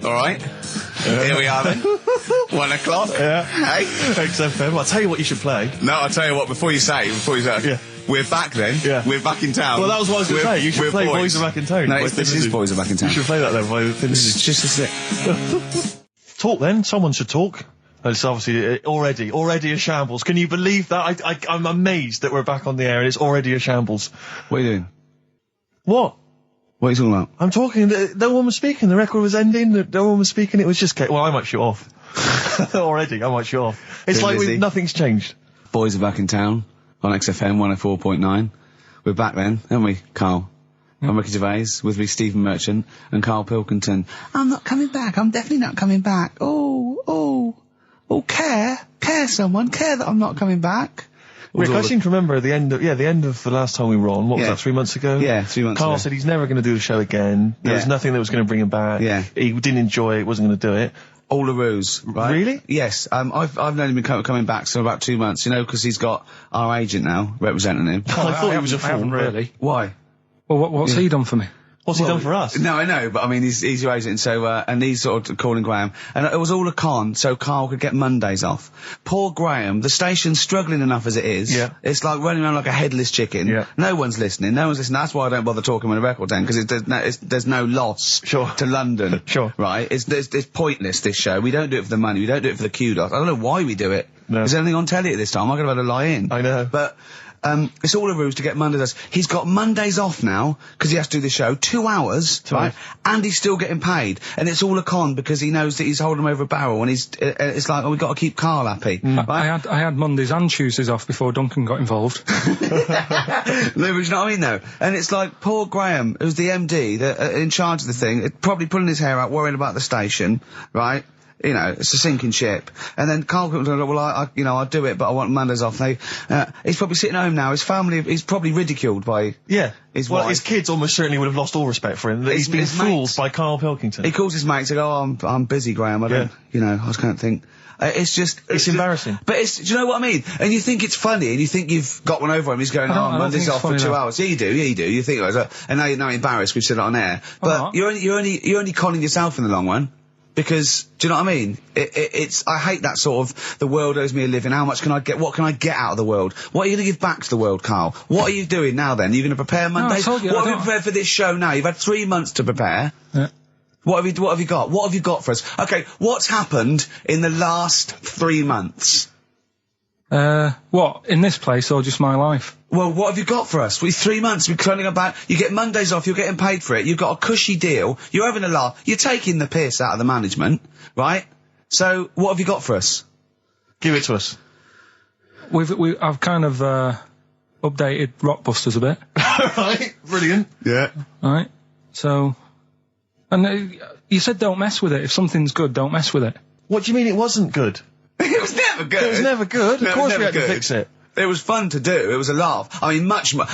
All right. Here we are then. 1 o'clock. Yeah. Hey. XFM. I'll tell you what you should play. No, I'll tell you what, before you say, Yeah. we're back then. Yeah. We're back in town. Well, that was what I was going to say. You should play Boys Are Back in Town. No, this is Boys Are Back in Town. You should play that then. It's just a Talk then. Someone should talk. It's obviously already a shambles. Can you believe that? I'm amazed that we're back on the air and it's already a shambles. What are you doing? What? What are you talking about? I'm talking. No one was speaking. The record was ending. No one was speaking. It was just. Well, I might shoot off. Already, I might shoot off. It's like nothing's changed. Boys Are Back in Town on XFM 104.9. We're back then, aren't we, Carl? I'm Ricky Gervais, with me Stephen Merchant and Karl Pilkington. I'm not coming back. I'm definitely not coming back. Oh, care that I'm not coming back. Rick, I seem to remember the end of the last time we were on. What was that, 3 months ago? Yeah, 3 months ago. Carl said he's never going to do the show again. There was nothing that was going to bring him back. Yeah. He didn't enjoy it, wasn't going to do it. All a ruse, right? Really? Yes. I've known him coming back for about 2 months, because he's got our agent now representing him. I thought he was a fool, really. Why? Well, what's he done for me? What's he done for us? No, I know, but I mean, he's your agent, so, and he's sort of calling Graham. And it was all a con, so Carl could get Mondays off. Poor Graham, the station's struggling enough as it is. Yeah. It's like running around like a headless chicken. Yeah. No one's listening. That's why I don't bother talking on the record then, because there's no loss to London. Sure. Right? It's pointless, this show. We don't do it for the money. We don't do it for the kudos. I don't know why we do it. No. Is there anything on telly at this time? I could have had a lie in. I know. But, it's all a ruse to get Mondays. He's got Mondays off now, because he has to do the show, 2 hours, right? And he's still getting paid. And it's all a con, because he knows that he's holding him over a barrel, and it's like, we've got to keep Carl happy. Right? I had Mondays and Tuesdays off before Duncan got involved. No, but you know what I mean, though? And it's like, poor Graham, who's the MD, in charge of the thing, probably pulling his hair out, worrying about the station, right? It's a sinking ship. And then Karl Pilkington, well, I'll do it, but I want Mondays off. He's probably sitting home now. His family, he's probably ridiculed by his wife. His kids almost certainly would have lost all respect for him. He's been fooled by Karl Pilkington. He calls his mates and goes, I'm busy, Graham. I don't, I just can't think. It's embarrassing. But do you know what I mean? And you think it's funny, and you think you've got one over him. He's going, Monday's off for 2 hours. Yeah, you do. You think, and now you're embarrassed we've said it on air. But you're only conning yourself in the long run. Because, do you know what I mean? I hate that sort of, the world owes me a living, what can I get out of the world? What are you going to give back to the world, Carl? What are you doing now then? Are you going to prepare Mondays? What have you prepared for this show now? You've had 3 months to prepare. Yeah. What have you got? What have you got for us? Okay, what's happened in the last 3 months? What? In this place or just my life? Well, what have you got for us? 3 months, we're cloning about, you get Mondays off, you're getting paid for it, you've got a cushy deal, you're having a laugh, you're taking the piss out of the management, right? So, what have you got for us? Give it to us. I've kind of, updated Rockbusters a bit. Right, brilliant. Yeah. Right, so, and you said don't mess with it. If something's good, don't mess with it. What do you mean it wasn't good? It was never good. It was never good. No, of course we had good. to fix it. It was fun to do. It was a laugh. I mean,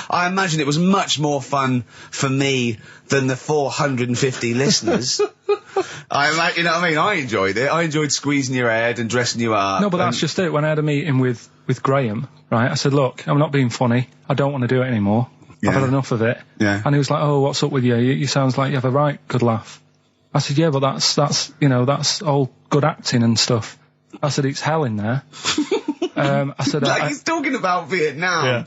I imagine it was much more fun for me than the 450 listeners. You know what I mean? I enjoyed it. I enjoyed squeezing your head and dressing you up. No, but that's just it. When I had a meeting with Graham, right, I said, look, I'm not being funny. I don't want to do it anymore. Yeah. I've had enough of it. Yeah. And he was like, oh, what's up with you? You sounds like you have a right good laugh. I said, yeah, but that's all good acting and stuff. I said, it's hell in there. I said, like he's talking about Vietnam. Yeah.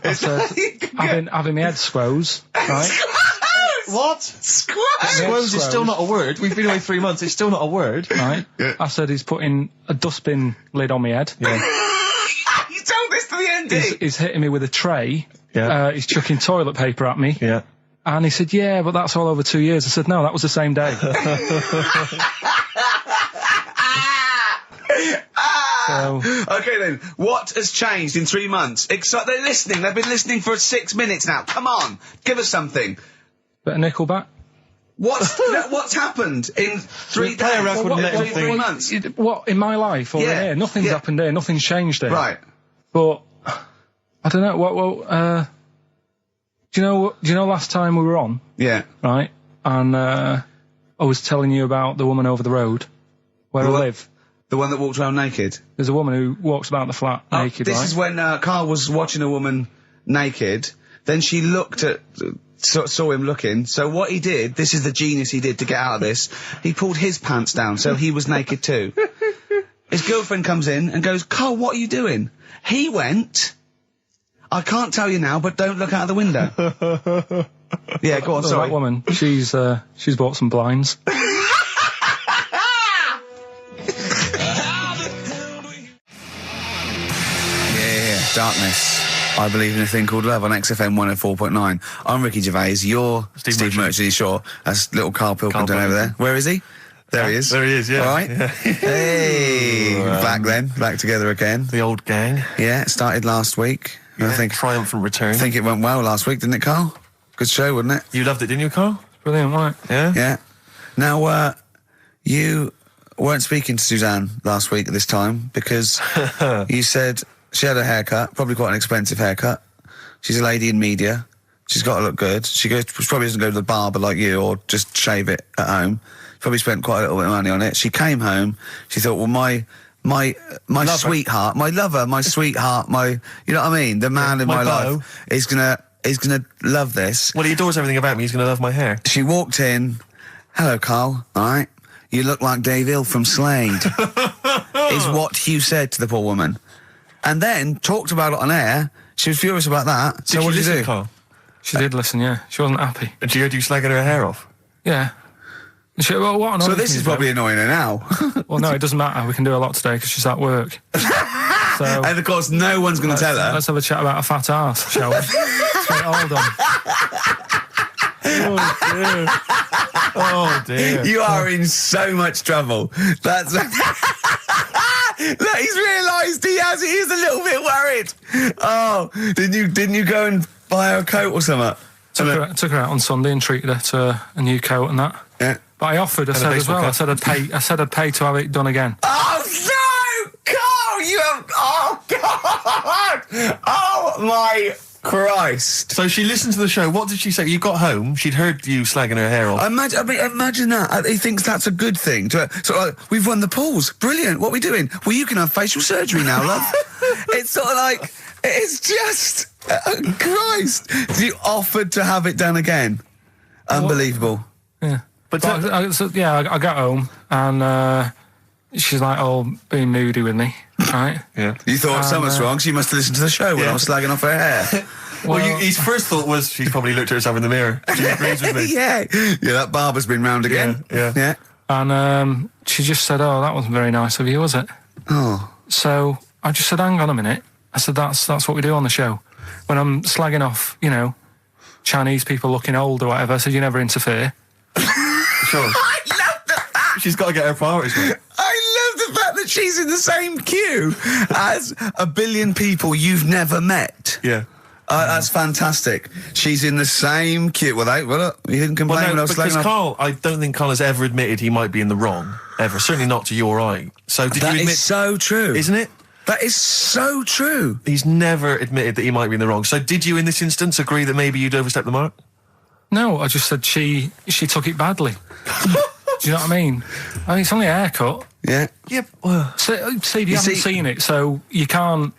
I said, having my head squoze, right? What? Squoze is still not a word. We've been away 3 months. It's still not a word. Right. Yeah. I said, he's putting a dustbin lid on my head. Yeah. You told this to the MD. He's hitting me with a tray. Yeah. He's chucking toilet paper at me. Yeah. And he said, yeah, but that's all over 2 years. I said, no, that was the same day. Okay then, what has changed in 3 months? They're listening, they've been listening for 6 minutes now. Come on, give us something. Bit of Nickelback. What's happened in 3 days? Play a record and let him 3 months? What, in my life or in here? Nothing's happened here, nothing's changed here. Right. But, I don't know, do you know last time we were on? Yeah. Right? And, I was telling you about the woman over the road, where I live. The one that walked around naked? There's a woman who walks about the flat naked, This is when Carl was watching a woman naked, then she looked at saw him looking. So what he did, this is the genius he did to get out of this, he pulled his pants down so he was naked too. His girlfriend comes in and goes, Karl, what are you doing? He went, I can't tell you now, but don't look out of the window. Yeah, go on, sorry. That woman, she's bought some blinds. Darkness. I believe in a thing called love on XFM 104.9. I'm Ricky Gervais. You're Steve Merchant. Sure. That's little Karl Pilkington over there. Where is he? There he is. There he is, yeah. All right. Yeah. Hey. Back together again. The old gang. Yeah, it started last week. Yeah, I think triumphant return. I think it went well last week, didn't it, Karl? Good show, wasn't it? You loved it, didn't you, Karl? Brilliant, right? Yeah? Yeah. Now, you weren't speaking to Suzanne last week at this time because you said she had a haircut, probably quite an expensive haircut. She's a lady in media. She's got to look good. She probably doesn't go to the barber like you or just shave it at home. Probably spent quite a little bit of money on it. She came home. She thought, well, my sweetheart, my lover, my sweetheart, you know what I mean? The man in my life is gonna love this. Well, he adores everything about me. He's gonna love my hair. She walked in. Hello, Karl. All right. You look like Dave Hill from Slade. Is what you said to the poor woman. And then talked about it on air. She was furious about that. So what did you do? Karl? She did listen, yeah. She wasn't happy. And she heard you slagging her hair off? Yeah. What so this is probably annoying her now. Well, no, it doesn't matter. We can do a lot today because she's at work. So, and of course, no one's going to tell her. Let's have a chat about a fat arse, shall we? Hold on. Oh, dear. Oh, dear. You are in so much trouble. That's... Look, he's realised he is a little bit worried. Oh, didn't you go and buy her a coat or something? Took her out on Sunday and treated her to a new coat and that. Yeah. But I offered, I said as well, I said I'd pay to have it done again. Oh no! Karl, you have... Oh God! Oh my Christ! So she listened to the show. What did she say? You got home, she'd heard you slagging her hair off. Imagine that. He thinks that's a good thing. We've won the polls. Brilliant. What are we doing? Well, you can have facial surgery now, love. It's sort of like... It's just... Christ! You offered to have it done again. Unbelievable. Yeah. But I got home and she's like, being moody with me, right? Yeah. You thought something's wrong, she must have listened to the show when I was slagging off her hair. Well, his first thought was she's probably looked at herself in the mirror. She agrees with me. Yeah, that barber's been round again. Yeah. And she just said, that wasn't very nice of you, was it? Oh. So I just said, hang on a minute. I said, that's what we do on the show. When I'm slagging off, Chinese people looking old or whatever, I said, you never interfere. Sure. I love the fact... She's got to get her priorities right. I love the fact that she's in the same queue as a billion people you've never met. Yeah. That's fantastic. She's in the same queue. Well, you didn't complain when I was slagging off. Karl, I don't think Karl has ever admitted he might be in the wrong. Ever. Certainly not to you or I. So did you admit... That is so true. Isn't it? That is so true. He's never admitted that he might be in the wrong. So did you, in this instance, agree that maybe you'd overstepped the mark? No, I just said she took it badly. Do you know what I mean? It's only a haircut. Yeah. Yeah. Well, Steve, you haven't seen it, so you can't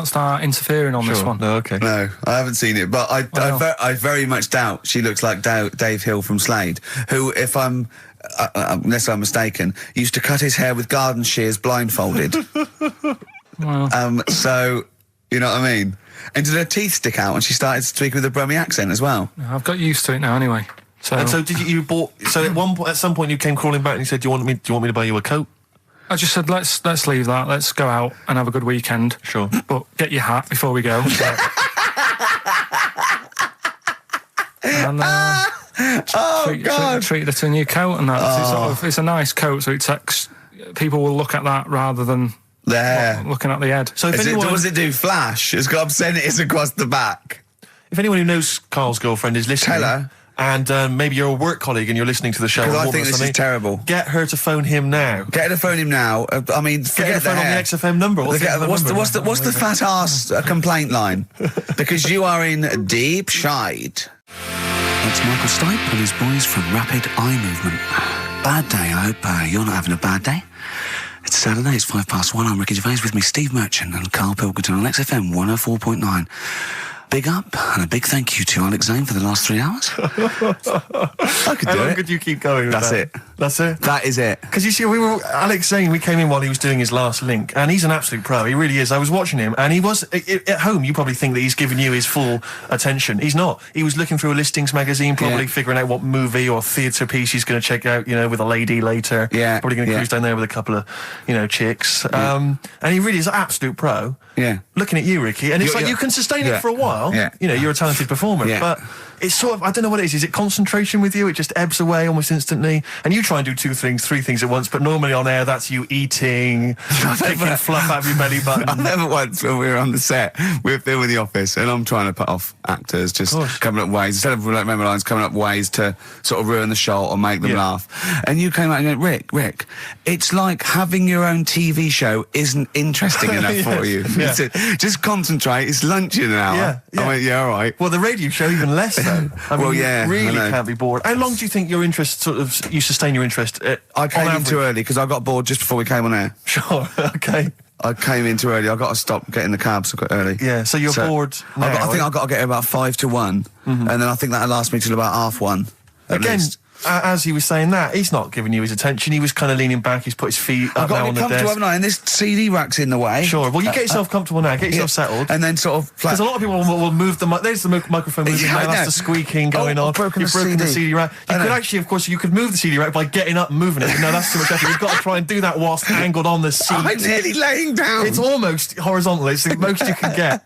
start interfering on this one. No, okay. No, I haven't seen it, but I very much doubt she looks like Dave Hill from Slade, who, if I'm... unless I'm mistaken, used to cut his hair with garden shears blindfolded. Well. So, you know what I mean? And did her teeth stick out and she started speaking with a Brummie accent as well? I've got used to it now anyway. So, and so did you bought... So at some point you came crawling back and you said, do you want me to buy you a coat? I just said, let's leave that. Let's go out and have a good weekend. Sure. But get your hat before we go. And... treated her to a new coat and that. It's a nice coat, so people will look at that rather than looking at the head. So does it do flash? It's got obscenities across the back. If anyone who knows Karl's girlfriend is listening, tell her. And maybe you're a work colleague and you're listening to the show. Because I think this is terrible. Get her to phone him now. Get her to phone him now. I mean, forget the phone on the XFM number. What's the fat arse complaint line? Because you are in deep shite. That's Michael Stipe and his boys from Rapid Eye Movement. Bad day. I hope you're not having a bad day. It's Saturday, it's 1:05. I'm Ricky Gervais, with me Steve Merchant and Karl Pilkington on XFM 104.9. Big up and a big thank you to Alex Zane for the last 3 hours. I could do it. How long could you keep going with That's that? it. That's it? That is it. Because you see, Alex Zane, we came in while he was doing his last link, and he's an absolute pro. He really is. I was watching him, and he was, at home, you probably think that he's giving you his full attention. He's not. He was looking through a listings magazine, probably figuring out what movie or theatre piece he's going to check out, with a lady later. Yeah. Probably going to cruise down there with a couple of, chicks. And he really is an absolute pro. Yeah. Looking at you, Ricky, and it's you can sustain it for a while. Yeah. You're a talented performer, but it's sort of, I don't know what it is. Is it concentration with you? It just ebbs away almost instantly. And you try and do 2 things, 3 things at once, but normally on air, that's you eating, picking fluff out of your belly button. I never once, when we were on the set, we were filming The Office, and I'm trying to put off actors, just coming up ways, instead of remember lines, coming up ways to sort of ruin the shot or make them laugh. And you came out and went, Rick, it's like having your own TV show isn't interesting enough for you. Yeah. Just concentrate, it's lunch in an hour. Yeah. I went, all right. Well, the radio show, even less so. I mean, you really can't be bored. How long do you think your interest you sustain your interest? I came in too early because I got bored just before we came on air. Sure, okay. I came in too early. I got to stop getting the cabs early. Yeah, so you're bored now. I think I've got to get about 5 to 1, and then I think that'll last me till about 1:30. Again, as he was saying that, he's not giving you his attention. He was kind of leaning back. He's put his feet up now on the desk. Haven't I? And this CD rack's in the way. Sure. Well, you get yourself comfortable now. Get yourself settled. And then sort of... Because a lot of people will move the... There's the microphone moving now. That's the squeaking going on. You've broken the CD rack. You could actually, of course, you could move the CD rack by getting up and moving it. No, that's too much effort. You've got to try and do that whilst angled on the seat. I'm nearly laying down. It's almost horizontal. It's the most you can get.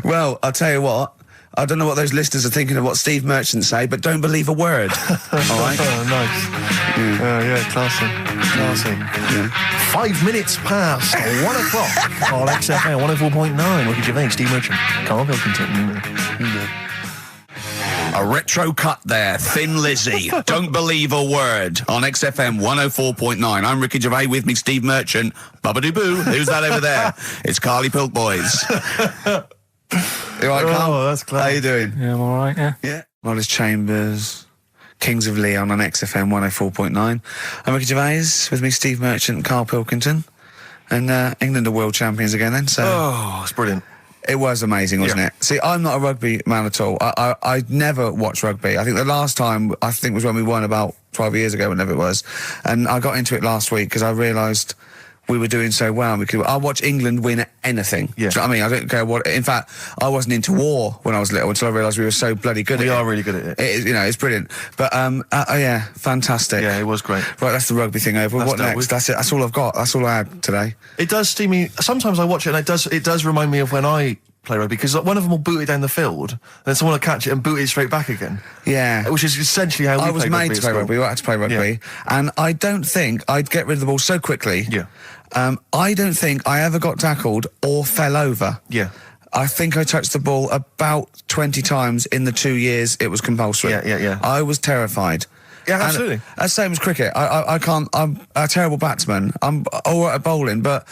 Well, I'll tell you what. I don't know what those listeners are thinking of what Steve Merchant say, but don't believe a word. All right? Oh, nice. Classy. Yeah. 5 minutes past 1 o'clock on XFM 104.9. Ricky Gervais, Steve Merchant, Karl Pilkington. A retro cut there, Thin Lizzy. Don't believe a word on XFM 104.9. I'm Ricky Gervais, with me Steve Merchant. Bubba-doo-boo. Who's that over there? It's Carly Pilk Boys. You all right, Carl? Oh, that's clever. How you doing? Yeah, I'm all right, yeah. Yeah. Wallace Chambers, Kings of Leon on XFM 104.9. I'm Ricky Gervais, with me Steve Merchant and Karl Pilkington. And England are world champions again then, so... Oh, it's brilliant. It was amazing, wasn't it? See, I'm not a rugby man at all. I never watched rugby. I think the last time, was when we won about 12 years ago, whenever it was. And I got into it last week because I realised we were doing so well. I'll watch England win anything. Yeah. Do you know what I mean? I don't care what... In fact, I wasn't into war when I was little until I realised we were so bloody good at it. We are really good at it. It's brilliant. But, yeah, fantastic. Yeah, it was great. Right, that's the rugby thing over. What next? That's it. That's all I've got. That's all I had today. It does steam me... Sometimes I watch it and it does remind me of when I play rugby, because one of them will boot it down the field, and then someone will catch it and boot it straight back again. Yeah. Which is essentially how we play rugby. I was made to play rugby. We had to play rugby. And I don't think I'd get rid of the ball so quickly. Yeah. I don't think I ever got tackled or fell over. Yeah. I think I touched the ball about 20 times in the 2 years it was compulsory. Yeah. I was terrified. Yeah, absolutely. That's same as cricket. I can't... I'm a terrible batsman. I'm all right at bowling, but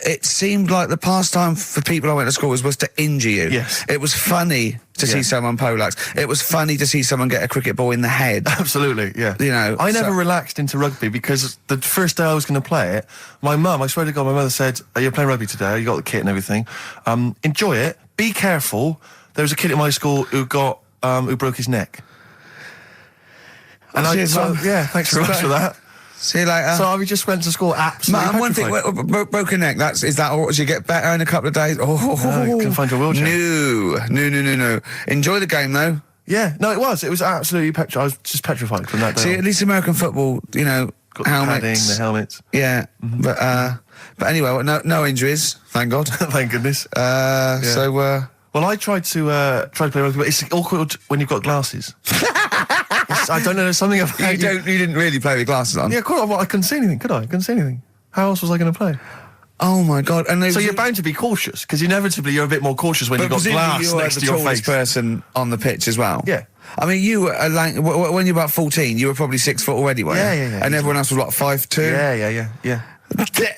it seemed like the pastime for people I went to school was to injure you. Yes. It was funny to see someone poleaxe. It was funny to see someone get a cricket ball in the head. Absolutely, yeah. You know, I never relaxed into rugby because the first day I was going to play it, my mum, I swear to God, my mother said, "Are you playing rugby today? You got the kit and everything. Enjoy it. Be careful." There was a kid at my school who broke his neck. And thanks very much for that. See you later. So I just went to school absolutely one thing, broken neck, is that or you get better in a couple of days? You can find your wheelchair. No. Enjoy the game, though. Yeah, no, it was absolutely I was just petrified from that day. See, at least American football, got helmets. the helmets. Yeah, but anyway, no injuries, thank God. Thank goodness. So, well, I tried to play rugby, but it's awkward when you've got glasses. I don't know, there's something about you didn't really play with glasses on? Yeah, of course. I couldn't see anything, could I? I couldn't see anything. How else was I going to play? Oh my God! And so you're bound to be cautious, because inevitably you're a bit more cautious when you've got glass next to your face. You were the tallest person on the pitch as well. Yeah. I mean, you were when you were about 14, you were probably 6 foot already, weren't you? Yeah. And everyone else was what, 5'2"? Yeah.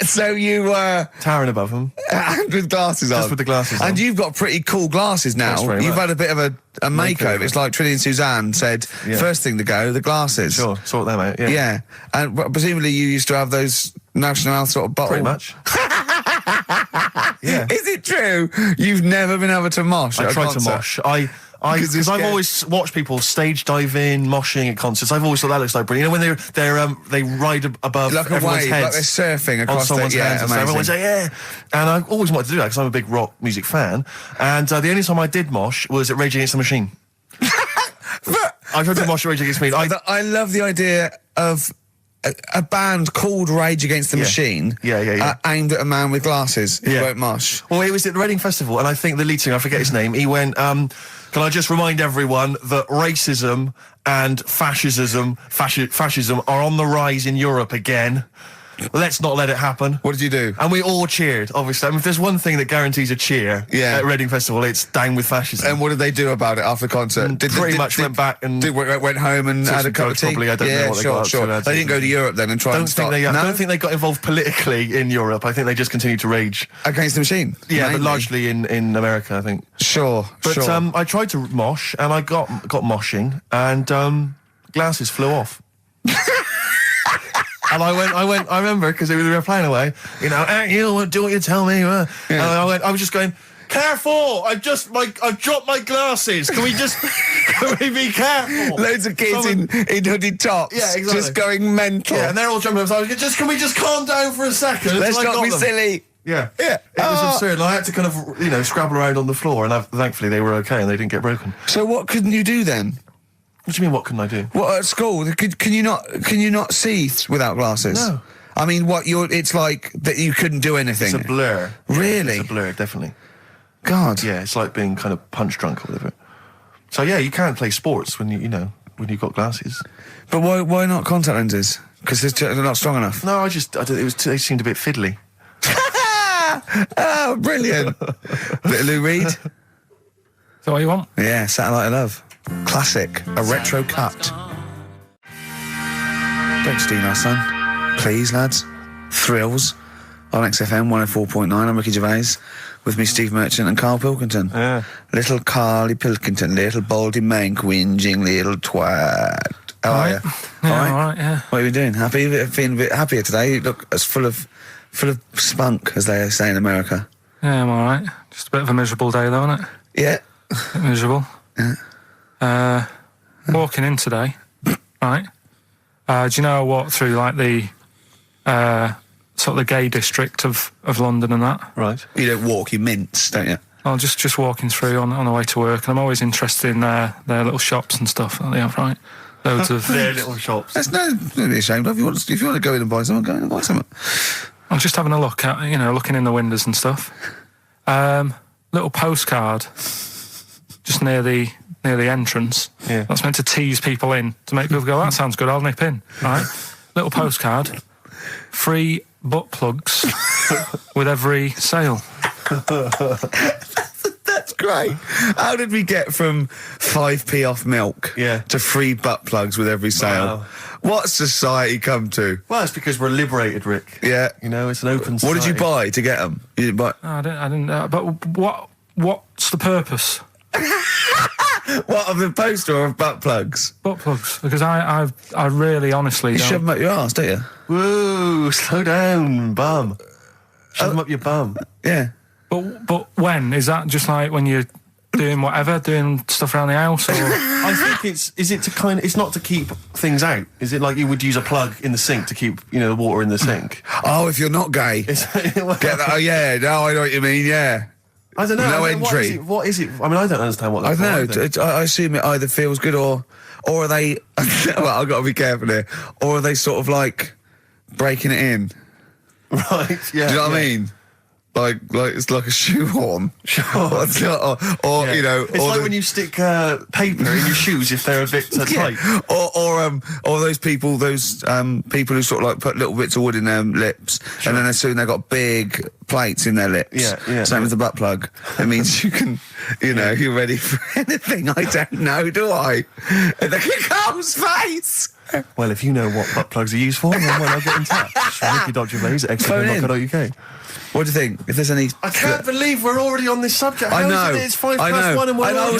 So you were towering above them, and with glasses on. Just with the glasses on. And you've got pretty cool glasses now. You've had a bit of a makeover. It's like Trinity and Suzanne said. First thing to go, the glasses. Sure, sort them out. Yeah. And presumably you used to have those National Health sort of bottle. Pretty much. Yeah. Is it true you've never been able to mosh at a I tried concert? to mosh. Because I've always watched people stage dive in, moshing at concerts. I've always thought that looks like brilliant. You know, when they ride above like a everyone's wave, heads, like they're surfing across someone's heads, and amazing. everyone's like, yeah. And I always wanted to do that because I'm a big rock music fan. And the only time I did mosh was at Rage Against the Machine. I tried to mosh at Rage Against the Machine. I love the idea of a band called Rage Against the Machine. Aimed at a man with glasses who won't mosh. Well, it was at the Reading Festival, and I think the lead singer, I forget his name, he went, can I just remind everyone that racism and fascism are on the rise in Europe again. Let's not let it happen. What did you do? And we all cheered, obviously. I mean, if there's one thing that guarantees a cheer at Reading Festival, it's down with fascism. And what did they do about it after the concert? Pretty much went back and... went home and had a cup of tea? Probably, I don't know what they got up to. They didn't go to Europe then and try and start... I don't think they got involved politically in Europe. I think they just continued to rage. Against the Machine? Yeah, mainly. but largely in America, I think. Sure. I tried to mosh, and I got moshing, and glasses flew off. And I remember, because we were playing away, you know, do what you tell me. And I was just going, careful! I've dropped my glasses. Can we be careful? Loads of kids in hooded tops. Yeah, exactly. Just going mental. Yeah, and they're all jumping up. So I was can we just calm down for a second? Let's not be silly. Yeah. Yeah. It was absurd. And I had to kind of, scrabble around on the floor, and thankfully they were okay and they didn't get broken. So what couldn't you do then? What do you mean, what couldn't I do? What, at school? Can you not see without glasses? No. I mean, it's like that you couldn't do anything. It's a blur. Really? It's a blur, definitely. God. Yeah, it's like being kind of punch drunk or whatever. So yeah, you can't play sports when when you've got glasses. But why not contact lenses? Because they're not strong enough. No, they seemed a bit fiddly. Oh, brilliant. Bit of Lou Reed. Is that what you want? Yeah, Satellite of Love. Classic. A retro cut. Don't steal our son. Please, lads. Thrills. On XFM 104.9, I'm Ricky Gervais. With me, Steve Merchant and Karl Pilkington. Yeah. Little Carly Pilkington, little baldy mank, whinging little twat. How are you? Yeah, all right, yeah. What are you doing? Happy? Feeling a bit happier today? You look as full of spunk, as they say in America. Yeah, I'm all right. Just a bit of a miserable day, though, isn't it? Yeah. A bit miserable. Yeah. Walking in today, right? Do you know I walked through, like, the sort of the gay district of London and that? Right. You don't walk, you mince, don't you? I'm just walking through on the way to work, and I'm always interested in their little shops and stuff that they have, right? Loads of their little shops. That's no, don't be ashamed of. If you want to go in and buy something, go in and buy something. I'm just having a look at, looking in the windows and stuff. Little postcard just near the entrance. Yeah. That's meant to tease people in, to make people go, that sounds good, I'll nip in. Right? Little postcard. Free butt plugs with every sale. That's great. How did we get from 5p off milk to free butt plugs with every sale? Wow. What society come to? Well, it's because we're liberated, Rick. Yeah. It's an open society. What did you buy to get them? You didn't buy... No, I didn't. But what's the purpose? What, of the poster or of butt plugs? Butt plugs. Because I really honestly You don't... shove them up your arse, don't you? Whoa, slow down, bum. Shove them up your bum. Yeah. But when? Is that just like when you're doing whatever, doing stuff around the house? Or? I think it's not to keep things out. Is it like you would use a plug in the sink to keep, the water in the sink? Oh, if you're not gay. Get that? Oh, yeah. No, I know what you mean, yeah. I don't know. No entry. What is it? I mean, I don't understand what that's for. I don't know. I assume it either feels good or are they... well, I've got to be careful here. Or are they sort of like breaking it in? Right, yeah. Do you know what I mean? Like it's like a shoehorn. Sure. or It's like when you stick paper in your shoes if they're a bit tight. Or those people who sort of like put little bits of wood in their lips, and then as soon they've got big plates in their lips. Yeah. Same as the butt plug. It means you can, you're ready for anything. I don't know, do I? And look at Carl's face. Well, if you know what butt plugs are used for, then why not get in touch? Ricky.Gervais at XFM.co.uk. What do you think? If there's any... I can't believe we're already on this subject. I know. It's 1:05 and we're I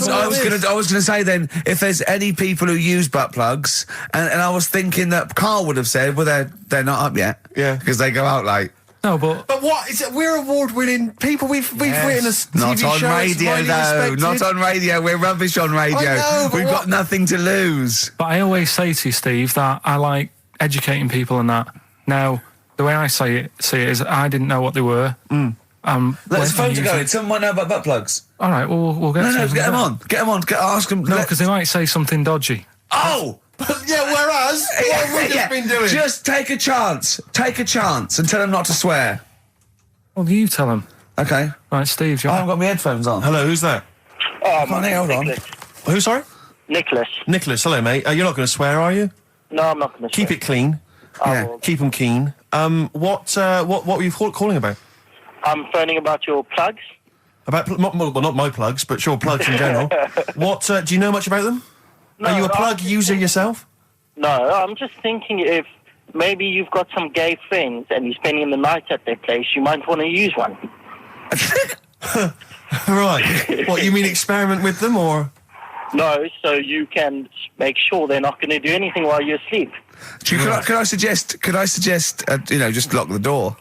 was going to say then, if there's any people who use butt plugs, and I was thinking that Karl would have said, well, they're not up yet. Yeah. Because they go out late. No, but what is it? We're award-winning people. We've written a TV Not on show. radio, though. Not on radio. We're rubbish on radio. I know, but We've got nothing to lose. But I always say to you, Steve, that I like educating people and that. Now, the way I see it is I didn't know what they were. Let's phone to go. Someone might know about butt plugs. All right, we'll get. No, get them on. Get them on. Ask them. No, because they might say something dodgy. Oh. Yeah, whereas what have we just been doing? Just take a chance. Take a chance and tell them not to swear. Well, you tell them. Okay. Right, Steve. I haven't got my headphones on. Hello, who's that? Hold on. Who, sorry? Nicholas. Nicholas, hello, mate. You're not going to swear, are you? No, I'm not going to Keep it clean. Yeah. Keep them keen. What were you calling about? I'm phoning about your plugs. About, not my plugs, but sure, plugs in general. What, do you know much about them? No, Are you a plug user yourself? No, I'm just thinking if maybe you've got some gay friends and you're spending the night at their place, you might want to use one. Right. What, you mean experiment with them, or...? No, so you can make sure they're not going to do anything while you're asleep. Could I suggest, just lock the door?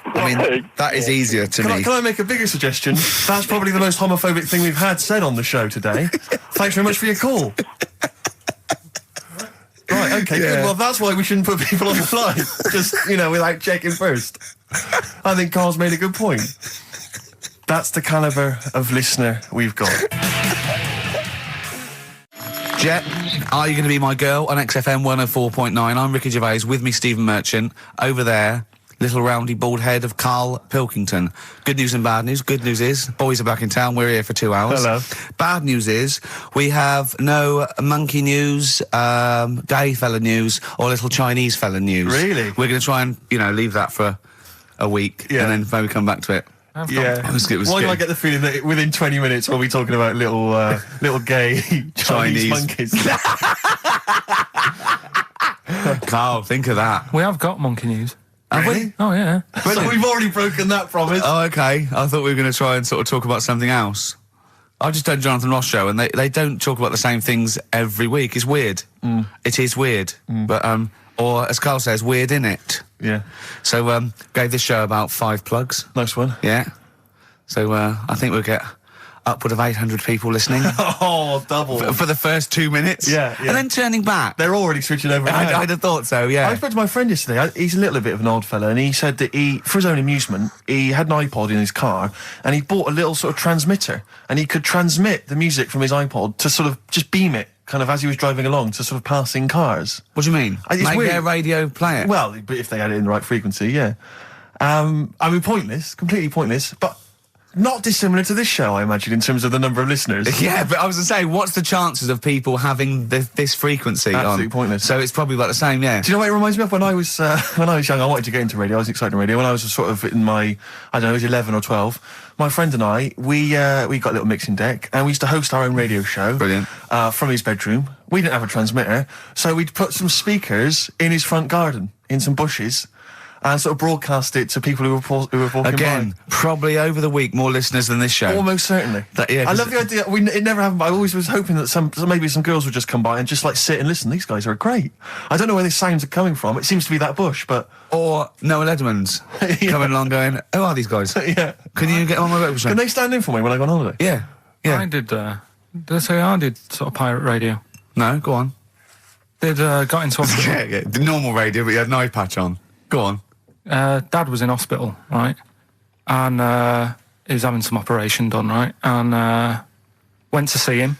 I mean, that is easier to me. Can I make a bigger suggestion? That's probably the most homophobic thing we've had said on the show today. Thanks very much for your call. Right, okay, good. Well, that's why we shouldn't put people on the line. Just, without checking first. I think Carl's made a good point. That's the calibre of listener we've got. Jet, are you going to be my girl on XFM 104.9? I'm Ricky Gervais, with me Stephen Merchant. Over there, little roundy bald head of Karl Pilkington. Good news and bad news. Good news is, boys are back in town, we're here for 2 hours. Hello. Bad news is, we have no monkey news, gay fella news, or little Chinese fella news. Really? We're going to try and, leave that for a week, and then maybe come back to it. Yeah. Why do I get the feeling that within 20 minutes we'll be talking about little gay Chinese monkeys? Carl, think of that. We have got monkey news. Have we? Oh, yeah. So we've already broken that promise. Oh, okay. I thought we were going to try and sort of talk about something else. I just done Jonathan Ross show, and they don't talk about the same things every week. It's weird. It is weird. But, or as Carl says, weird innit? Yeah. So, gave this show about 5 plugs. Nice one. Yeah. So, I think we'll get upward of 800 people listening. Oh, double. For the first 2 minutes. Yeah. And then turning back. They're already switching over. I'd have thought so, yeah. I spoke to my friend yesterday. He's a little bit of an old fella, and he said that for his own amusement, he had an iPod in his car, and he bought a little sort of transmitter, and he could transmit the music from his iPod to sort of just beam it, kind of as he was driving along, to sort of passing cars. What do you mean? Make their radio play it? Well, but if they had it in the right frequency, yeah. I mean, pointless, completely pointless, but not dissimilar to this show, I imagine, in terms of the number of listeners. Yeah, but I was going to say, what's the chances of people having this frequency Absolutely on? Pointless. So it's probably about the same, yeah. Do you know what it reminds me of? When I was young, I wanted to get into radio. I was excited in radio. When I was sort of in my, I don't know, it was 11 or 12, my friend and I, we got a little mixing deck, and we used to host our own radio show. Brilliant. From his bedroom. We didn't have a transmitter, so we'd put some speakers in his front garden, in some bushes, and sort of broadcast it to people who were walking Again, by. probably over the week more listeners than this show. Almost certainly. I love the idea. It never happened, but I always was hoping that maybe some girls would just come by and just like sit and listen. These guys are great. I don't know where these sounds are coming from. It seems to be that bush, but... Or Noel Edmonds coming along going, who are these guys? Yeah. Can you get on my breakfast show? Can they stand in for me when I go on holiday? Yeah. Yeah. I did I did sort of pirate radio. No, go on. Got into hospital. Yeah. The normal radio, but you had an eye patch on. Go on. Dad was in hospital, right? And he was having some operation done, right? And went to see him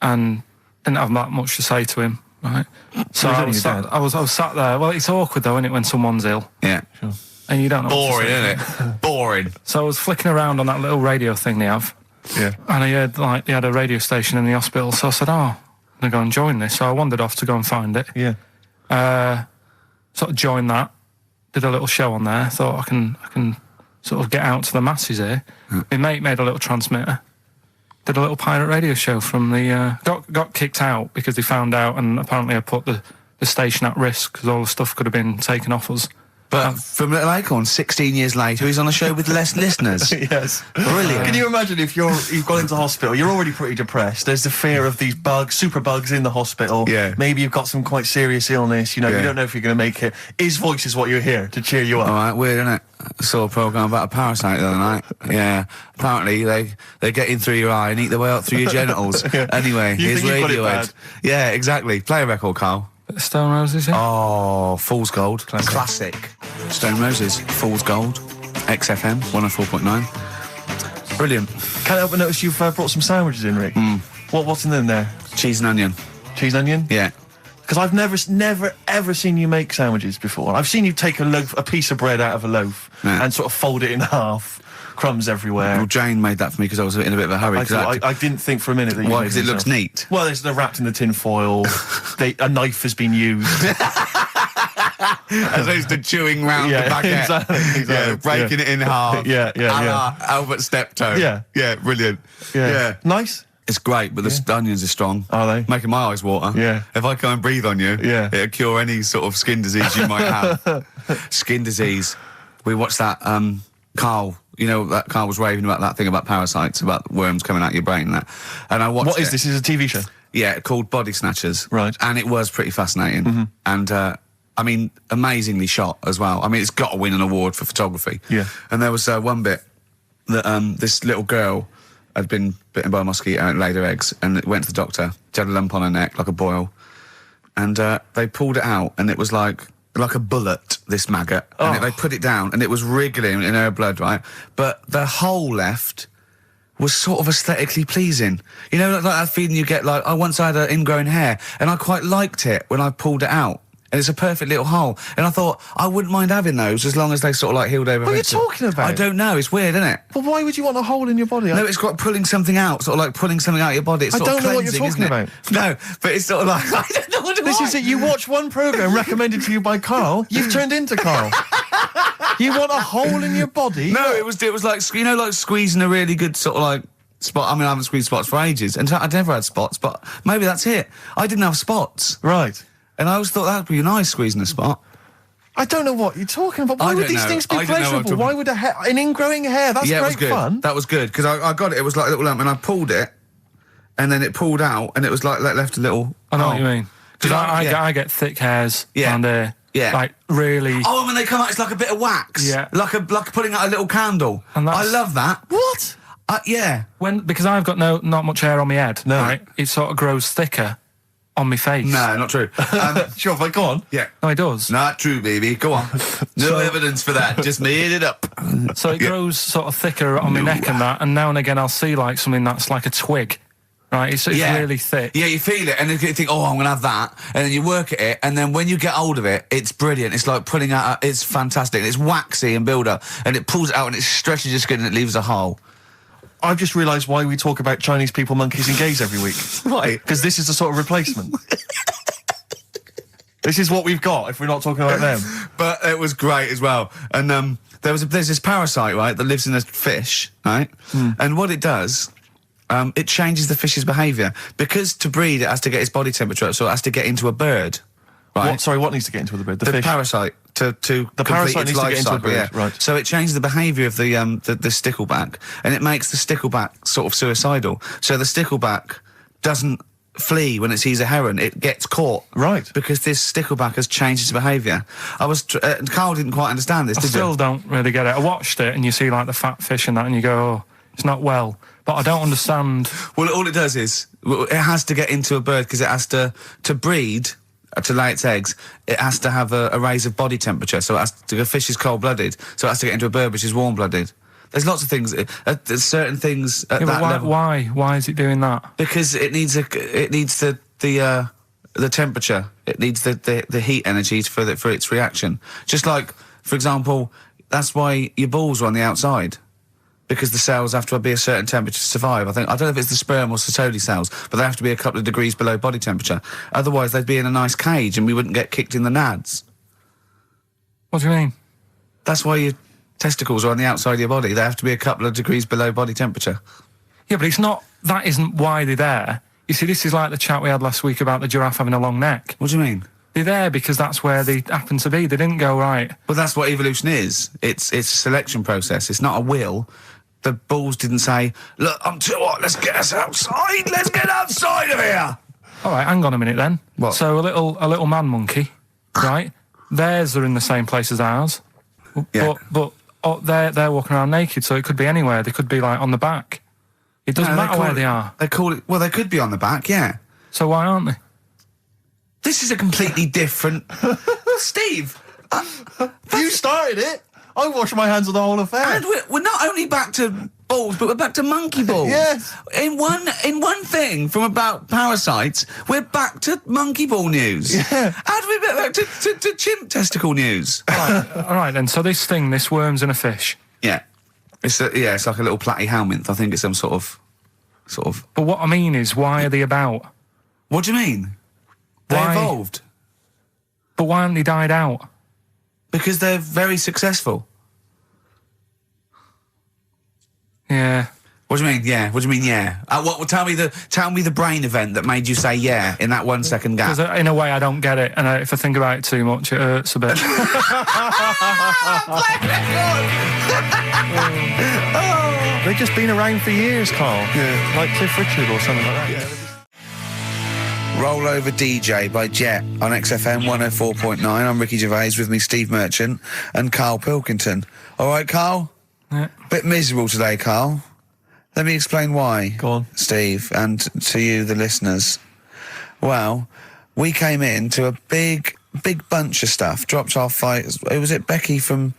and didn't have that much to say to him, right? So I was sat there. Well, it's awkward, though, isn't it, when someone's ill? Yeah. Sure. And you don't know Boring, isn't it? Boring. So I was flicking around on that little radio thing they have. Yeah. And I heard, they had a radio station in the hospital, so I said, I'm going to go and join this. So I wandered off to go and find it. Yeah. Sort of joined that. Did a little show on there. Thought I can sort of get out to the masses here. My mate made a little transmitter. Did a little pirate radio show from the... got kicked out because they found out, and apparently I put the station at risk because all the stuff could have been taken off us. But from Little Acorn, 16 years later, he's on a show with less listeners. Yes. Brilliant. Can you imagine if you've gone into hospital, you're already pretty depressed, there's the fear of these bugs, super bugs in the hospital. Yeah. Maybe you've got some quite serious illness, you know, you don't know if you're going to make it. His voice is what you hear to cheer you up. All right, weird, isn't it? I saw a programme about a parasite the other night. Yeah. Apparently, they get in through your eye and eat their way up through your genitals. Anyway, You here's think you've got it Radiohead. bad? Yeah, exactly. Play a record, Carl. Stone Roses, yeah? Oh, Fool's Gold. Classic. Stone Roses, Fool's Gold. XFM, 104.9. Brilliant. Can't help but notice you've brought some sandwiches in, Rick. What's in them there? Cheese and onion. Cheese and onion? Yeah. Because I've never, ever seen you make sandwiches before. I've seen you take a piece of bread out of a loaf and sort of fold it in half. Crumbs everywhere. Well, Jane made that for me because I was in a bit of a hurry. I didn't think for a minute that you Why? made Because it looks neat. Well, they're wrapped in the tin foil. A knife has been used. As opposed to chewing round the baguette. Exactly. Breaking it in half. Yeah. Albert Steptoe. Yeah, brilliant. Yeah. Nice. It's great, but the onions are strong. Are they? Making my eyes water. Yeah. If I come and breathe on you, it'll cure any sort of skin disease you might have. Skin disease. We watched that, Karl, you know, that Karl was raving about that thing about parasites, about worms coming out your brain and that. And I watched What is this? Is it a TV show? Yeah, called Body Snatchers. Right. And it was pretty fascinating. And, I mean, amazingly shot as well. I mean, it's got to win an award for photography. Yeah. And there was one bit that this little girl had been bitten by a mosquito and laid her eggs, and it went to the doctor. She had a lump on her neck, like a boil. And they pulled it out, and it was like a bullet, this maggot. And they put it down, and it was wriggling in her blood, right? But the hole left was sort of aesthetically pleasing. You know, like that feeling you get, like, I once had an ingrown hair, and I quite liked it when I pulled it out. And it's a perfect little hole. And I thought, I wouldn't mind having those as long as they sort of like healed over. What are you talking about? I don't know, it's weird, isn't it? But why would you want a hole in your body? No, it's got pulling something out, sort of like pulling something out of your body. It's I sort don't of know what you're cleansing, talking isn't it? No, but it's sort of like, I don't know what This is it. You watch one programme recommended to you by Karl, you've turned into Karl. You want a hole in your body? No, it was like, you know, like squeezing a really good sort of like spot. I mean, I haven't squeezed spots for ages, and I'd never had spots, but maybe that's it. I didn't have spots. Right. And I always thought that'd be nice, squeezing a spot. I don't know what you're talking about. Why would these things be pleasurable? Why would an ingrowing hair? That's it was great good. fun. That was good, because I got it. It was like a little lump, and I pulled it, and then it pulled out, and it was like left a little... I know what you mean. Because I get thick hairs and like really... Oh, when they come out, it's like a bit of wax. Yeah. Like putting out a little candle. And I love that. What? Yeah. Because I've got not much hair on my head, No. right? It sort of grows thicker on my face. No, not true. Sure, go on. Yeah. No, it does. Not true, baby. Go on. No evidence for that. Just made it up. So it grows sort of thicker on my neck and that, and now and again I'll see like something that's like a twig. Right, it's really thick. Yeah, you feel it, and then you think, oh, I'm going to have that, and then you work at it, and then when you get hold of it, it's brilliant. It's like pulling out, it's fantastic. It's waxy and build up, and it pulls it out, and it stretches your skin, and it leaves a hole. I've just realised why we talk about Chinese people, monkeys and gays every week. Why? Because this is a sort of replacement. This is what we've got if we're not talking about them. But it was great as well. And there's this parasite, right, that lives in a fish, right? And what it does... it changes the fish's behaviour. Because to breed, it has to get its body temperature up, so it has to get into a bird. Right? What needs to get into the bird? The fish? Parasite. To the parasite needs to get into a bird, right. So it changes the behaviour of the stickleback, and it makes the stickleback sort of suicidal. So the stickleback doesn't flee when it sees a heron, it gets caught. Right. Because this stickleback has changed its behaviour. Karl didn't quite understand this, I still don't really get it. I watched it, and you see like the fat fish and that, and you go, oh, it's not well. But I don't understand. Well, all it does is, it has to get into a bird because it has to breed, to lay its eggs, it has to have a raise of body temperature. So the fish is cold-blooded, so it has to get into a bird which is warm-blooded. There's lots of things, there's certain things at that level. Why is it doing that? Because it needs the temperature. It needs the heat energy for its reaction. Just like, for example, that's why your balls are on the outside. Because the cells have to be a certain temperature to survive. I don't know if it's the sperm or Sertoli cells, but they have to be a couple of degrees below body temperature. Otherwise, they'd be in a nice cage and we wouldn't get kicked in the nads. What do you mean? That's why your testicles are on the outside of your body. They have to be a couple of degrees below body temperature. Yeah, but that isn't why they're there. You see, this is like the chat we had last week about the giraffe having a long neck. What do you mean? They're there because that's where they happen to be. They didn't go, right. But that's what evolution is. It's a selection process. It's not a will. The balls didn't say, look, I'm too hot, let's get us outside. Let's get outside of here. All right, hang on a minute then. What? So a little man monkey, right? Theirs are in the same place as ours. Yeah. But they're walking around naked, so it could be anywhere. They could be, like, on the back. It doesn't matter where they are. They call it... Well, they could be on the back, yeah. So why aren't they? This is a completely different... Steve! You started it. I washed my hands of the whole affair. And we're not only back to balls, but we're back to monkey balls. Yes. In one thing from about parasites, we're back to monkey ball news. Yeah. And we're back to chimp testicle news. All right then. So this worms in a fish. Yeah. It's like a little platyhelminth. I think it's some sort of. But what I mean is, why are they about? What do you mean? They Why? evolved. But why haven't they died out? Because they're very successful. Yeah. What do you mean? Yeah. What do you mean? Yeah. Well, tell me the brain event that made you say yeah in that 1 second gap. Because in a way I don't get it, and if I think about it too much, it hurts a bit. They've just been around for years, Carl. Yeah. Like Cliff Richard or something like that. Yeah. Roll Over DJ by Jet on XFM 104.9. I'm Ricky Gervais, with me Steve Merchant and Karl Pilkington. All right, Karl? Yeah. Bit miserable today, Karl. Let me explain why. Go on. Steve, and to you, the listeners. Well, we came in to a big bunch of stuff. Dropped off, was it Becky from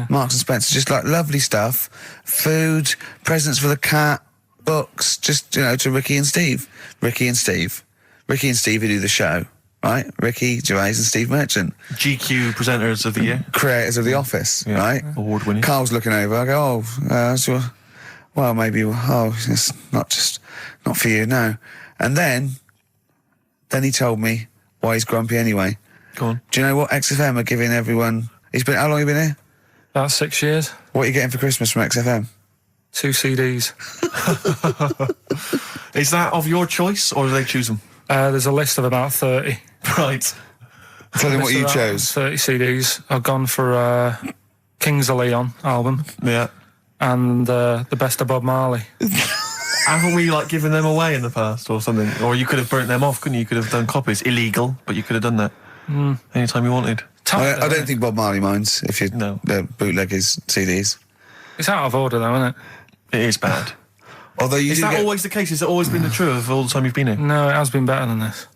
Marks and Spencer? Just like lovely stuff. Food, presents for the cat, books, just, to Ricky and Steve. Ricky and Steve who do the show, right? Ricky Gervais and Steve Merchant. GQ presenters of the year. Creators of The Office, right? Award winning. Carl's looking over. I go, well, maybe, it's not for you, no. And then he told me why he's grumpy anyway. Go on. Do you know what XFM are giving everyone? How long have you been here? About 6 years. What are you getting for Christmas from XFM? 2 CDs. Is that of your choice, or do they choose them? There's a list of about 30. Right. Tell them what you chose. 30 CDs. I've gone for Kings of Leon album. Yeah. And the best of Bob Marley. Haven't we given them away in the past or something? Or you could have burnt them off, couldn't you? You could have done copies. Illegal, but you could have done that anytime you wanted. I don't think Bob Marley minds if you bootleg his CDs. It's out of order though, isn't it? It is bad. Although is that always the case? Has it always been the truth of all the time you've been here? No, it has been better than this.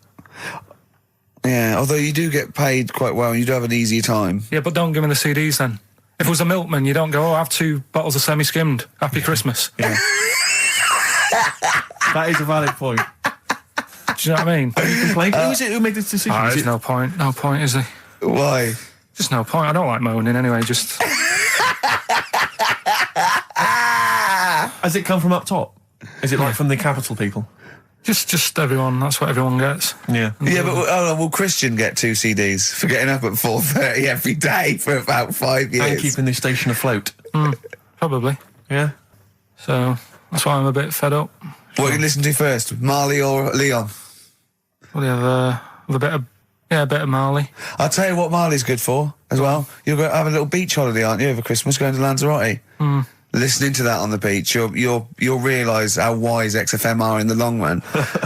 Yeah, although you do get paid quite well and you do have an easier time. Yeah, but don't give me the CDs then. If it was a milkman, you don't go, I have 2 bottles of semi-skimmed. Happy Christmas. Yeah. That is a valid point. Do you know what I mean? You complain. Who is it who made this decision? There's no point. No point, is there? Why? Just no point. I don't like moaning anyway, just... Has it come from up top? Is it from the capital people? Just everyone. That's what everyone gets. Yeah. Yeah, but will Christian get 2 CDs for getting up at 4:30 every day for about 5 years? And keeping this station afloat. Probably. Yeah. So that's why I'm a bit fed up. What do you listen to first, Marley or Leon? Well, you have a bit of Marley. I'll tell you what Marley's good for as well. You're going to have a little beach holiday, aren't you, over Christmas, going to Lanzarote? Listening to that on the beach, you'll realise how wise XFM are in the long run.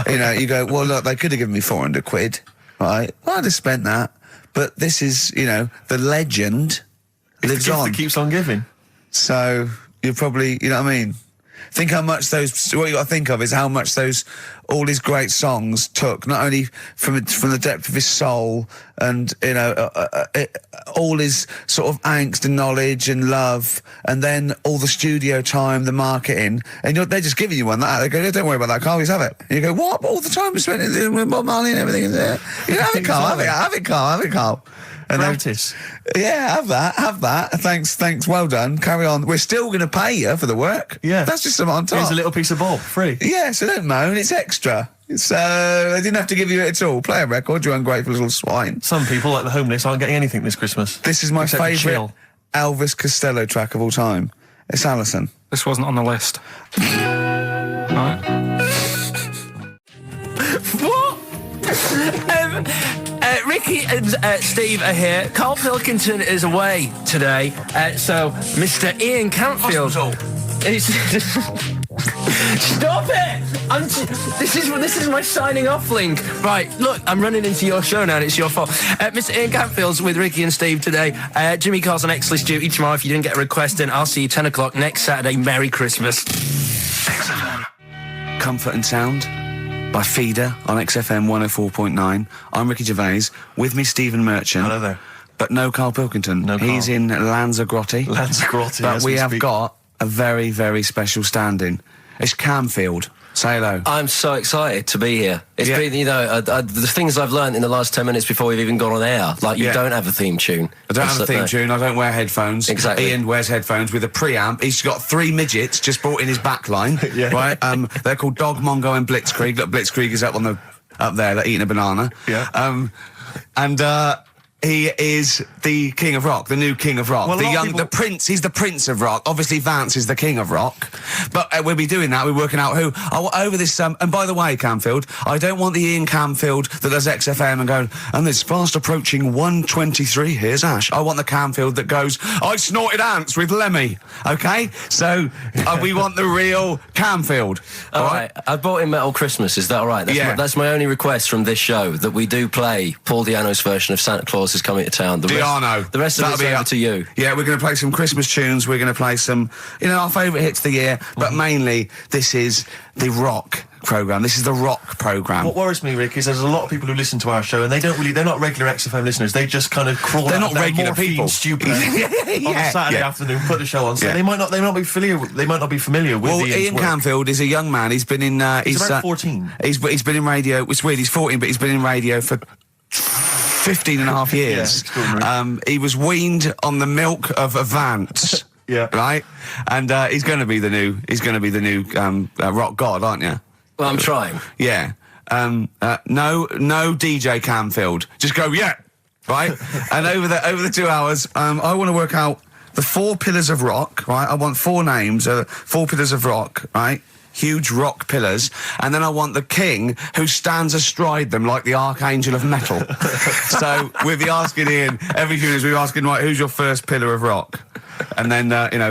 You go, well, look, they could have given me 400 quid, right? I'd have spent that. But this is, the legend lives the gift on. that keeps on giving. So you're probably, you know what I mean? Think how much what you got to think of is how much all his great songs took, not only from the depth of his soul and, all his sort of angst and knowledge and love, and then all the studio time, the marketing, and they're just giving you one like that. They go, don't worry about that, Carl, just have it. And you go, what? All the time we spent with Bob Marley and everything. You go, have it, Carl, have it, Carl. And Practice. Have that. Thanks, well done. Carry on. We're still going to pay you for the work. Yeah. That's just something on top. Here's a little piece of Bob, free. Yeah, so don't moan, it's extra. So, they didn't have to give you it at all. Play a record, you ungrateful little swine. Some people, like the homeless, aren't getting anything this Christmas. This is my favourite chill. Elvis Costello track of all time. It's Alison. This wasn't on the list. Right. What? Ricky and Steve are here. Karl Pilkington is away today, so Mr. Ian Cantfield is... Stop it! This is my signing off link. Right, look, I'm running into your show now and it's your fault. Mr. Ian Cantfield's with Ricky and Steve today. Jimmy Carr's on X-List duty tomorrow. If you didn't get a request in, I'll see you 10 o'clock next Saturday. Merry Christmas. Comfort and Sound by Feeder on XFM 104.9. I'm Ricky Gervais. With me, Stephen Merchant. Hello there. But no Karl Pilkington. No He's Karl. in Lanzarote. But we have got a very, very special stand-in. It's Camfield. Say hello. I'm so excited to be here. It's been, you know, the things I've learned in the last 10 minutes before we've even gone on air. Like, you don't have a theme tune. I don't have a theme tune. I don't wear headphones. Exactly. Ian wears headphones with a preamp. He's got 3 midgets just brought in his back line. Right? They're called Dog, Mongo and Blitzkrieg. Look, Blitzkrieg is up there. They're eating a banana. Yeah. He is the king of rock, the new king of rock. Well, the prince, he's the prince of rock. Obviously, Vance is the king of rock. But we'll be doing that, we're working out who. Over this, and by the way, Camfield, I don't want the Ian Camfield that does XFM and going, and there's fast approaching 1:23, here's Ash. I want the Camfield that goes, I snorted ants with Lemmy. Okay? So, we want the real Camfield. All right. I bought in Metal Christmas, is that all right? That's my only request from this show, that we do play Paul Di'Anno's version of Santa Claus is Coming to Town. The rest of it's over to you. Yeah, we're going to play some Christmas tunes. We're going to play some, our favourite hits of the year. But mainly, this is the rock programme. This is the rock programme. What worries me, Rick, is there's a lot of people who listen to our show and they're not regular XFM listeners. They just kind of crawl They're out not regular people. Stupid on a Saturday afternoon, put the show on. So they might not be familiar with Ian Camfield is a young man. He's been in he's about 14. He's been in radio. It's weird, he's 14, but he's been in radio for 15 and a half years. He was weaned on the milk of a Vance. Right? And he's going to be the new rock god, aren't you? Well, I'm trying. Yeah. No DJ Camfield. Just go, right? And over the 2 hours, I want to work out the 4 pillars of rock, right? I want 4 names, 4 pillars of rock, right? Huge rock pillars, and then I want the king who stands astride them like the archangel of metal. So we'll be asking Ian every few minutes. We're asking, right, who's your first pillar of rock, and then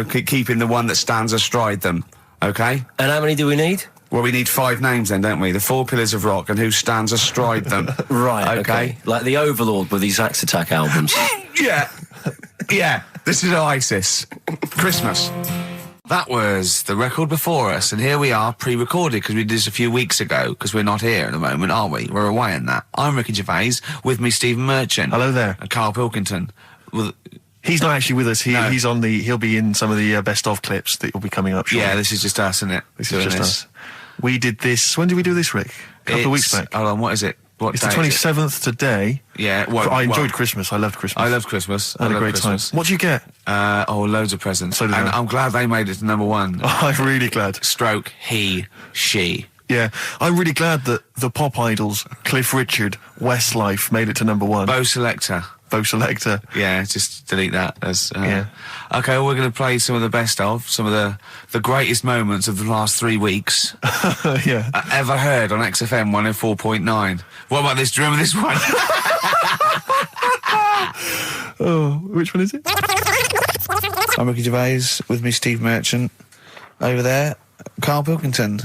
keeping the one that stands astride them. Okay. And how many do we need? Well, we need 5 names then, don't we? The 4 pillars of rock and who stands astride them. Right. Okay. Like the Overlord with these Axe Attack albums. Yeah. This is Oasis. Christmas. That was the record before us, and here we are, pre-recorded, because we did this a few weeks ago, because we're not here at the moment, are we? We're away in that. I'm Ricky Gervais, with me Stephen Merchant. Hello there. And Karl Pilkington. He's not actually with us. He'll be in some of the best of clips that will be coming up shortly. Yeah, this is just us, isn't it? This is just us. We did this, when did we do this, Rick? A couple of weeks back. Hold on, what is it? It's the 27th today. Yeah. I enjoyed Christmas. I loved Christmas. I loved Christmas. I had a great time. What'd you get? Loads of presents. So did I. I'm glad they made it to number 1. Oh, I'm really glad. Stroke, he, she. Yeah. I'm really glad that the pop idols, Cliff Richard, Westlife, made it to number 1. Bo Selector. Yeah, just delete that. Okay, well, we're going to play some of the best of, some of the greatest moments of the last 3 weeks. Yeah. Ever heard on XFM 104.9. What about this? Do you remember this one? Oh, which one is it? I'm Ricky Gervais, with me Steve Merchant. Over there, Karl Pilkington.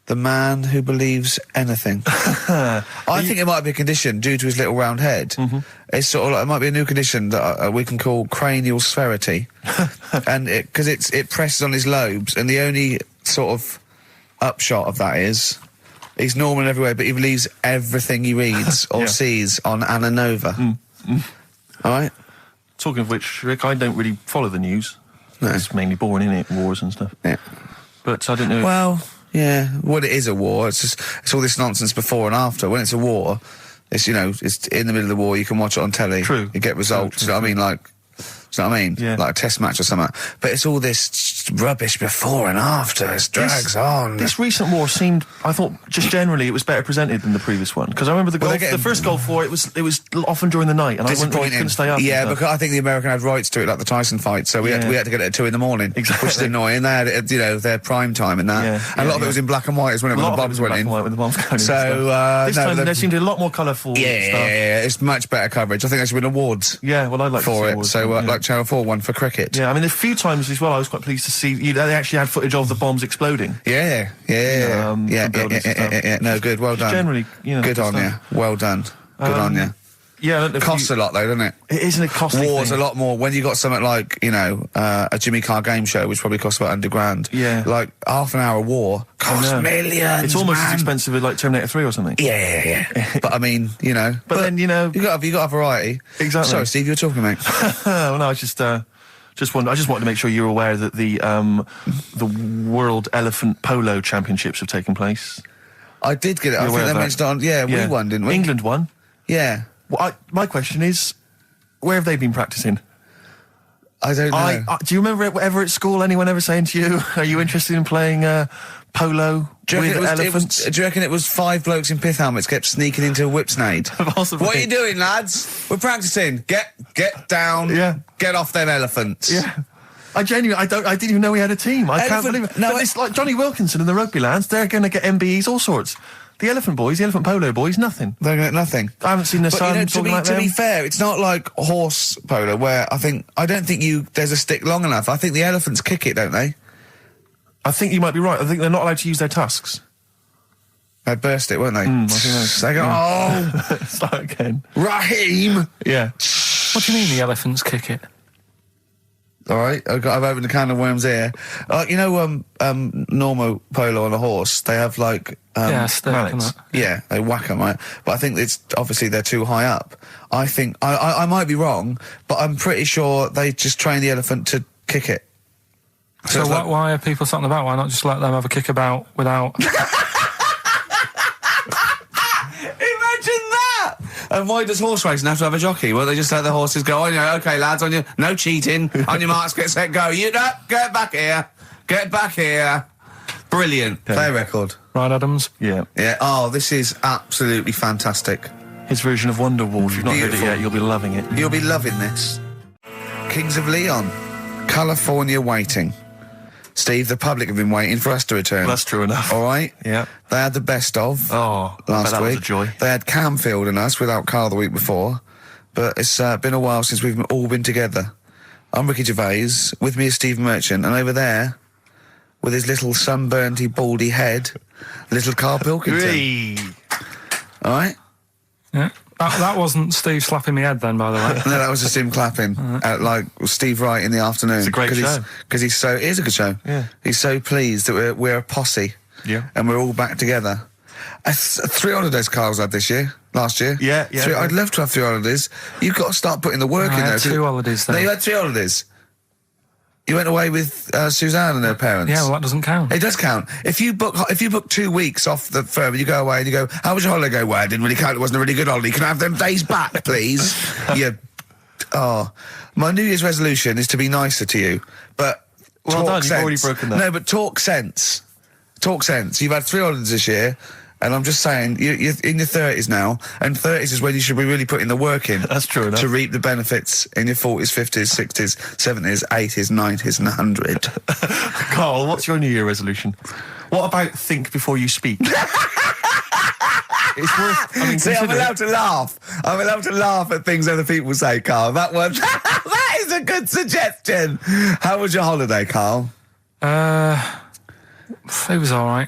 The man who believes anything. I think it might be a condition due to his little round head. It's sort of like, it might be a new condition that we can call cranial sphericity, and because it presses on his lobes, and the only sort of upshot of that is he's normal in every way, but he believes everything he reads or sees on Anna Nova. All right. Talking of which, Rick, I don't really follow the news. No. It's mainly boring, isn't it? Wars and stuff. Yeah. But I don't know. Well. Yeah, well, it is a war. It's all this nonsense before and after. When it's a war, it's it's in the middle of the war. You can watch it on telly. True. You get results. True. You know what I mean? Like, do you know what I mean? Yeah. Like a test match or something. But it's all this just rubbish before and after. It drags on. This recent war seemed, I thought, just generally it was better presented than the previous one. Because I remember the first Gulf War, it was often during the night, and I couldn't stay up. Yeah, because I think the American had rights to it, like the Tyson fight, so we had to get it at 2 in the morning, exactly. Which is annoying. They had it, their prime time and that. And a lot of it was in black and white, as when the bombs went in. When the bombs going in. So this time there seemed to be a lot more colourful stuff. Yeah, it's much better coverage. I think they should win awards. Yeah, well, I'd like for to see it. awards, So like Channel 4 won for cricket. Yeah, I mean, a few times as well, I was quite pleased to see they actually had footage of the bombs exploding. Yeah. No, good. Well done. Generally, good on you. Well done. Good on you. Yeah, it costs a lot though, doesn't it? It isn't a costly War's thing. a lot more. When you got something like, a Jimmy Carr game show, which probably costs about £100,000. Yeah. Like half an hour war costs millions. It's almost as expensive as like Terminator 3 or something. Yeah. But I mean, But then, you got a variety. Exactly. Sorry, Steve, you were talking, mate. Well, no, I just wanted to make sure you were aware that the World Elephant Polo Championships have taken place. I did get it. I think they mentioned on. Yeah, we won, didn't we? England won. Yeah. Well, my question is, where have they been practicing? I don't know. Do you remember ever at school anyone ever saying to you, "Are you interested in playing polo with elephants?" Do you reckon it was 5 blokes in pith helmets kept sneaking into a whipsnade? Possibly. What are you doing, lads? We're practicing. Get down. Yeah. Get off them elephants. Yeah. I didn't even know we had a team. I can't believe it. No, but it's like Johnny Wilkinson and the rugby lads. They're going to get MBEs, all sorts. The elephant polo boys, nothing. They're going to get nothing. I haven't seen the sun talking like them. To be fair, it's not like horse polo where I don't think there's a stick long enough. I think the elephants kick it, don't they? I think you might be right. I think they're not allowed to use their tusks. They burst it, weren't they? I think they go, start again. Raheem! Yeah. What do you mean the elephants kick it? All right, I've opened a can of worms here. Normal polo on a horse, they have like... Yeah, they whack them, right? But I think it's obviously they're too high up. I think, I might be wrong, but I'm pretty sure they just train the elephant to kick it. So why are people something about? Why not just let them have a kick about without... And why does horse racing have to have a jockey? Well, they just let the horses go, okay, lads, on you, no cheating, on your marks, get set, go. Get back here. Brilliant. Yeah. Play record. Right, Adams? Yeah. Yeah, this is absolutely fantastic. His version of Wonderwall, if you've not heard it yet, you'll be loving it. You'll be loving this. Kings of Leon, California Waiting. Steve, the public have been waiting for us to return. That's true enough. All right? Yeah. They had the best of last that week. Was a joy. They had Camfield and us without Karl the week before. But it's been a while since we've all been together. I'm Ricky Gervais. With me is Steve Merchant. And over there, with his little sunburnt-y, baldy head, little Karl Pilkington. All right? Yeah. That wasn't Steve slapping me head then, by the way. No, that was just him clapping at, like, Steve Wright in the afternoon. It's a great show. Because it is a good show. Yeah. He's so pleased that we're a posse. Yeah. And we're all back together. 3 holidays Carl's had last year. Yeah. I'd love to have 3 holidays. You've got to start putting the work in there. I had 2 holidays though. No, you had 3 holidays. You went away with Suzanne and her parents. Yeah, well, that doesn't count. It does count. If you book 2 weeks off the firm, you go away and you go, how was your holiday? Go, well, it didn't really count. It wasn't a really good holiday. Can I have them days back, please? My New Year's resolution is to be nicer to you, but well done, you've already broken that. No, but talk sense. Talk sense. You've had 3 holidays this year. And I'm just saying, you're in your 30s now, and 30s is when you should be really putting the work in. That's true enough. To reap the benefits in your 40s, 50s, 60s, 70s, 80s, 90s, and 100. Karl, what's your New Year resolution? What about think before you speak? It's worth... See, I'm allowed to laugh. I'm allowed to laugh at things other people say, Karl. That is a good suggestion. How was your holiday, Karl? It was all right.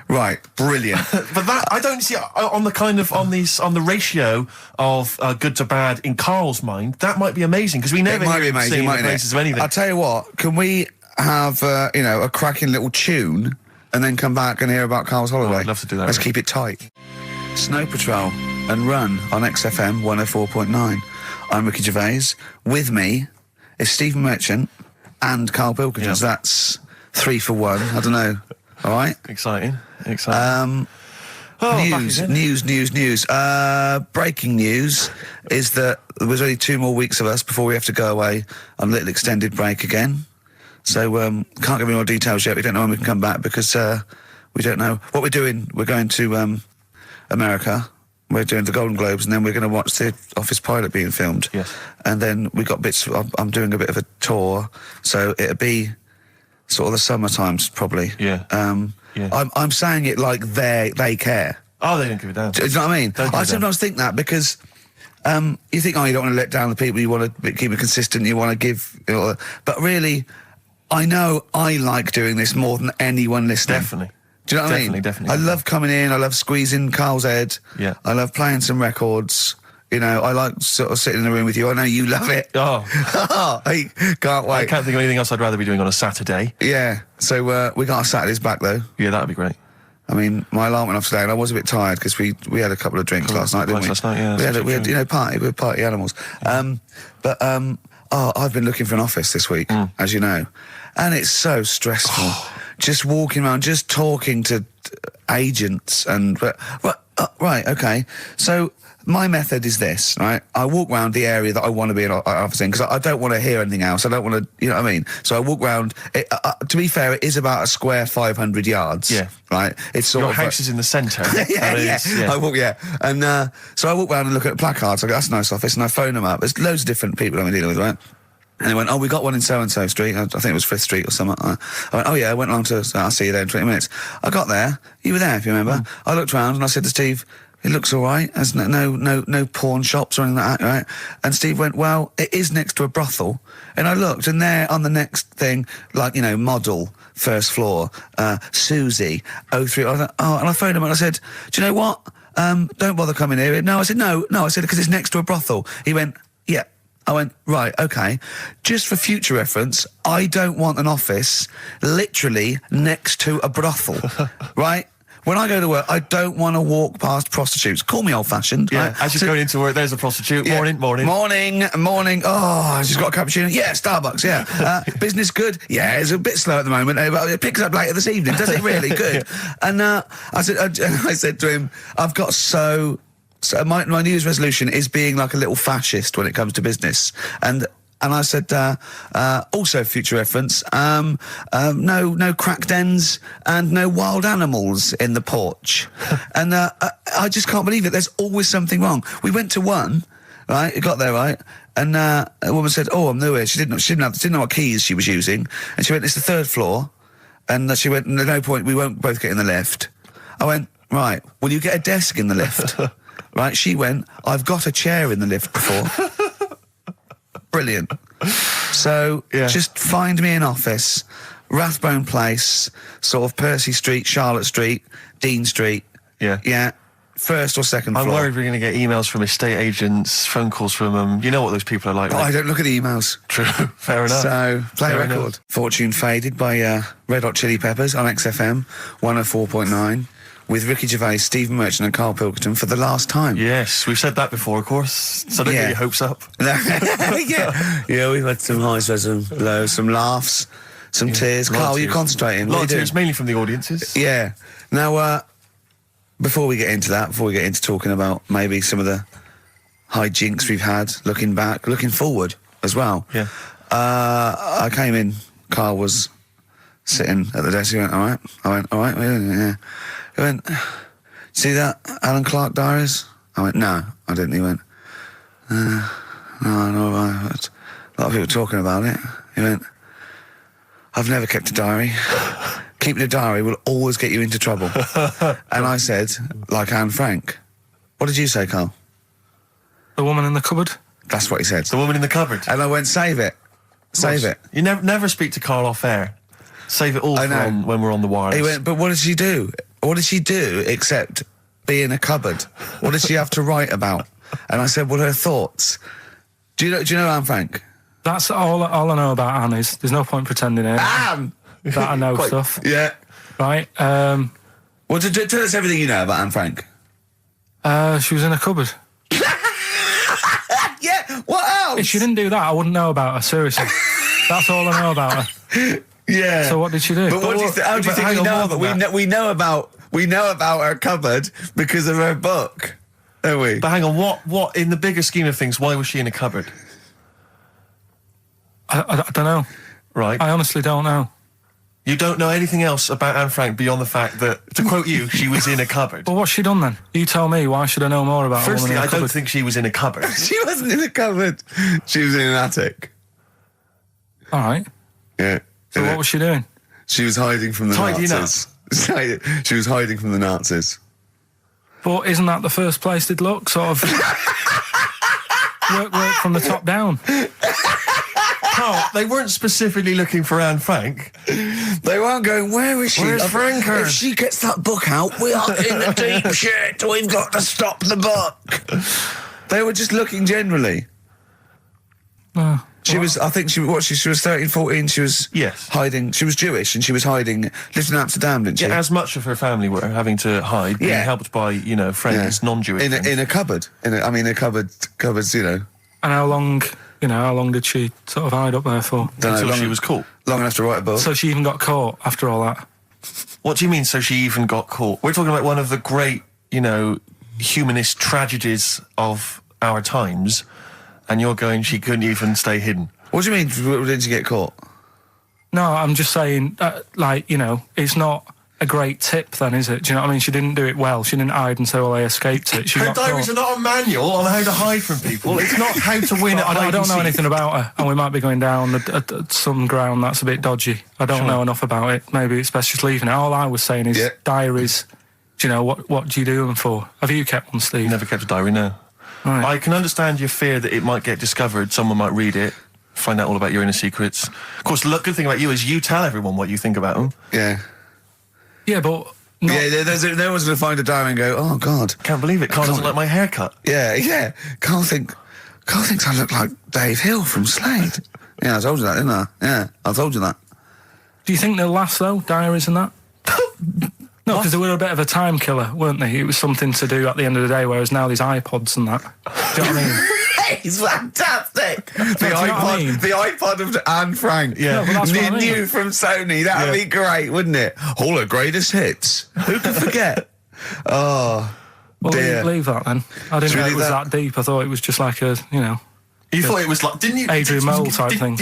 Right, brilliant. But that I don't see on the ratio of good to bad in Karl's mind. That might be amazing because we never hear him sing the praises of anything. I'll tell you what. Can we have a cracking little tune and then come back and hear about Karl's holiday? I'd love to do that. Let's keep it tight. Snow Patrol and Run on XFM 104.9. I'm Ricky Gervais. With me is Steve Merchant and Karl Pilkington. Yep. That's 3 for 1. I don't know. All right. Exciting. News. Breaking news is that there was only 2 more weeks of us before we have to go away on a little extended break again. So, can't give any more details yet. We don't know when we can come back because, we don't know what we're doing. We're going to, America. We're doing the Golden Globes, and then we're going to watch the Office pilot being filmed. Yes. And then we got bits. I'm doing a bit of a tour, so it'll be sort of the summer times probably. Yeah. I'm saying it like they care. Oh, they don't give a damn. Do you know what I mean? I sometimes think that because you think, oh, you don't want to let down the people. You want to keep it consistent. You want to give, but really, I know I like doing this more than anyone listening. Definitely. Do you know what I mean? Definitely. I love coming in. I love squeezing Carl's head. Yeah. I love playing some records. You know, I like sort of sitting in the room with you. I know you love it. Oh. I can't wait. I can't think of anything else I'd rather be doing on a Saturday. Yeah. So we got our Saturdays back though. Yeah, that'd be great. I mean, my alarm went off today, and I was a bit tired because we had a couple of drinks last night, didn't we? Last night, yeah. We had party. We were party animals. I've been looking for an office this week, as you know, and it's so stressful. Just walking around, just talking to agents and right, okay. So my method is this, right? I walk around the area that I want to be an office in because I don't want to hear anything else. I don't want to, you know what I mean? So I walk around. To be fair, it is about a square 500 yards. Yeah. Right? It's sort Your of house is in the centre. yeah. I walk, and so I walk around and look at placards. I go, that's a nice office, and I phone them up. There's loads of different people I'm dealing with, right? And they went, oh, we got one in so-and-so street. I think it was 5th Street or something. I went, oh, yeah, I went along to, I'll see you there in 20 minutes. I got there. You were there, if you remember. I looked around and I said to Steve, it looks all right. There's no pawn shops or anything like that, right? And Steve went, well, it is next to a brothel. And I looked, and there on the next thing, like, you know, model, first floor, Susie, 03. I thought, and I phoned him and I said, do you know what? Don't bother coming here. No, I said, no, I said, because it's next to a brothel. He went, yeah. I went, right, okay. Just for future reference, I don't want an office literally next to a brothel, right? When I go to work, I don't want to walk past prostitutes. Call me old-fashioned. Yeah, right? as you're going into work, there's a prostitute. Yeah. Morning. Morning. Oh, she's got a cappuccino. Yeah, Starbucks, yeah. Business good? Yeah, it's a bit slow at the moment, but it picks up later this evening. Does it really? Good. And I said to him, I've got So my New Year's resolution is being like a little fascist when it comes to business. And I said, also future reference, no crack dens and no wild animals in the porch. And I just can't believe it. There's always something wrong. We went to one, right? It got there, right? And a woman said, oh, I'm new here. She didn't know what keys she was using. And she went, it's the 3rd floor. And she went, no point, we won't both get in the lift. I went, right, will you get a desk in the lift? Right, she went, I've got a chair in the lift before. Brilliant. So, just find me an office, Rathbone Place, sort of Percy Street, Charlotte Street, Dean Street. Yeah. Yeah. 1st or 2nd floor. I'm worried we're going to get emails from estate agents, phone calls from them. You know what those people are like. But I don't look at the emails. True. Fair enough. So, play a record. Enough. Fortune Faded by Red Hot Chili Peppers on XFM 104.9. With Ricky Gervais, Stephen Merchant and Karl Pilkington for the last time. Yes, we've said that before, of course, so don't get your hopes up. Yeah, we've had some highs, some lows, some laughs, some tears. Karl, you concentrating? A lot of tears, mainly from the audiences. Yeah. Now, before we get into talking about maybe some of the hijinks we've had, looking back, looking forward as well. Yeah. I came in, Karl was sitting at the desk, he went, all right? I went, all right, yeah. He went, see that Alan Clark diaries? I went, no, I didn't. He went, no, a lot of people talking about it. He went, I've never kept a diary. Keeping a diary will always get you into trouble. And I said, like Anne Frank. What did you say, Karl? The woman in the cupboard? That's what he said. The woman in the cupboard. And I went, save it. Save it. You never speak to Karl off air. Save it all from when we're on the wireless. He went, but what did she do? What did she do except be in a cupboard? What did she have to write about? And I said, well, her thoughts. Do you know Anne Frank? That's all I know about Anne is there's no point pretending it. Anne! That I know stuff. Yeah. Right. Well, tell us everything you know about Anne Frank. She was in a cupboard. Yeah, what else? If she didn't do that, I wouldn't know about her, seriously. That's all I know about her. Yeah. So what did she do? But how do you think we know about we know about her cupboard because of her book, don't we? But hang on, what in the bigger scheme of things, why was she in a cupboard? I don't know. Right. I honestly don't know. You don't know anything else about Anne Frank beyond the fact that, to quote you, she was in a cupboard. Well, what's she done then? You tell me. Why should I know more about Firstly, a woman in a cupboard? I don't think she was in a cupboard. She wasn't in a cupboard. She was in an attic. All right. Yeah. So what was she doing? She was hiding from the Tidying Nazis. She was hiding from the Nazis. But isn't that the first place they'd look? Sort of work from the top down. Carl, they weren't specifically looking for Anne Frank. They weren't going, where is she? Where's Franker? If she gets that book out, we are in the deep shit. We've got to stop the book. They were just looking generally. She was 13, 14, she was hiding, she was Jewish and she was hiding, lived in Amsterdam, didn't she? Yeah, as much of her family were having to hide, being helped by, friends, non-Jewish friends. In a cupboard. Cupboards, And how long did she sort of hide up there for? Until she was caught. Long enough to write a book. So she even got caught after all that? What do you mean, so she even got caught? We're talking about one of the great, humanist tragedies of our times, and you're going, she couldn't even stay hidden. What do you mean, didn't she get caught? No, I'm just saying, it's not a great tip then, is it? Do you know what I mean? She didn't do it well. She didn't hide and say, well, I escaped it. She her got diaries caught. are not a manual on how to hide from people. It's not how to win at I don't know anything about her, and we might be going down some ground that's a bit dodgy. I don't know enough about it. Maybe it's best just leaving it. All I was saying is diaries, what do you do them for? Have you kept one, Steve? Never kept a diary, no. Right. I can understand your fear that it might get discovered, someone might read it, find out all about your inner secrets. Of course, the good thing about you is you tell everyone what you think about them. Yeah. Yeah, but... There was going to find a diary and go, oh, God. Can't believe it. Carl doesn't like my haircut. Yeah. Carl thinks I look like Dave Hill from Slade. Yeah, I told you that, didn't I? Yeah, I told you that. Do you think they'll last, though, diaries and that? No, because they were a bit of a time killer, weren't they? It was something to do at the end of the day, whereas now there's iPods and that. Do you know what I mean? He's fantastic. The iPod of Anne Frank. Yeah, no, that's what I mean. New from Sony. That'd be great, wouldn't it? All her greatest hits. Who could forget? Oh, well, dear. Leave that then. I didn't know it was that deep. I thought it was just like a, You thought it was like, didn't you? Adrian Mole type thing.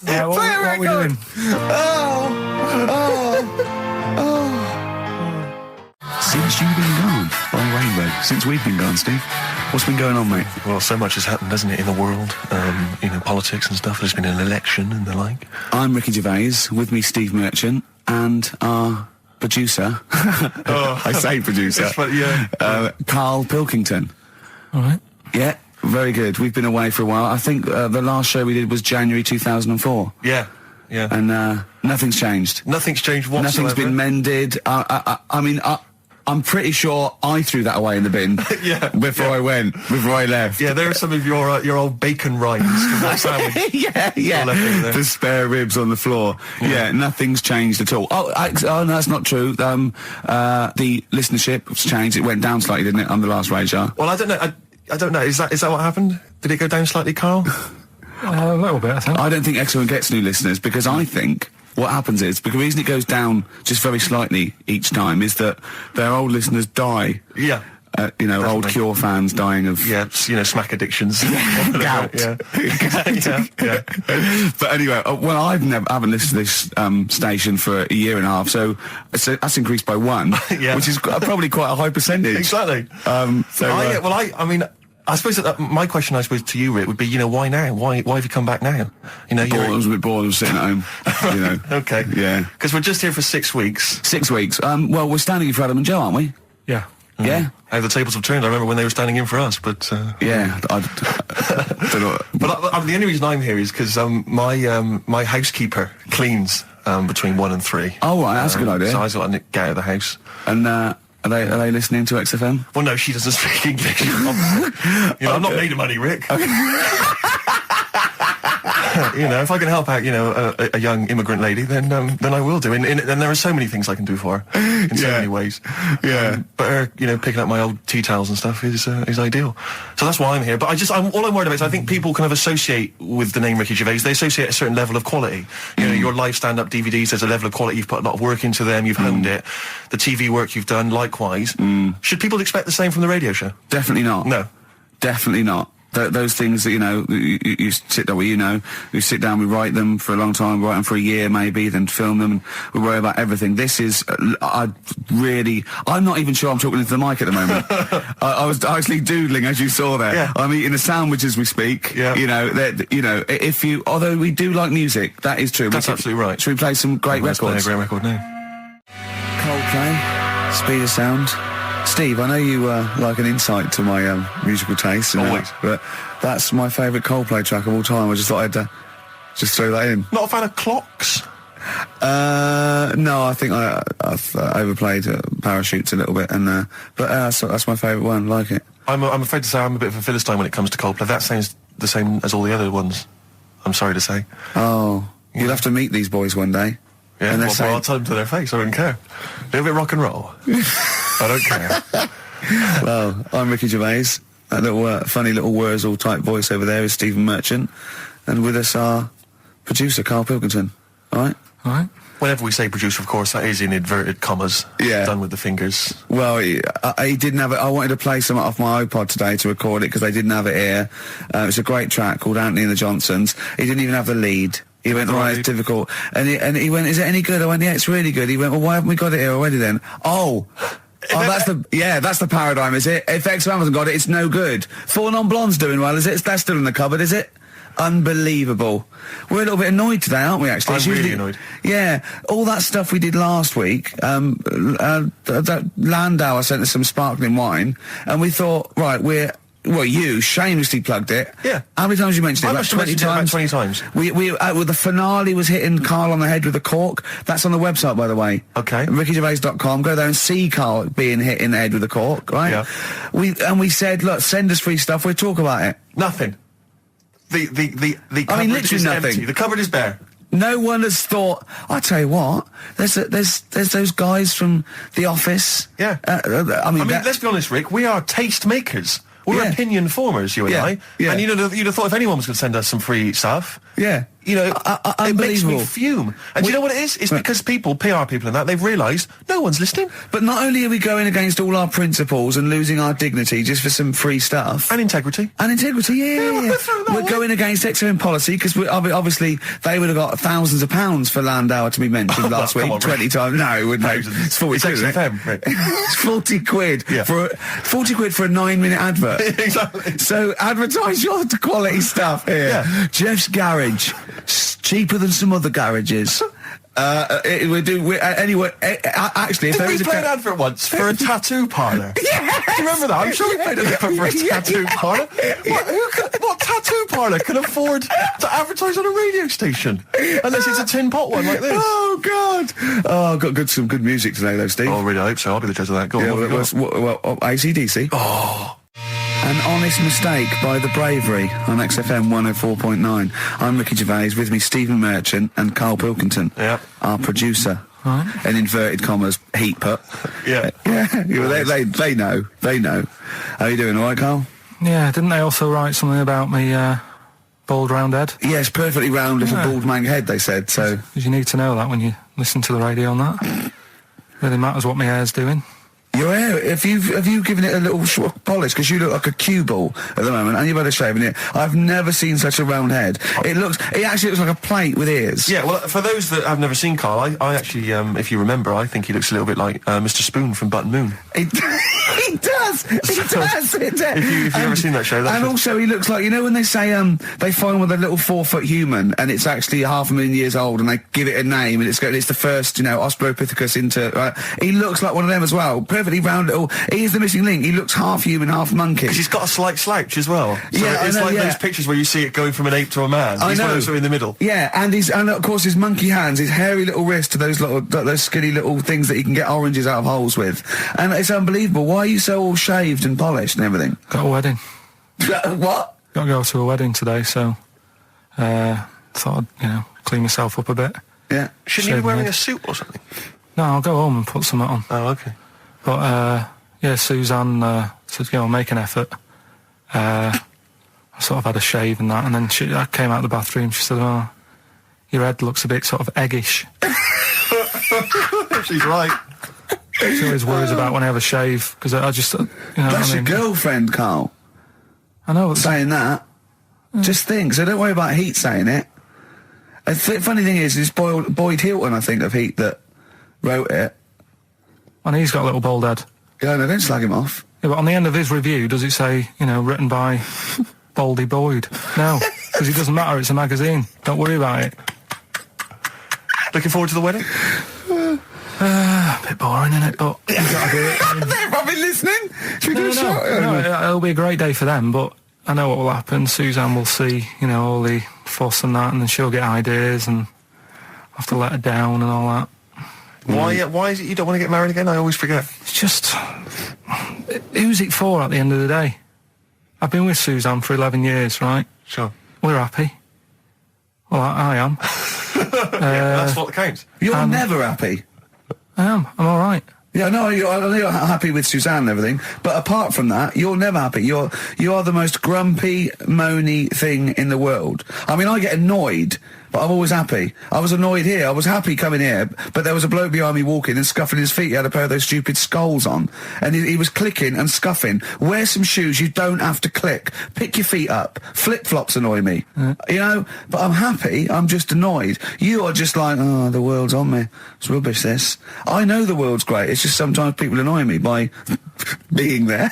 Yeah, what are we doing? Since you've been gone, Rainbow. Since we've been gone, Steve. What's been going on, mate? Well, so much has happened, hasn't it, in the world? Politics and stuff. There's been an election and the like. I'm Ricky Gervais. With me, Steve Merchant, and our producer. I say producer. Karl Pilkington. All right. Yeah. Very good. We've been away for a while. I think the last show we did was January 2004. Yeah. And nothing's changed. Nothing's changed whatsoever. Nothing's been mended. I'm pretty sure I threw that away in the bin before I left. Yeah, there are some of your old bacon rinds from that sandwich. Yeah. The spare ribs on the floor. Yeah, nothing's changed at all. Oh, no, that's not true. The listenership's changed. It went down slightly, didn't it, on the last radio show? Well, I don't know. I don't know. Is that what happened? Did it go down slightly, Carl? A little bit, I think. I don't think XFM gets new listeners because I think what happens is, because the reason it goes down just very slightly each time is that their old listeners die. Yeah. Old Cure fans dying of... Yeah, smack addictions. Gout. Yeah. But anyway, I haven't listened to this station for a year and a half, so that's increased by 1, which is probably quite a high percentage. Exactly. I suppose that my question, to you, Rick, would be, why now? Why have you come back now? I was a bit bored of sitting at home. Okay. Yeah. Because we're just here for 6 weeks. 6 weeks. Well, we're standing in for Adam and Joe, aren't we? Yeah. Yeah. How the tables have turned. I remember when they were standing in for us, but... Yeah. I don't know. But the only reason I'm here is because my housekeeper cleans between 1 and 3. Oh, right, that's a good idea. So I just got to get out of the house. And, Are they listening to XFM? Well, no, she doesn't speak English. I'm not made of money, Rick. Okay. If I can help out, a young immigrant lady, then I will do. And there are so many things I can do for her in so many ways. Yeah. But her, picking up my old tea towels and stuff is ideal. So that's why I'm here. But all I'm worried about is I think people kind of associate with the name Ricky Gervais. They associate a certain level of quality. Your live stand-up DVDs, there's a level of quality. You've put a lot of work into them. You've honed it. The TV work you've done, likewise. Should people expect the same from the radio show? Definitely not. No. Definitely not. those things that, you know, you sit down, we sit down, we write them for a long time, write them for a year maybe, then film them, and we worry about everything. This is, I'm not even sure I'm talking into the mic at the moment. I was actually doodling, as you saw there. Yeah. I'm eating a sandwich as we speak. Yeah. You know, although we do like music, that is true. That's absolutely right. Should we play some great records? Let's play a great record now. Coldplay, Speed of Sound. Steve, I know you like an insight to my musical taste, Always. But that's my favourite Coldplay track of all time. I just thought I'd just throw that in. Not a fan of clocks? No, I think I've overplayed Parachutes a little bit, and but that's my favourite one. Like it. I'm afraid to say I'm a bit of a Philistine when it comes to Coldplay. That sounds the same as all the other ones. I'm sorry to say. Oh, you'll have to meet these boys one day. Yeah, and well, I'll tell them to their face. I don't care. A little bit rock and roll. I don't care. Well, I'm Ricky Gervais. That little funny little Wurzel type voice over there is Stephen Merchant, and with us our producer Karl Pilkington. All right. All right. Whenever we say producer, of course, that is in inverted commas. Yeah. Done with the fingers. Well, he didn't have it. I wanted to play some off my iPod today to record it because they didn't have it here. It's a great track called Anthony and the Johnsons. He didn't even have the lead. He went, right, it's difficult. And he went, is it any good? I went, yeah, it's really good. He went, well, why haven't we got it here already then? Oh, that's the paradigm, is it? If XFM hasn't got it, it's no good. Four Non-Blondes doing well, is it? That's still in the cupboard, is it? Unbelievable. We're a little bit annoyed today, aren't we, actually? I'm really annoyed. Yeah. All that stuff we did last week, that Landau sent us some sparkling wine, and we thought, right, you shamelessly plugged it. Yeah. How many times you mentioned it? I About must have 20 mentioned it times? about 20 times. Well, the finale was hitting Karl on the head with a cork. That's on the website, by the way. Okay. RickyGervais.com. Go there and see Karl being hit in the head with a cork, right? Yeah. We said, look, send us free stuff, we'll talk about it. Nothing. The cupboard literally is nothing. empty. The cupboard is bare. No one has thought, I tell you what, there's those guys from The Office. Yeah. I mean, let's be honest, Rick, we are taste makers. We're Yeah. opinion formers, you and Yeah. I. Yeah. And you'd have thought if anyone was going to send us some free stuff, yeah. you know, it makes me unbelievable. fume. And do you know what it is? It's because people, PR people and that, they've realised no one's listening. But not only are we going against all our principles and losing our dignity just for some free stuff. And integrity. And integrity, yeah. We're going against XFM policy because obviously they would have got thousands of pounds for Landauer to be mentioned last week. On, 20 times. No, it wouldn't. Thousands. It's 40 It's quid, isn't it? XFM, Rick. It's 40 quid. Yeah. For 40 quid for a 9-minute advert. Exactly. So advertise your quality stuff here. Yeah. Jeff's Garage. Cheaper than some other garages. Anyway, actually, if Did there we is play a... an advert once for a tattoo parlour? Yes! Do you remember that? I'm sure we played an advert for a tattoo parlour. What tattoo parlour can afford to advertise on a radio station? Unless it's a tin pot one like this. Oh, God! Oh, I've got some good music today, though, Steve. Oh, really? I hope so. I'll be the judge of that. Go on. Yeah, well, AC/DC. Oh. An Honest Mistake by The Bravery on XFM 104.9. I'm Ricky Gervais, with me Stephen Merchant and Karl Pilkington, Yeah. our producer. In inverted commas, heat put. Yeah. They know. They know. How you doing, all right, Karl? Yeah, didn't they also write something about me bald round head? Yes, perfectly round little bald man head, they said, so... Because you need to know that when you listen to the radio on that. Really matters what my hair's doing. Your hair, have you given it a little short polish? Because you look like a cue ball at the moment, and you've had a shave in it. I've never seen such a round head. It actually looks like a plate with ears. Yeah, well, for those that have never seen Karl, I actually, if you remember, I think he looks a little bit like Mr. Spoon from Button Moon. He does. If you've ever seen that show, and also he looks like, you know when they say they find with a little 4-foot human and it's actually 500,000 years old and they give it a name and it's the first, Australopithecus into. Right? He looks like one of them as well. Perfectly round little. He is the missing link. He looks half human, half monkey. Because he's got a slight slouch as well. So Yeah, it's I know, like yeah. those pictures where you see it going from an ape to a man. He's one of those in the middle. Yeah, and of course his monkey hands, his hairy little wrist to those skinny little things that he can get oranges out of holes with. And it's unbelievable. Why are you so all shaved and polished and everything? Got a wedding. What? Got to go to a wedding today, so thought I'd, clean myself up a bit. Yeah. Shouldn't you be wearing a suit or something? No, I'll go home and put something on. Oh, okay. But, Suzanne said, make an effort. I sort of had a shave and that, and then I came out of the bathroom, she said, oh, your head looks a bit sort of eggish. She's right. She always worries about when I have a shave, because I just, That's your girlfriend, Karl. I know. Saying that. Just think. So don't worry about Heat saying it. The funny thing is, it's Boyd Hilton, I think, of Heat that wrote it. And he's got a little bald head. Yeah, no, don't slag him off. Yeah, but on the end of his review, does it say, written by Baldy Boyd? No, because it doesn't matter, it's a magazine. Don't worry about it. Looking forward to the wedding? A bit boring, isn't it? But you gotta do it. They're probably listening. Should we do a shot? No, it'll be a great day for them, but I know what will happen. Suzanne will see, all the fuss and that, and then she'll get ideas and have to let her down and all that. Why is it you don't want to get married again? I always forget. It's just... who's it for at the end of the day? I've been with Suzanne for 11 years, right? Sure. We're happy. Well, I am. That's what counts. You're never happy. I am. I'm all right. Yeah, no, I know you're happy with Suzanne and everything, but apart from that, you're never happy. You are the most grumpy, moany thing in the world. I mean, I get annoyed, but I'm always happy. I was annoyed here. I was happy coming here, but there was a bloke behind me walking and scuffing his feet. He had a pair of those stupid skulls on, and he was clicking and scuffing. Wear some shoes. You don't have to click. Pick your feet up. Flip-flops annoy me. But I'm happy. I'm just annoyed. You are just like, oh, the world's on me. It's rubbish, this. I know the world's great. It's just sometimes people annoy me by being there,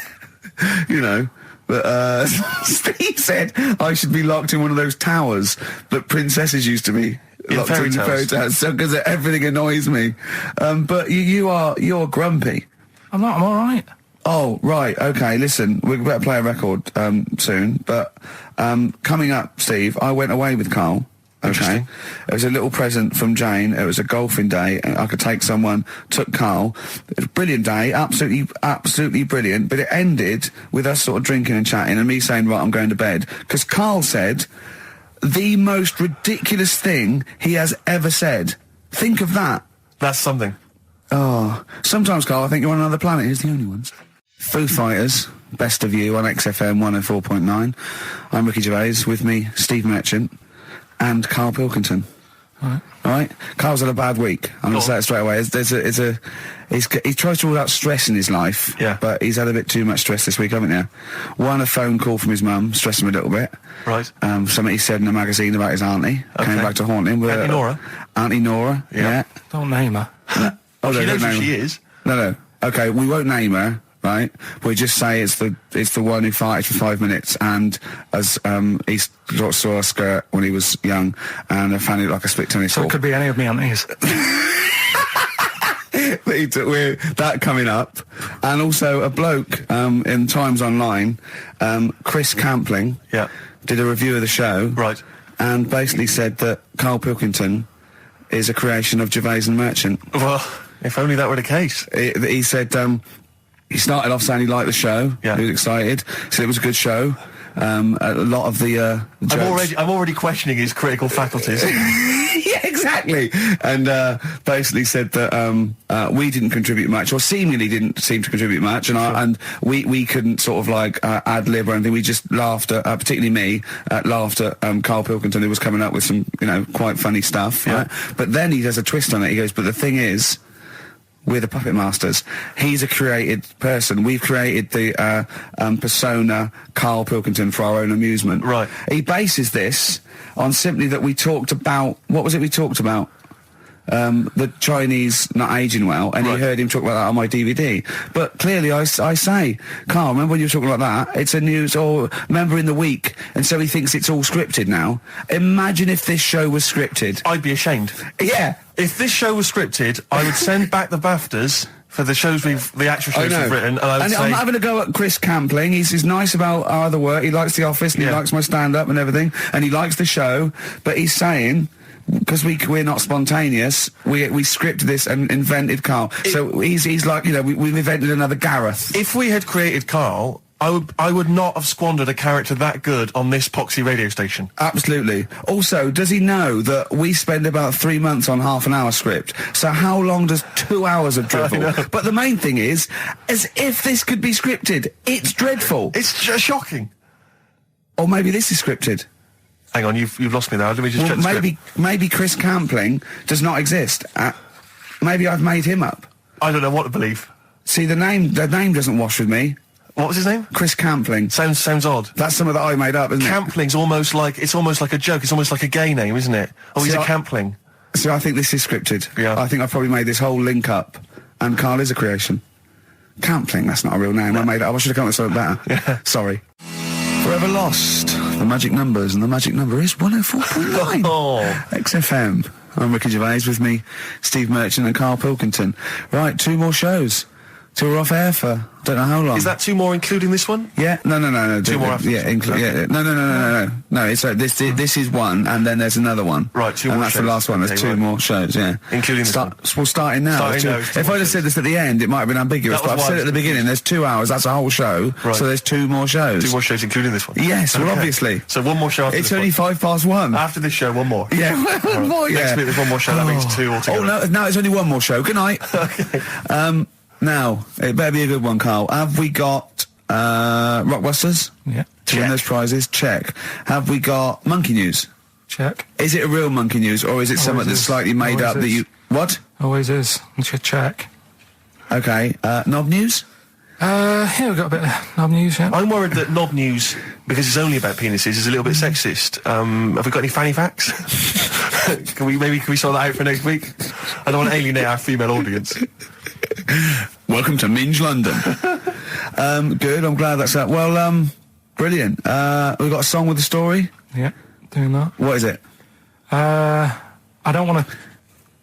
But Steve said I should be locked in one of those towers that princesses used to be locked in fairy tales, because everything annoys me. But you're grumpy. I'm not. I'm all right. Oh, right. Okay, listen, we better play a record soon. But coming up, Steve, I went away with Karl. Okay, it was a little present from Jane. It was a golfing day, and I could take someone. Took Karl. It was a brilliant day, absolutely brilliant. But it ended with us sort of drinking and chatting, and me saying, "Right, I'm going to bed," because Karl said the most ridiculous thing he has ever said. Think of that. That's something. Oh, sometimes, Karl, I think you're on another planet. Here's the only ones. Foo Fighters, Best of You on XFM 104.9. I'm Ricky Gervais. With me, Steve Merchant. And Karl Pilkington. All right. Karl's had a bad week. I'm going to say it straight away. He tries to rule out stress in his life. Yeah. But he's had a bit too much stress this week, haven't you? One, a phone call from his mum, stressed him a little bit. Right. Something he said in a magazine about his auntie. Okay. Came back to haunt him. Auntie Nora? Auntie Nora, yeah. Don't name her. No. Oh, she knows who she is. No. Okay, we won't name her. Right, we just say it's the one who farted for 5 minutes, and as he saw a skirt when he was young, and I found it like a split tennis ball. So it could be any of me aunties. That coming up, and also a bloke in Times Online, Chris Campling, did a review of the show, right, and basically said that Karl Pilkington is a creation of Gervais and Merchant. Well, if only that were the case. He said. He started off saying he liked the show. Yeah. He was excited. Said it was a good show. A lot of the jokes. I'm already questioning his critical faculties. Yeah, exactly. And basically said that we didn't contribute much, or seemingly didn't seem to contribute much, and we couldn't sort of like ad lib or anything. We just laughed at, particularly me, laughed at Karl Pilkington, who was coming up with some quite funny stuff. Yeah. Right? But then he does a twist on it. He goes, but the thing is, we're the puppet masters. He's a created person. We've created the persona Karl Pilkington for our own amusement. Right. He bases this on simply that we talked about... What was it we talked about? The Chinese not aging well, and he heard him talk about that on my DVD. But clearly I say, Karl, remember when you were talking about that? It's a news, or remember in the week, and so he thinks it's all scripted now. Imagine if this show was scripted. I'd be ashamed. Yeah. If this show was scripted, I would send back the BAFTAs for the actual shows we've written, and I would say... I'm having a go at Chris Campling. He's nice about our other work. He likes The Office, and he likes my stand-up and everything, and he likes the show, but he's saying... Because we're not spontaneous, we scripted this and invented Karl. So he's like, we've invented another Gareth. If we had created Karl, I would not have squandered a character that good on this poxy radio station. Absolutely. Also, does he know that we spend about 3 months on half an hour script? So how long does 2 hours of drivel? But the main thing is, as if this could be scripted, it's dreadful. It's shocking. Or maybe this is scripted. Hang on, you've lost me there. Let me just check the script. Maybe Chris Campling does not exist. Maybe I've made him up. I don't know what to believe. See, the name doesn't wash with me. What was his name? Chris Campling. Sounds odd. That's something that I made up, isn't Campling's almost like a joke. It's almost like a gay name, isn't it? Oh, he's a Campling. So I think this is scripted. Yeah. I think I've probably made this whole link up, and Karl is a creation. Campling, that's not a real name. No. I made it up. I should have come up with something better. Yeah. Sorry. Forever Lost. The magic numbers, and the magic number is 104.9. XFM. I'm Ricky Gervais, with me, Steve Merchant and Karl Pilkington. Right, 2 more shows. Till we're off air for don't know how long. Is that 2 more including this one? Yeah, no. 2 more after. Yeah, no. It's this is one, and then there's another one. Right, 2 more. And that's shows. the last one. There's 2 more shows. Yeah, including this one. Well, starting now. If I'd have said this at the end, it might have been ambiguous. But I've said it at the beginning. There's 2 hours. That's a whole show. Right. So there's 2 more shows. 2 more shows, including this one. Yes, okay. Well, obviously. So 1 more show. After it's this only one. 1:05. After this show, 1 more. Yeah, one more. Yeah. Next week there's 1 more show. That means 2 altogether. Oh no, now it's only 1 more show. Good night. Okay. Now, it better be a good one, Karl. Have we got Rockbusters? Yeah. To win those prizes? Check. Have we got Monkey News? Check. Is it a real Monkey News, or is it something that's slightly made up that you... What? Always is. Check. Okay. Knob News? Yeah, we've got a bit of knob news, yeah. I'm worried that knob news, because it's only about penises, is a little bit sexist. Have we got any fanny facts? Can we sort that out for next week? I don't want to alienate our female audience. Welcome to Minge London. Good, I'm glad that's out. Well, brilliant. We've got a song with a story? Yeah, doing that. What is it? I don't want to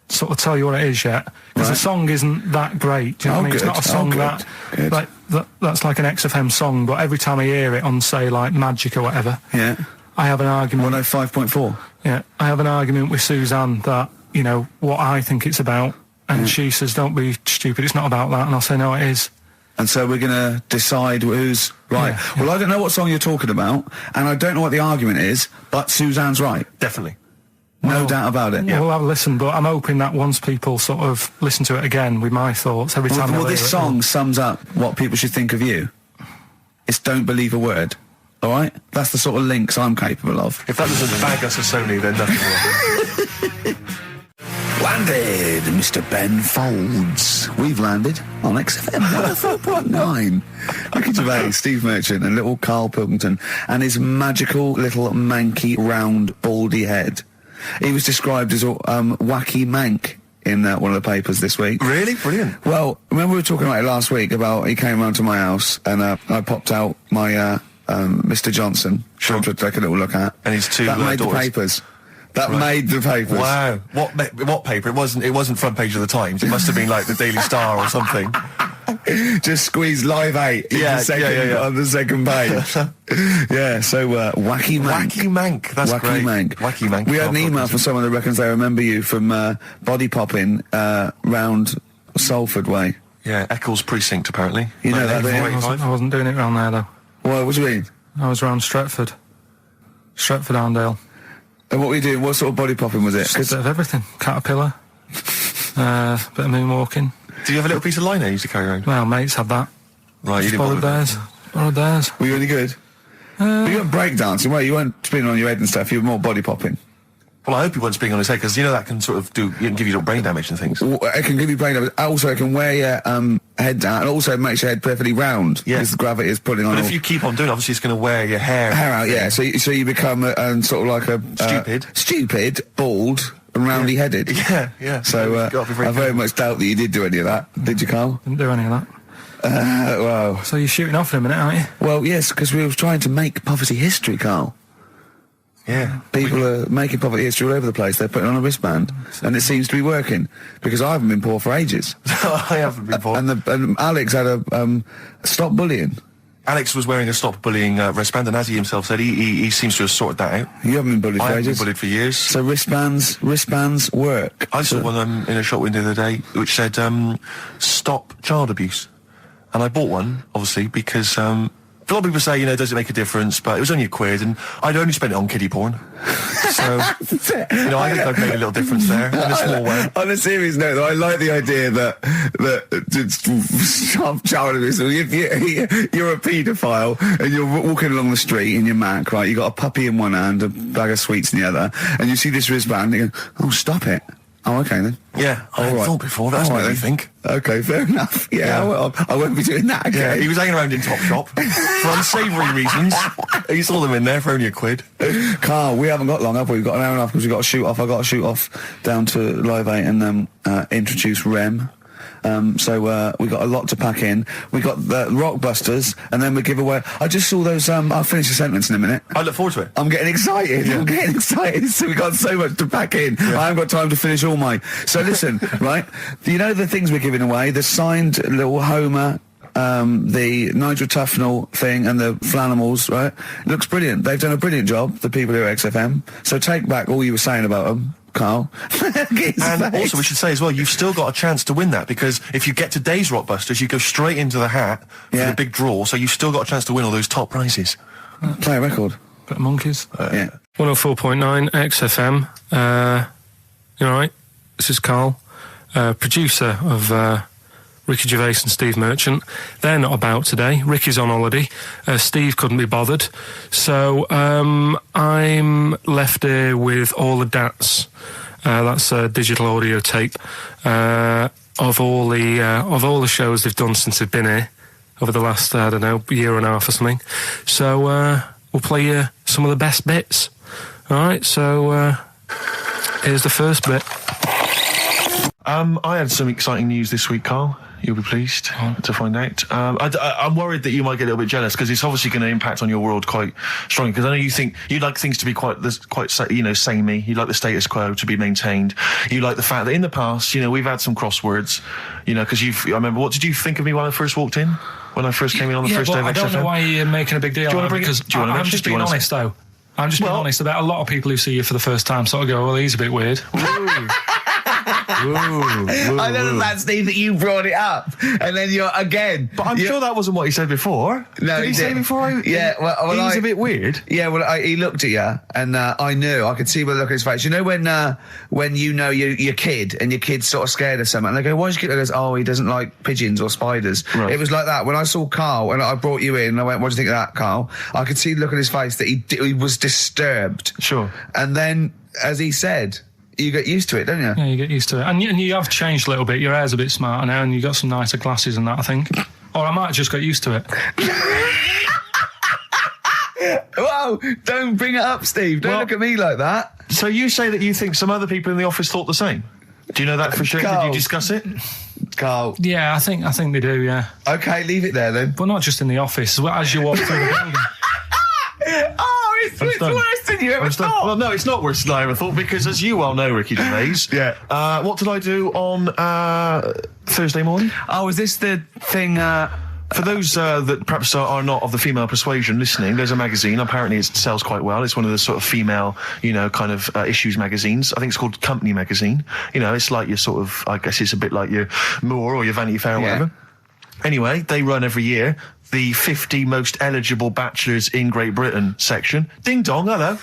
sort of tell you what it is yet, because the song isn't that great. Do you know what I mean? It's not a song that's like an XFM song, but every time I hear it on, say, like Magic or whatever, yeah, I have an argument. 105.4. Yeah, I have an argument with Suzanne that, you know, what I think it's about, and she says, don't be stupid, it's not about that, and I'll say, no, it is. And so we're going to decide who's right. Yeah. Well, I don't know what song you're talking about, and I don't know what the argument is, but Suzanne's right. Definitely. No doubt about it. Yeah, we'll have a listen, but I'm hoping that once people sort of listen to it again with my thoughts, every time well, this song sums up what people should think of you. It's don't believe a word. All right? That's the sort of links I'm capable of. If that doesn't bag us as Sony, then nothing will. Landed, Mr. Ben Folds. We've landed on XFM 104.9. Ricky Gervais, Steve Merchant, and little Karl Pilkington, and his magical little manky, round, baldy head. He was described as a wacky mank in one of the papers this week. Really? Brilliant. Well, remember we were talking about it last week, about he came round to my house, and I popped out my Mr. Johnson, for him to take a little look at. And his 2 That made daughters. the papers. That made the papers. Wow. What paper? It wasn't front page of the Times. It must have been like the Daily Star or something. Just squeeze Live 8 on the second page. Yeah, so Wacky Mank. Wacky Mank, that's Wacky great. Mank. Wacky Mank. We had an email from someone that reckons they remember you from body popping round Salford Way. Yeah, Eccles Precinct, apparently. You know that, don't you? I wasn't doing it round there, though. What do you mean? I was round Stretford. Arndale. And what were you doing? What sort of body popping was it? Just a bit of everything. Caterpillar. Bit of moonwalking. Do you have a little piece of line you used to carry around? Well, mates had that. Right, you didn't borrowed theirs. Were you any good? You weren't breakdancing, well, you weren't spinning on your head and stuff, you were more body popping. Well, I hope he wasn't spinning on his head, because, you know, that can sort of give you little brain damage and things. Well, it can give you brain damage. Also, it can wear your head down, and also it makes your head perfectly round. Yeah. Because the gravity is pulling on. But if you keep on doing it, obviously it's going to wear your hair out, yeah. So you become sort of like a... Stupid, bald, and roundy-headed. Yeah. So I very much doubt that you did do any of that. Did you, Karl? Didn't do any of that. Well... So you're shooting off in a minute, aren't you? Well, yes, because we were trying to make poverty history, Karl. Yeah. People are making poverty history all over the place. They're putting on a wristband, and it seems to be working, because I haven't been poor for ages. I haven't been poor. And Alex had a stop bullying. Alex was wearing a stop bullying wristband, and as he himself said, he seems to have sorted that out. You haven't been bullied for I haven't ages? been bullied for years. So wristbands work. I saw one in a shop window the other day which said, stop child abuse. And I bought one, obviously, because a lot of people say, you know, does it make a difference? But it was only £1, and I'd only spent it on kiddie porn. So, you know, I think I've made a little difference there, in a small way. On a serious note, though, I like the idea that child abuse, if you're a paedophile and you're walking along the street in your Mac, right, you got a puppy in one hand, a bag of sweets in the other, and you see this wristband, and you go, oh, stop it. Oh, okay then. Yeah, I thought before. That's what I think. Okay, fair enough. Yeah. I won't be doing that again. Yeah, he was hanging around in Topshop for unsavoury reasons. You saw them in there for only £1. Carl, we haven't got long, have we? We've got an hour and a half because we've got to shoot off. I've got to shoot off down to Live 8 and introduce Rem. So we got a lot to pack in. We got the Rockbusters, and then we give away. I just saw those. I'll finish the sentence in a minute. I look forward to it. I'm getting excited. Yeah. I'm getting excited. So we got so much to pack in. Yeah. I haven't got time to finish all my. So listen, right? You know the things we're giving away. The signed little Homer. The Nigel Tufnell thing and the Flanimals, right? It looks brilliant. They've done a brilliant job, the people here at XFM. So take back all you were saying about them, Carl. And also we should say as well, you've still got a chance to win that, because if you get today's Rockbusters, you go straight into the hat for the big draw, so you've still got a chance to win all those top prizes. Play a record. Bit of Monkeys. Yeah. 104.9 XFM. You alright? This is Karl, producer of Ricky Gervais and Steve Merchant. They're not about today. Ricky's on holiday. Steve couldn't be bothered. So I'm left here with all the DATs. That's a digital audio tape of all the shows they've done since they've been here over the last, I don't know, year and a half or something. So we'll play you some of the best bits. All right, so here's the first bit. I had some exciting news this week, Carl. You'll be pleased to find out. I'm worried that you might get a little bit jealous, because it's obviously going to impact on your world quite strongly. Because I know you think you'd like things to be quite samey. You like the status quo to be maintained. You like the fact that in the past, we've had some crosswords. Because I remember. What did you think of me when I first walked in? When I first came in on the first day of XFM? I don't know why you're making a big deal out of it, because I'm just being honest, though. I'm just being honest about a lot of people who see you for the first time sort of go, well, he's a bit weird. I know that, Steve, that you brought it up, and then you're again. But I'm sure that wasn't what he said before. No, did he say before? Well, he's a bit weird. Yeah, well, he looked at you, and I knew. I could see by the look on his face. You know when you know your kid, and your kid's sort of scared of something, and they go, "Why's your kid?" He goes, "Oh, he doesn't like pigeons or spiders." Right. It was like that when I saw Carl, and I brought you in, and I went, "What do you think of that, Carl?" I could see the look on his face that he was disturbed. Sure. And then, as he said, you get used to it, don't you? Yeah, you get used to it. And you have changed a little bit. Your hair's a bit smarter now, and you got some nicer glasses and that, I think. Or I might have just got used to it. Whoa, don't bring it up, Steve. Don't look at me like that. So you say that you think some other people in the office thought the same? Do you know that for sure? Carl. Did you discuss it? Carl. Yeah, I think they do, yeah. Okay, leave it there then. But not just in the office, as you walk through the building. Oh, it's worse than you ever thought. Well, no, it's not worse than I ever thought, because as you well know, Ricky Gervais, what did I do on Thursday morning? Oh, is this the thing... For those that perhaps are not of the female persuasion listening, there's a magazine. Apparently it sells quite well. It's one of the sort of female, issues magazines. I think it's called Company Magazine. It's like your sort of, I guess it's a bit like your Moore or your Vanity Fair or whatever. Anyway, they run every year the 50 most eligible bachelors in Great Britain section. Ding dong, hello.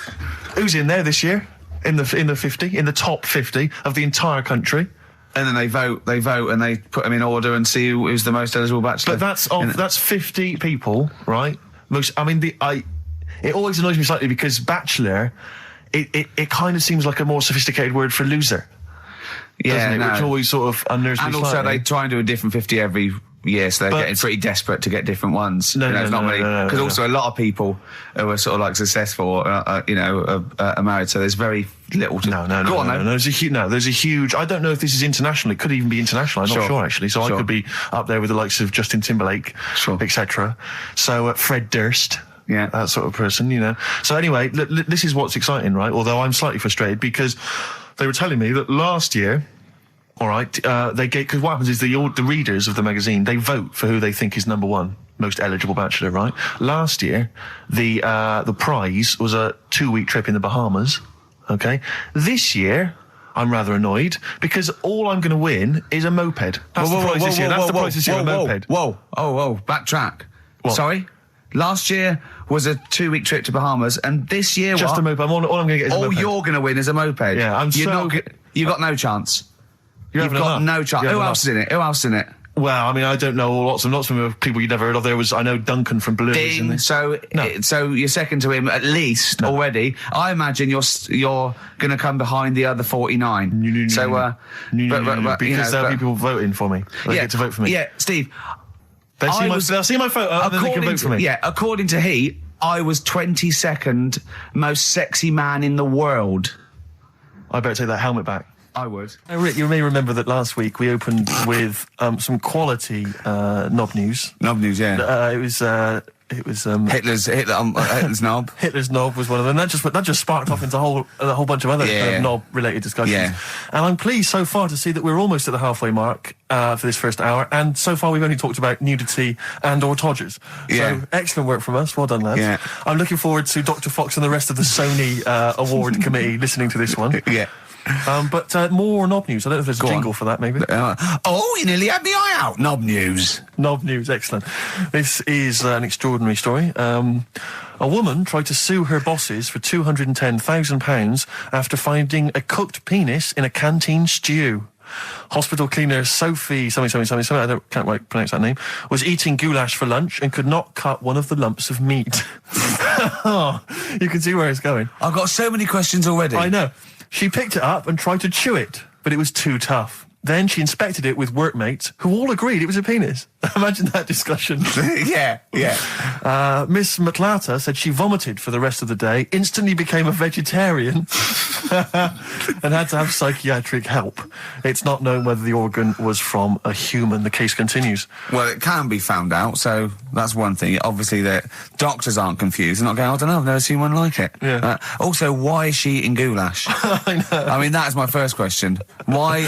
Who's in there this year? In the 50, in the top 50 of the entire country. And then they vote, and they put them in order and see who's the most eligible bachelor. But that's 50 people, right? It always annoys me slightly, because bachelor, it kind of seems like a more sophisticated word for loser. Yeah, doesn't it? Which always sort of unnerves me slightly. And also they try and do a different 50 every year, so they're getting pretty desperate to get different ones. No, because also a lot of people who are sort of like successful, are married, so there's very little to... No. There's a huge... I don't know if this is international. It could even be international. I'm not sure, actually. So I could be up there with the likes of Justin Timberlake, etc. So Fred Durst... Yeah, that sort of person, So anyway, this is what's exciting, right? Although I'm slightly frustrated, because they were telling me that last year, all right, because what happens is the readers of the magazine, they vote for who they think is number one most eligible bachelor, right? Last year, the prize was a 2-week trip in the Bahamas. Okay, this year, I'm rather annoyed, because all I'm going to win is a moped. That's the prize this year. That's the prize this year, a moped. Whoa, backtrack. What? Sorry? Last year was a 2-week trip to Bahamas, and this year just a moped. All I'm going to get is a moped. All you're going to win is a moped. Yeah, you've got no chance. You've got no chance. Who else is in it? Well, I mean, I don't know lots and lots of people you'd never heard of. I know Duncan from Blue. Ding. So you're second to him at least already. I imagine you're going to come behind the other 49. Because there'll be people voting for me. They get to vote for me. Yeah, Steve. They'll see my photo and then they can vote for me. Yeah, according to Heat, I was 22nd most sexy man in the world. I better take that helmet back. I would. Rick, you may remember that last week we opened with some quality knob news. Knob news, yeah. It was Hitler's knob. Hitler's knob was one of them. That just sparked off into a whole bunch of other kind of knob-related discussions. Yeah. And I'm pleased so far to see that we're almost at the halfway mark for this first hour. And so far we've only talked about nudity and/or todgers. Yeah. So excellent work from us. Well done, lads. Yeah. I'm looking forward to Dr. Fox and the rest of the Sony award committee listening to this one. Yeah. But more knob news. I don't know if there's a jingle for that, maybe. You nearly had the eye out. Knob news. Knob news, excellent. This is an extraordinary story. A woman tried to sue her bosses for £210,000 after finding a cooked penis in a canteen stew. Hospital cleaner Sophie, something, I can't quite pronounce that name, was eating goulash for lunch and could not cut one of the lumps of meat. You can see where it's going. I've got so many questions already. I know. She picked it up and tried to chew it, but it was too tough. Then she inspected it with workmates, who all agreed it was a penis. Imagine that discussion. Yeah. Miss Matlata said she vomited for the rest of the day, instantly became a vegetarian, and had to have psychiatric help. It's not known whether the organ was from a human. The case continues. Well, it can be found out, so that's one thing. Obviously, the doctors aren't confused. They're not going, I don't know, I've never seen one like it. Yeah. Also, why is she eating goulash? I know. I mean, that's my first question. Why?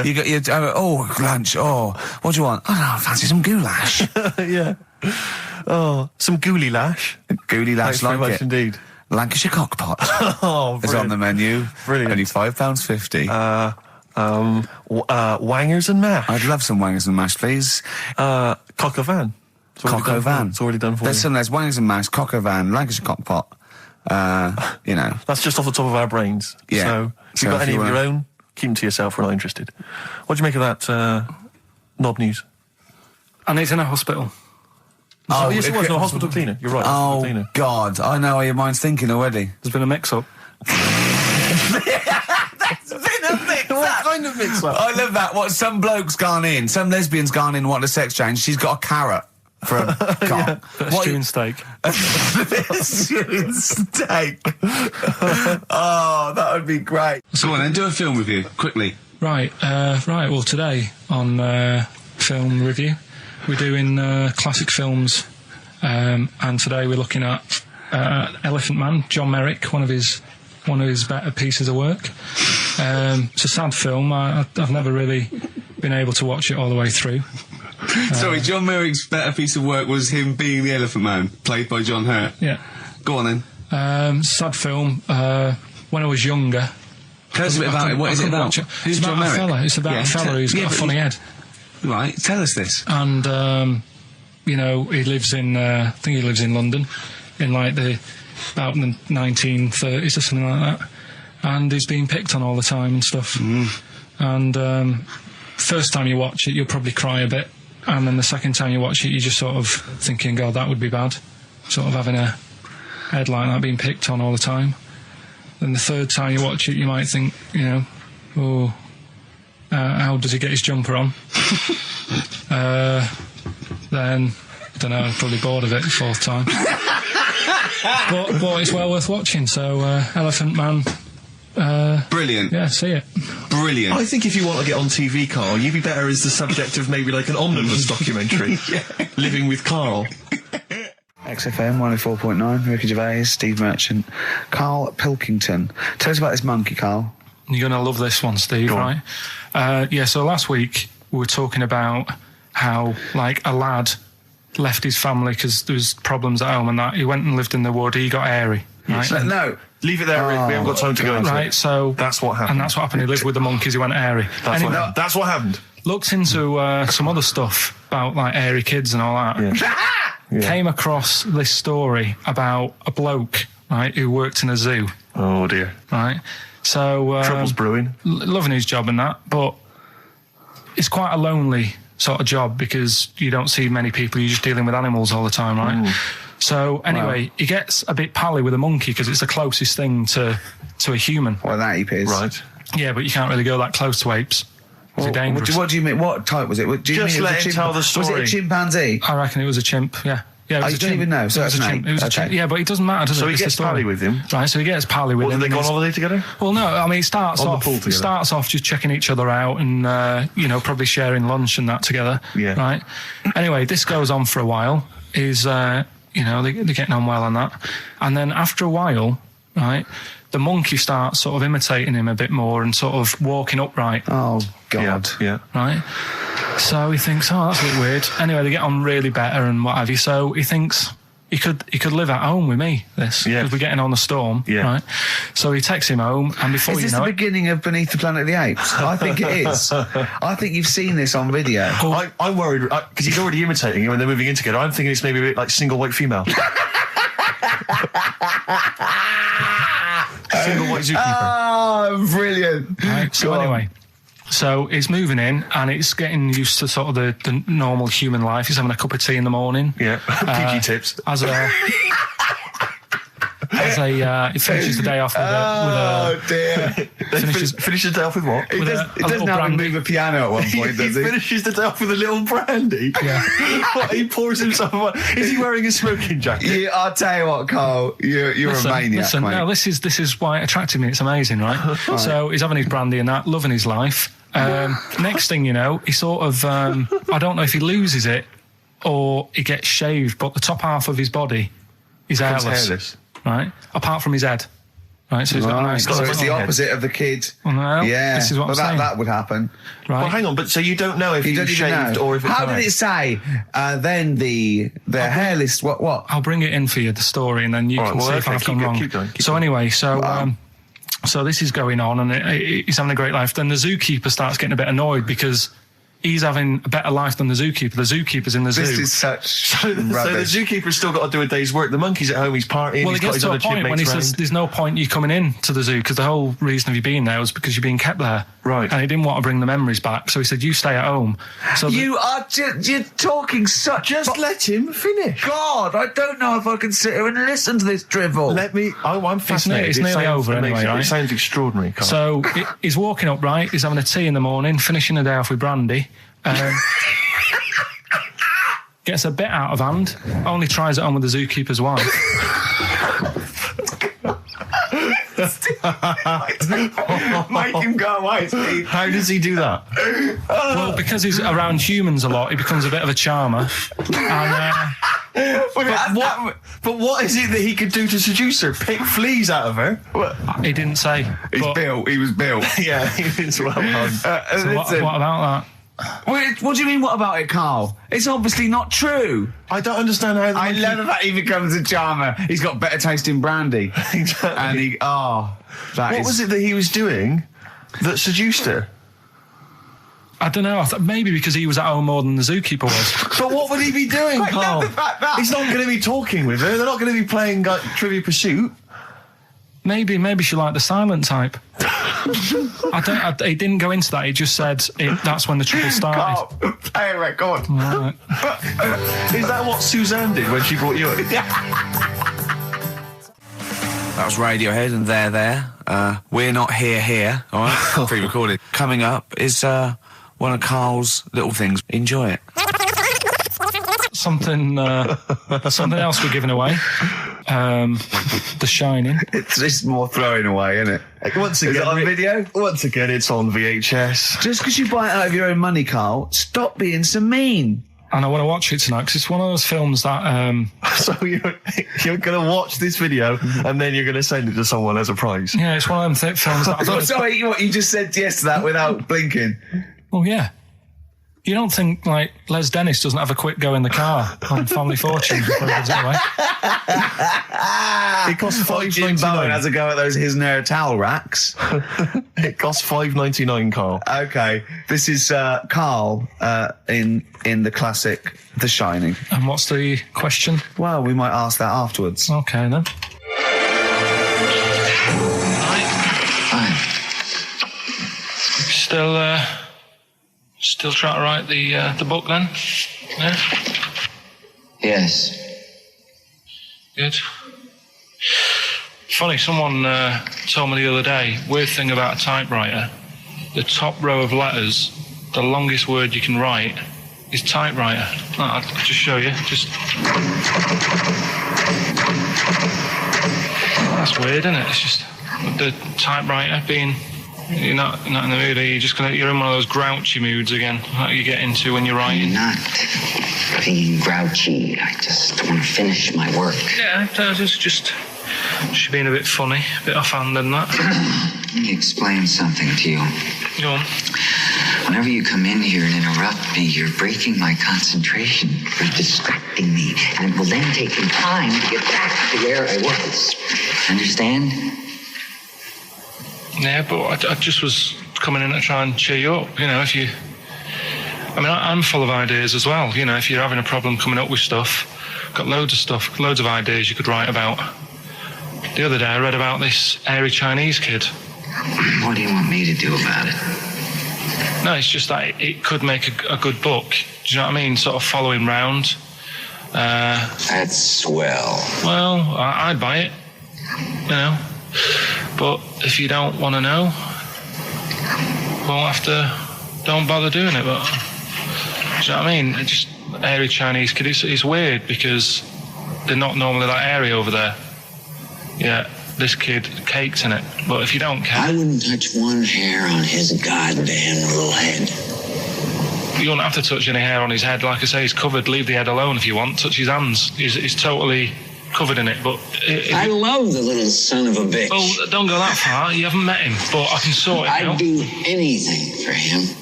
You lunch. What do you want? I don't know, I fancy some goulash. Yeah. Some goulash. Goulash, thanks very much indeed. Lancashire cockpot. Is on the menu. Brilliant. Only £5.50. Wangers and mash. I'd love some wangers and mash, please. Coq au vin. Coq au vin. It's already done for There's wangers and mash, coq au vin, Lancashire cockpot. That's just off the top of our brains. Yeah. So if you've got any of your own, keep them to yourself. We're not interested. What do you make of that knob news? And it's in a hospital. Yes, it was. No, hospital cleaner. You're right. Oh, cleaner. God. I know how your mind's thinking already. There's been a mix-up. What kind of mix-up? I love that. What, some bloke's gone in, some lesbian's gone in wanting a sex change. She's got a carrot for a cock. Stew and steak. Stew and steak. Oh, that would be great. So on then, do a film review, quickly. Right. Well, today on film review, we're doing classic films, and today we're looking at Elephant Man, John Merrick, one of his better pieces of work. It's a sad film. I've never really been able to watch it all the way through. Sorry, John Merrick's better piece of work was him being the Elephant Man, played by John Hurt. Yeah. Go on then. Sad film. When I was younger. Tell us a bit about it. What is it about? Who's John Merrick? It's about a fella who's got a funny head. Right, tell us this. And, he lives in, I think he lives in London, in like about the 1930s or something like that. And he's being picked on all the time and stuff. And first time you watch it, you'll probably cry a bit. And then the second time you watch it, you're just sort of thinking, God, that would be bad. Sort of having a head like that being picked on all the time. Then the third time you watch it, you might think, how does he get his jumper on? Then, I don't know, I'm probably bored of it the fourth time. but it's well worth watching, so Elephant Man. Brilliant. Yeah, see it. Brilliant. I think if you want to get on TV, Carl, you'd be better as the subject of maybe like an omnibus documentary. Living with Karl. XFM 104.9, Ricky Gervais, Steve Merchant, Karl Pilkington. Tell us about this monkey, Karl. You're going to love this one, Steve, right? So last week we were talking about how, like, a lad left his family because there was problems at home and that. He went and lived in the wood, he got airy. Right? Yes. No. Leave it there, Rick. We haven't got time to go into it. Right, so... That's what happened. And that's what happened. He lived with the monkeys, he went airy. That's what happened. Looked into some other stuff about, like, airy kids and all that. Yeah. Came across this story about a bloke, right, who worked in a zoo. Oh, dear. Right? So... Trouble's brewing. Loving his job and that, but it's quite a lonely sort of job because you don't see many people. You're just dealing with animals all the time, right? So anyway, he gets a bit pally with a monkey because it's the closest thing to a human. Well, that ape is. Right. Yeah, but you can't really go that close to apes. It's dangerous. What do you mean? What type was it? Do you Just mean let him tell the story. Was it a chimpanzee? I reckon it was a chimp, yeah. Yeah, it was you a don't chimp. even know, so it was it's a an chimp. ape. It was a Okay. chimp. Yeah, but it doesn't matter, does it? So he It's the gets story. pally with him. Right, so he gets pally with What, him. do they go on and holiday together? well, no, I mean, it starts On the off. pool It together. starts off just checking each other out and probably sharing lunch and that together. Yeah. Right. Anyway, this goes on for a while. They're getting on well on that, and then after a while, right, the monkey starts sort of imitating him a bit more and sort of walking upright. Oh God. Yeah. Right. So he thinks, oh, that's a bit weird. Anyway, they get on really better and what have you. So he thinks he could live at home with me. Because we're getting on a storm. Yeah. Right. So he takes him home, and before Is this the beginning of Beneath the Planet of the Apes? I think it is. I think you've seen this on video. I'm worried because he's already imitating him and they're moving in together. I'm thinking it's maybe a bit like Single White Female. Single White Zookeeper. Oh, brilliant. Right, so anyway, so he's moving in and it's getting used to sort of the normal human life. He's having a cup of tea in the morning. Yeah. PG tips. He finishes the day off with Oh dear. Finishes the day off with what? He doesn't have to move a piano at one point, does he? Finishes the day off with a little brandy. Yeah. What, he pours himself one. Is he wearing a smoking jacket? I'll tell you what, Carl. You're a maniac, Listen, mate. no, this is why it attracted me. It's amazing, right? So he's having his brandy and that, loving his life. Next thing you know, he sort of I don't know if he loses it or he gets shaved, but the top half of his body is hairless. Right, apart from his head. Right, so he's got a nice. So it's the head. opposite of the kid. Well, no, Yeah, this is what I'm saying. that would happen. Right. Well, hang on, but so you don't know if You he don't was even shaved know. or if it's How did it say? Then the hairless. What? I'll bring it in for you, the story, and then you can see if I've gone wrong. Keep going. Anyway, so this is going on, and he's having a great life. Then the zookeeper starts getting a bit annoyed because he's having a better life than the zookeeper. The zookeeper's in the zoo. This is such So the zookeeper's still got to do a day's work. The monkey's at home, he's partying, Well, he's it got gets his to other a point when he says there's no point you coming in to the zoo because the whole reason of you being there was because you're being kept there. Right. And he didn't want to bring the memories back, so he said, you stay at home. So you're talking such. Just let him finish. God, I don't know if I can sit here and listen to this drivel. I'm fascinated. It's nearly over anyway, right? It sounds extraordinary, Carl. So he's walking upright, he's having a tea in the morning, finishing the day off with brandy. Gets a bit out of hand, only tries it on with the zookeeper's wife. Make him go away, Steve. How does he do that? Well, because he's around humans a lot, he becomes a bit of a charmer. And, But what is it that he could do to seduce her? Pick fleas out of her? he didn't say. He was built. Yeah, he's well done. So what about that? What do you mean, what about it, Carl? It's obviously not true. I don't understand how... I love the fact he becomes a charmer. He's got better taste in brandy. Exactly. And what was it that he was doing that seduced her? I don't know. I thought maybe because he was at home more than the zookeeper was. But what would he be doing, I Carl? love the fact that- He's not going to be talking with her. They're not going to be playing like, Trivia Pursuit. Maybe she liked the silent type. He didn't go into that. He just said that's when the trouble started. Carl, play a record. Right. Is that what Suzanne did when she brought you in? That was Radiohead and They're There. We're Not Here, all right? Pre-recorded. Coming up is one of Carl's little things. Enjoy it. Something else we're giving away. The Shining. It's more throwing away, isn't it? Once again, is it on video? Once again, it's on VHS. Just because you buy it out of your own money, Carl, stop being so mean. And I want to watch it tonight because it's one of those films that... So you're going to watch this video and then you're going to send it to someone as a prize? Yeah, it's one of them films that... Sorry, what you just said yes to that without blinking. Well, yeah. You don't think, like, Les Dennis doesn't have a quick go in the car on Family Fortune before he gives it away? It costs Jim Bowen has $5.99. a go at those his and her towel racks. It costs $5.99, Carl. Okay, this is Carl in the classic The Shining. And what's the question? Well, we might ask that afterwards. Okay, then. Still trying to write the book then? Yeah? Yes. Good. Funny, someone told me the other day, weird thing about a typewriter, the top row of letters, the longest word you can write is typewriter. I'll just show you. That's weird, isn't it? It's just the typewriter being... You're not in the mood, are you? You're in one of those grouchy moods again, like you get into when you're writing. I'm not being grouchy. I just want to finish my work. Yeah, just being a bit funny, a bit offhand and that. Let me explain something to you. Go on. Whenever you come in here and interrupt me, you're breaking my concentration. You're distracting me. And it will then take me time to get back to where I was. Understand? Yeah, but I just was coming in to try and cheer you up. You know, if you... I mean, I'm full of ideas as well. You know, if you're having a problem coming up with stuff, got loads of ideas you could write about. The other day I read about this airy Chinese kid. What do you want me to do about it? No, it's just that it could make a good book. Do you know what I mean? Sort of following round. That's swell. Well, I'd buy it. You know. But if you don't want to know, don't bother doing it. But do you know what I mean? It's just airy Chinese kid. It's weird because they're not normally that airy over there. Yeah, this kid caked in it. But if you don't care, I wouldn't touch one hair on his goddamn little head. You don't have to touch any hair on his head. Like I say, he's covered. Leave the head alone if you want. Touch his hands. He's totally covered in it. But I love the little son of a bitch. Well, don't go that far. You haven't met him, but I can sort it out. I'd do anything for him.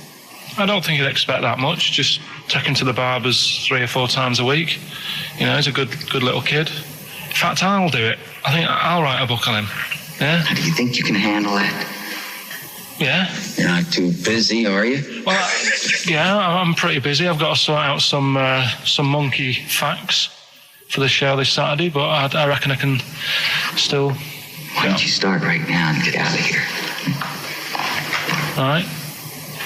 I don't think he'd expect that much. Just take him to the barbers 3 or 4 times a week. You know, he's a good little kid. In fact, I'll do it. I think I'll write a book on him. Yeah? Do you think you can handle that? Yeah. You're not too busy, are you? Well, yeah, I'm pretty busy. I've got to sort out some monkey facts for the show this Saturday, but I reckon I can still... Why don't you start right now and get out of here? All right.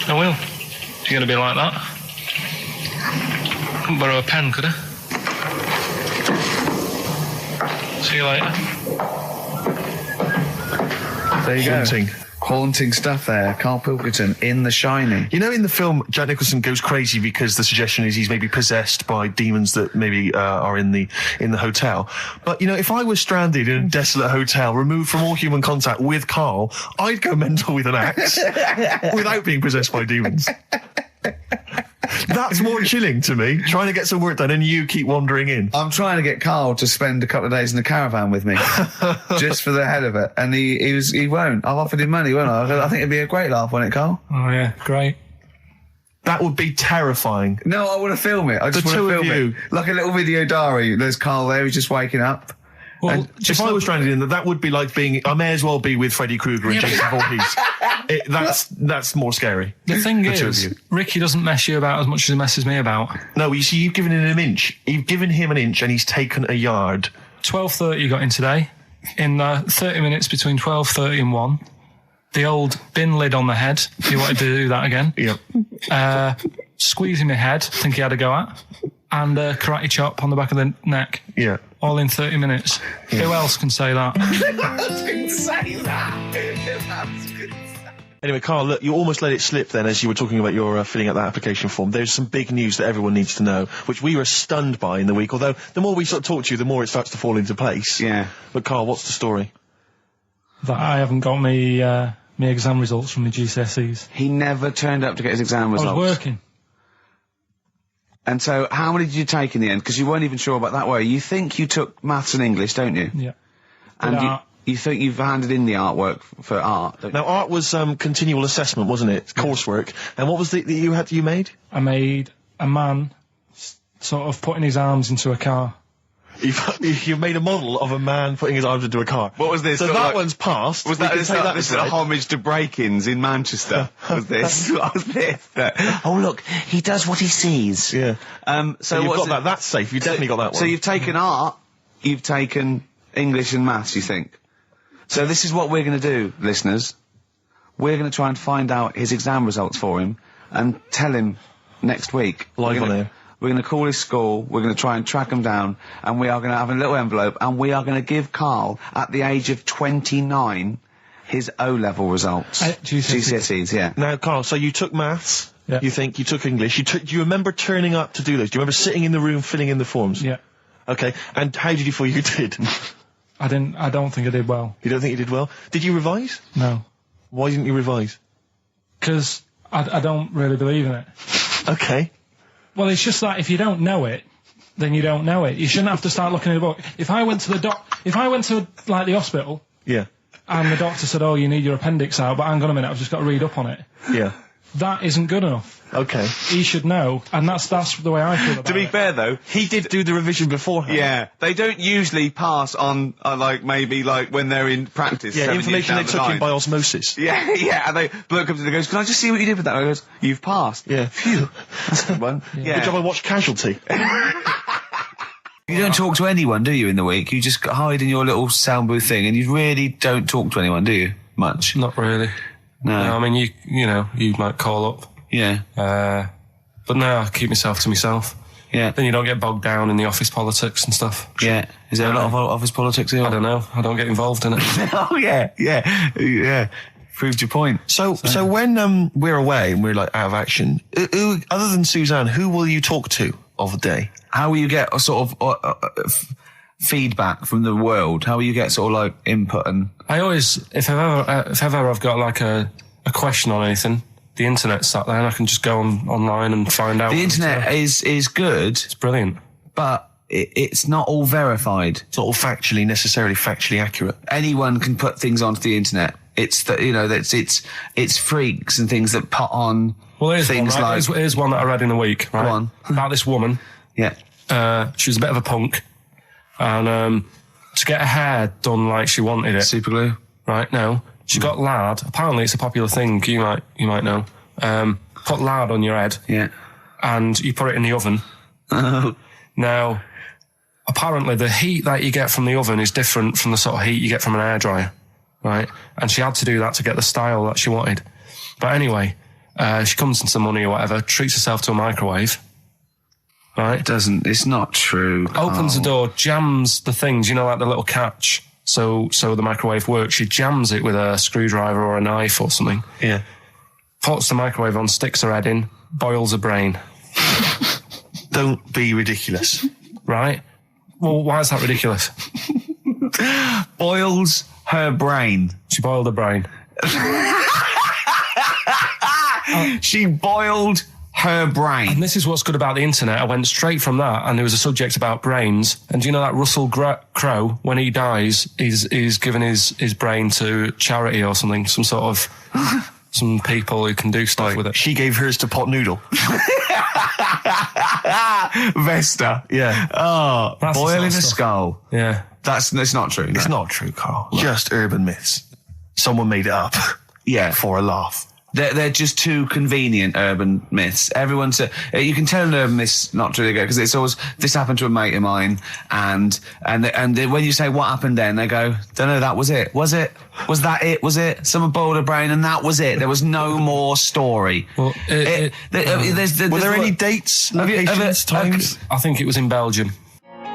I will. You're going to be like that? Couldn't borrow a pen, could I? See you later. There you go. Haunting stuff there. Karl Pilkington in The Shining. You know, in the film, Jack Nicholson goes crazy because the suggestion is he's maybe possessed by demons that maybe are in the hotel. But, you know, if I was stranded in a desolate hotel, removed from all human contact with Karl, I'd go mental with an axe without being possessed by demons. That's more chilling to me, trying to get some work done and you keep wandering in. I'm trying to get Karl to spend a couple of days in the caravan with me, just for the hell of it. And he won't. I've offered him money, won't I? I think it'd be a great laugh, wouldn't it, Karl? Oh, yeah, great. That would be terrifying. No, I want to film it. I just want to film it. Like a little video diary. There's Karl there, he's just waking up. Well, if I was stranded in that would be like being... I may as well be with Freddy Krueger and Jason Voorhees. That's more scary. The thing is, Ricky doesn't mess you about as much as he messes me about. No, you see, you've given him an inch. You've given him an inch and he's taken a yard. 12:30 you got in today. In 30 minutes between 12:30 and 1. The old bin lid on the head. He wanted to do that again. Yep. Squeezing my head, think he had a go at. And karate chop on the back of the neck. Yeah. All in 30 minutes. Yeah. Who else can say that? I didn't say that. Anyway, Karl, look, you almost let it slip then as you were talking about your filling out that application form. There's some big news that everyone needs to know, which we were stunned by in the week, although the more we sort of talk to you, the more it starts to fall into place. Yeah. But, Karl, what's the story? That I haven't got me exam results from my GCSEs. He never turned up to get his exam results. I was working. And so, how many did you take in the end? Because you weren't even sure about that, were you? You think you took maths and English, don't you? Yeah. And you think you've handed in the artwork for art, don't you? Now, art was continual assessment, wasn't it? Coursework. And what was it that you made? I made a man sort of putting his arms into a car. You've made a model of a man putting his arms into a car. What was this? So that one's passed. Was that this a homage to break-ins in Manchester? Was this? What was this? Oh, look, he does what he sees. Yeah. So you've got that. That's safe. You've definitely got that one. So you've taken art, you've taken English and maths, you think? So this is what we're going to do, listeners. We're going to try and find out his exam results for him, and tell him next week. Live on air. We're going to call his school, we're going to try and track him down, and we are going to have a little envelope, and we are going to give Karl, at the age of 29, his O-level results. GCSEs, yeah. Now, Karl, so you took maths, yeah. You took English, do you remember turning up to do those? Do you remember sitting in the room filling in the forms? Yeah. Okay, and how did you feel you did? I don't think I did well. You don't think you did well? Did you revise? No. Why didn't you revise? Because I don't really believe in it. Okay. Well, it's just that if you don't know it, then you don't know it. You shouldn't have to start looking at a book. If I went to like the hospital, yeah, and the doctor said, "Oh, you need your appendix out," but hang on a minute, I've just got to read up on it. Yeah. That isn't good enough. Okay. He should know, and that's the way I feel about it. To be fair, though, he did do the revision beforehand. Yeah, they don't usually pass on, maybe when they're in practice. Yeah, information they took in by osmosis. Yeah, yeah, and bloke comes in and goes, "Can I just see what you did with that?" And I goes, "You've passed." Yeah. Phew. That's a good one. Yeah. Good job I watched Casualty. You don't talk to anyone, do you, in the week? You just hide in your little sound booth thing, and you really don't talk to anyone, do you? Much? Not really. No. I mean, you might call up. Yeah. But no, I keep myself to myself. Yeah. Then you don't get bogged down in the office politics and stuff. Yeah. Is there a lot of office politics here? I don't know. I don't get involved in it. Oh, yeah. Proved your point. So when we're away and we're out of action, who, other than Suzanne, who will you talk to of the day? How will you get a sort of feedback from the world? How will you get sort of input and... I always, if ever I've got a question on anything, the internet's sat there and I can just go online and find out. The internet is good. It's brilliant. But it's not all verified. It's not all necessarily factually accurate. Anyone can put things onto the internet. It's it's freaks and things that put on things one, right? Here's one that I read in a week, right? Go on. About this woman. Yeah. She was a bit of a punk. And to get her hair done like she wanted it. Super glue. Right, no. She got lard. Apparently it's a popular thing, you might know. Put lard on your head. Yeah. And you put it in the oven. Now, apparently the heat that you get from the oven is different from the sort of heat you get from an hairdryer. Right? And she had to do that to get the style that she wanted. But anyway, she comes into money or whatever, treats herself to a microwave. Right? It's not true. Opens the door, jams the things, like the little catch. So the microwave works. She jams it with a screwdriver or a knife or something. Yeah. Puts the microwave on, sticks her head in, boils her brain. Don't be ridiculous. Right? Well, why is that ridiculous? Boils her brain. She boiled her brain. She boiled her brain. And this is what's good about the internet. I went straight from that, and there was a subject about brains. And do you know that Russell Crowe, when he dies, he's given his brain to charity or something, some sort of some people who can do stuff with it. She gave hers to Pot Noodle. Vesta. Yeah. Oh, that's boiling a skull. Yeah. It's not true. It's not true, Karl. No. Just urban myths. Someone made it up. Yeah. For a laugh. They're just too convenient urban myths. Everyone's you can tell an urban myth's not true because it's always this happened to a mate of mine, and when you say what happened then, they go, don't know, that was it. Was it? Was that it? Was it? Someone boiled a brain and that was it. There was no more story. Well, were there any dates, locations, times? I think it was in Belgium.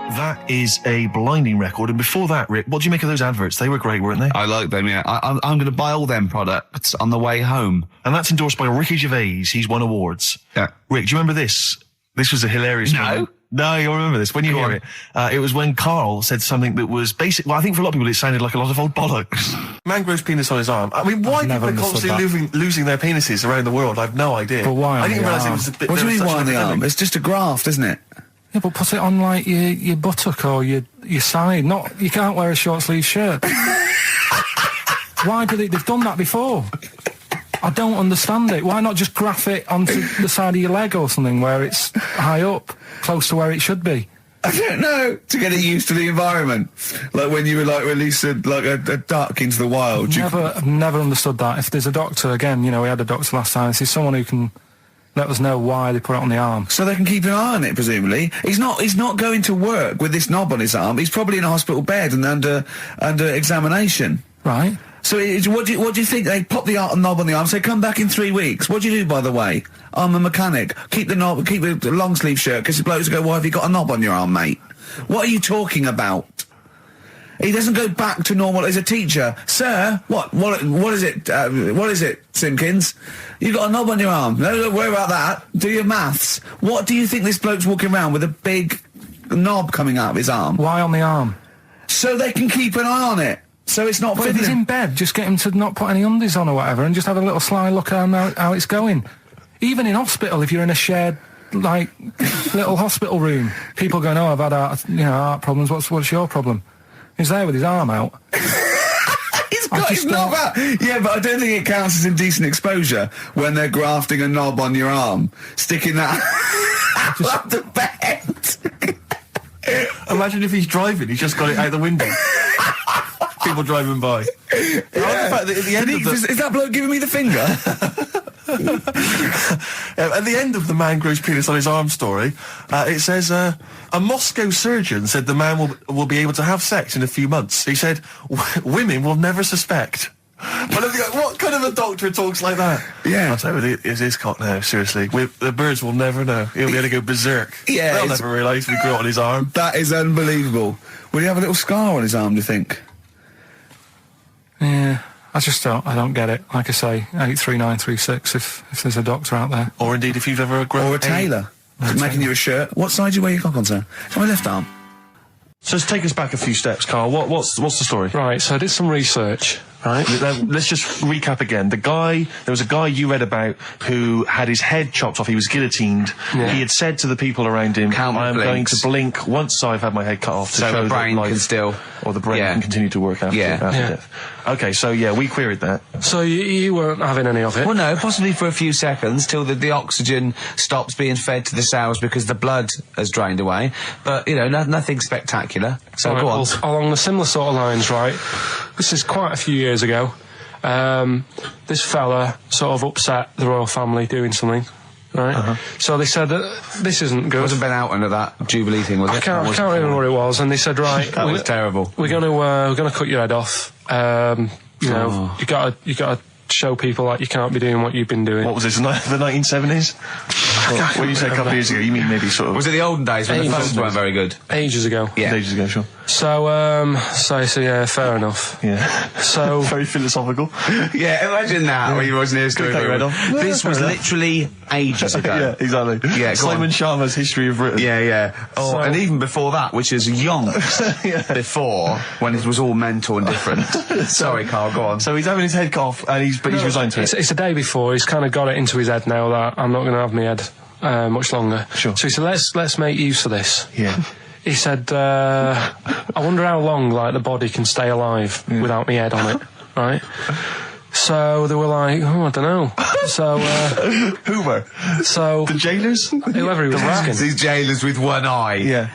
That is a blinding record. And before that, Rick, what do you make of those adverts? They were great, weren't they? I like them, yeah. I'm going to buy all them products on the way home. And that's endorsed by Ricky Gervais. He's won awards. Yeah. Rick, do you remember this? This was a hilarious moment. No, you'll remember this when you hear it. It was when Karl said something that was basic. Well, I think for a lot of people it sounded like a lot of old bollocks. Man grows penis on his arm. I mean, why people are constantly losing their penises around the world? I have no idea. But why? I didn't realise it was a bit. What do you mean why on the arm? It's just a graft, isn't it? Yeah, but put it on like your buttock or your side. You can't wear a short sleeve shirt. Why do they've done that before? I don't understand it. Why not just graph it onto the side of your leg or something where it's high up, close to where it should be? I don't know. To get it used to the environment, like when you were released a duck into the wild. I've never understood that. If there's a doctor, again, we had a doctor last time. There's someone who can let us know why they put it on the arm. So they can keep an eye on it, presumably. He's not going to work with this knob on his arm. He's probably in a hospital bed and under examination. Right. So what do you think? They pop the knob on the arm, say, come back in 3 weeks. What do you do, by the way? I'm a mechanic. Keep the knob, keep the long sleeve shirt, because the blokes go, why have you got a knob on your arm, mate? What are you talking about? He doesn't go back to normal as a teacher. Sir, what is it, Simpkins? You got a knob on your arm. No, don't worry about that. Do your maths. What do you think this bloke's walking around with a big knob coming out of his arm? Why on the arm? So they can keep an eye on it. So it's not... But if he's in bed, just get him to not put any undies on or whatever, and just have a little sly look at how it's going. Even in hospital, if you're in a shared, like, little hospital room, people going, oh, I've had heart problems, what's your problem? He's there with his arm out. He's got his knob out! Yeah, but I don't think it counts as indecent exposure when they're grafting a knob on your arm, sticking that up the bed. Imagine if he's driving, he's just got it out the window. People driving by. Yeah. At the end of is that bloke giving me the finger? At the end of the man grows penis on his arm story, it says, a Moscow surgeon said the man will be able to have sex in a few months. He said, women will never suspect. But what kind of a doctor talks like that? Yeah. I'll tell you, it's his cock now, seriously. The birds will never know. He'll be able to go berserk. Yeah. They'll never realise we grew it on his arm. That is unbelievable. Will he have a little scar on his arm, do you think? Yeah, I don't get it. Like I say, 83936 if there's a doctor out there. Or indeed if you've ever grown... Or a tailor. Making you a shirt. What side do you wear your cock on, sir? It's on my left arm. So let's take us back a few steps, Karl. What's the story? Right, so I did some research. Right. Let's just recap again. There was a guy you read about who had his head chopped off. He was guillotined. Yeah. He had said to the people around him, I'm going to blink once I've had my head cut off to show the brain that life, can still... Or the brain can continue to work after death. Okay, so we queried that. So you weren't having any of it? Well, no, possibly for a few seconds till the oxygen stops being fed to the cells because the blood has drained away. But, nothing spectacular. So right, go on. Well, along the similar sort of lines, right, this is quite a few years ago. This fella sort of upset the royal family doing something. Right, so they said this isn't good. It wasn't Ben Alton at that Jubilee thing, was it? I can't remember what it was. And they said, right, that was terrible. We're gonna cut your head off. You gotta show people like you can't be doing what you've been doing. What was this? The 1970s? When you say a couple of years ago, you mean maybe sort of... Was it the olden days when the phones weren't very good? Ages ago. Yeah. Ages ago, sure. So yeah, fair enough. Yeah. So... Very philosophical. Yeah, imagine that when you watching the history. This was literally ages ago. Yeah, exactly. Yeah, Simon Sharma's History of Britain. Yeah. Oh, and even before that, which is yonks before, when it was all mental and different. Sorry, Karl, go on. So he's having his head cut off, and he's resigned to it. It's the day before. He's kind of got it into his head now that I'm not going to have my head much longer. Sure. So he said, let's make use of this. Yeah. He said, I wonder how long, the body can stay alive without my head on it, right? So they were like, I don't know. So, Who were? So... The jailers? Whoever he was asking. These jailers with one eye. Yeah.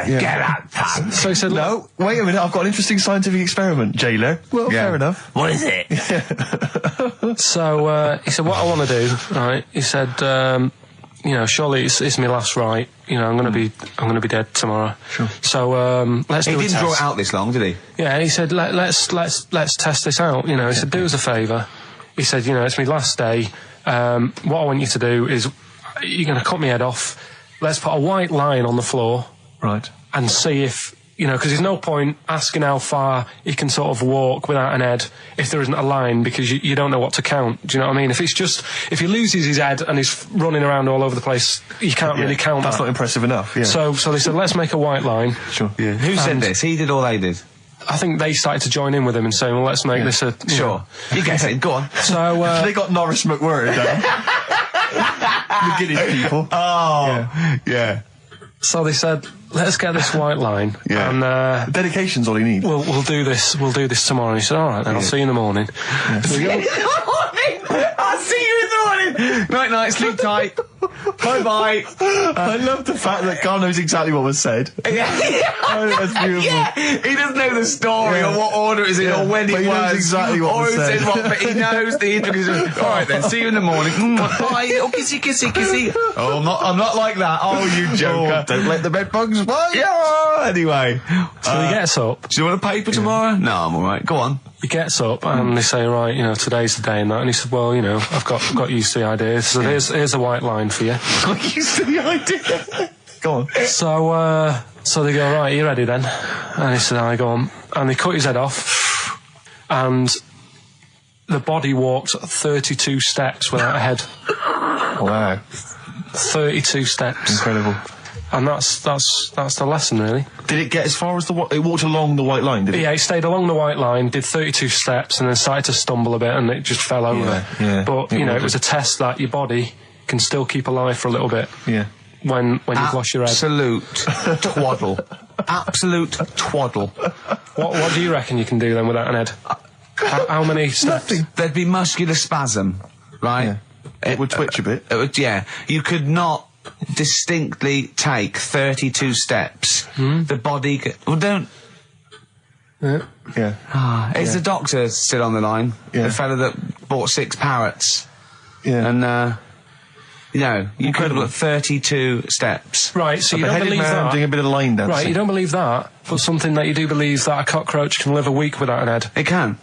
Get out, pal. So he said, no, wait a minute, I've got an interesting scientific experiment, jailer. Well, fair enough. What is it? So, he said, what I want to do, right, he said, surely it's my last right. I'm going to be dead tomorrow. Sure. So, let's do a test. He didn't draw it out this long, did he? Yeah, he said, let's test this out. He said, do us a favour. He said, it's my last day. What I want you to do is, you're going to cut my head off. Let's put a white line on the floor. Right. And see if, because there's no point asking how far he can sort of walk without an head if there isn't a line, because you don't know what to count. Do you know what I mean? If he loses his head and he's running around all over the place, you can't really count That's that. not impressive enough, yeah. So they said, let's make a white line. Sure. Yeah. Who said this? He did or they did? I think they started to join in with him and saying, well, let's make this a... Sure. You guess it. Go on. So, they got Norris McWhirter down. The Guinness people. Oh. Yeah. So they said, let's get this white line. Yeah. And dedication's all he needs. We'll do this tomorrow. And he said, all right, then I'll see you in the morning. I'll see you in the morning. Night, sleep tight. Bye. I love the fact that Karl knows exactly what was said. That's beautiful. Yeah. He doesn't know the story or what order it is in or when but it he was. knows exactly what was said. But he knows the intricacies. All right then, see you in the morning. Bye. Oh, kissy. Oh, I'm not like that. Oh, you joker. Don't let the bed bugs fly. Yeah. Anyway. So he gets up. Do you want a paper tomorrow? No, I'm all right. Go on. he gets up and they say, right, you know, today's the day and that. And he said, well, you know, I've got used to the idea. So here's a white line for you. Got used to the idea. Go on. So they go, right, are you ready then? And he said, I go on. And they cut his head off. And the body walked 32 steps without a head. Wow. 32 steps. Incredible. And that's the lesson, really. Did it get as far as it walked along the white line, did it? Yeah, it stayed along the white line, did 32 steps, and then started to stumble a bit, and it just fell over. Yeah. But, you know, it was a test that your body can still keep alive for a little bit. Yeah. When you've lost your head. Absolute twaddle. Absolute twaddle. What do you reckon you can do then without an head? How many steps? Nothing. There'd be muscular spasm, right? Yeah. It would twitch a bit. It would, yeah. You could not distinctly take 32 steps. The body well, don't... Yeah. Is the doctor still on the line? Yeah. The fella that bought 6 parrots. Yeah. And, you know, you could have got 32 steps. Right, so you don't beheaded believe man that. doing a bit of line dancing. Right, you don't believe that, but something that you do believe that a cockroach can live a week without an head. It can.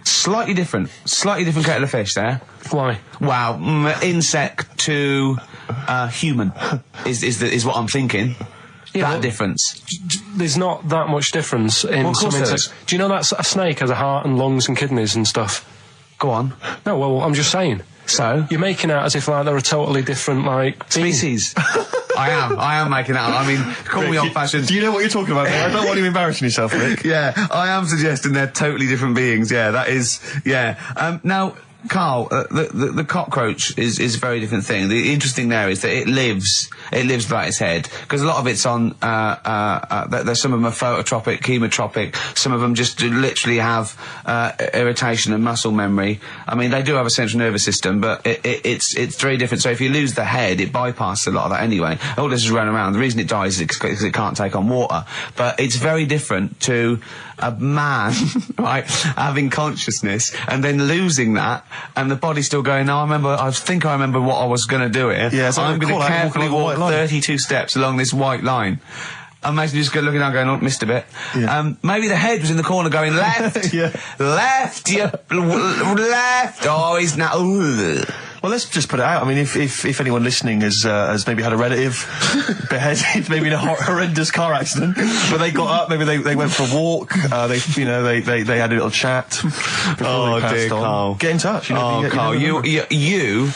Slightly different kettle of fish there. Why? Wow, insect to human is what I'm thinking. Yeah, that difference. There's not that much difference in Well, of some course there insects. Do you know that a snake has a heart and lungs and kidneys and stuff? Go on. No, well, I'm just saying. So? You're making out as if like they're a totally different like Species. I am making that up. I mean, call me old-fashioned. Do you know what you're talking about? I don't want you embarrassing yourself, Rick. Yeah, I am suggesting they're totally different beings. Yeah, that is. Yeah. Now, Karl, the cockroach is a very different thing. The interesting there is that it lives without its head, because a lot of it's on. There's some of them are phototropic, chemotropic. Some of them just literally have irritation and muscle memory. I mean, they do have a central nervous system, but it's very different. So if you lose the head, it bypasses a lot of that anyway. All this is running around. The reason it dies is because it can't take on water. But it's very different to a man, right, having consciousness and then losing that, and the body still going, no, I think I remember what I was going to do here. Yeah, so I'm going to carefully walk 32 steps along this white line. Imagine just looking down going, oh, missed a bit. Yeah. Maybe the head was in the corner going, left, left, left, oh, he's now, Well, let's just put it out. I mean, if anyone listening has maybe had a relative beheaded, maybe in a horrendous car accident, but they got up, maybe they went for a walk, they had a little chat before they passed on. Karl. Get in touch. Karl, you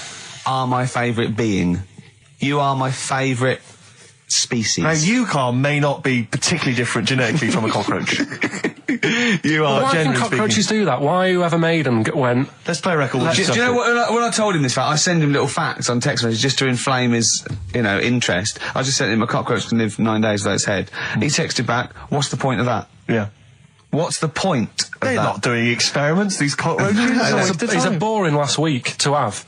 are my favourite being. You are my favourite species. Now, you, Karl, may not be particularly different genetically from a cockroach. You are. Why can cockroaches do that? Why whoever made them went... Let's play a record. Do you know what? When I told him this fact, I send him little facts on text messages just to inflame his, interest. I just sent him a cockroach can live 9 days without its head. He texted back, "What's the point of that?" Yeah. What's the point of They're that? not doing experiments, these cockroaches. He's a boring last week to have.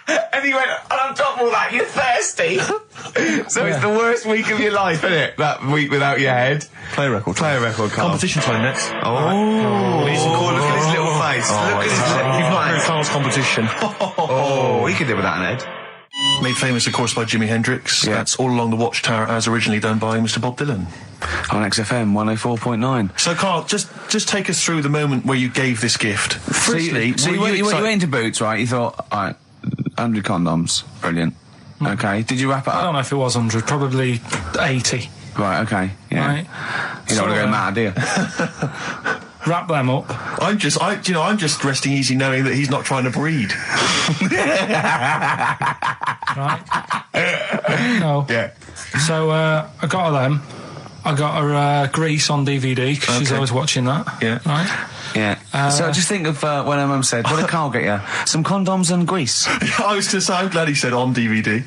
And he went, and on top of all that, you're thirsty. So it's the worst week of your life, isn't it? That week without your head. Play a record. Karl. Competition time next. Oh. Look at his little face. Look at his little face. You've not heard Karl's competition. He could do without an head. Made famous, of course, by Jimi Hendrix. Yeah. That's All Along the Watchtower, as originally done by Mr. Bob Dylan. On XFM 104.9. So, Karl, just take us through the moment where you gave this gift. Firstly, so you went into Boots, right? You thought, all right, 100 condoms, brilliant. Okay, did you wrap it up? I don't know if it was 100, probably 80. Right, okay, yeah. Right. You don't want to go mad, do you? Wrap them up. I'm just resting easy knowing that he's not trying to breed. Right? No. Yeah. So, I got her them. I got her Grease on DVD, because she's always watching that. Yeah. Right? Yeah. So just think of when her mum said, what did Karl get you? Some condoms and grease. I was just so I'm glad he said on DVD.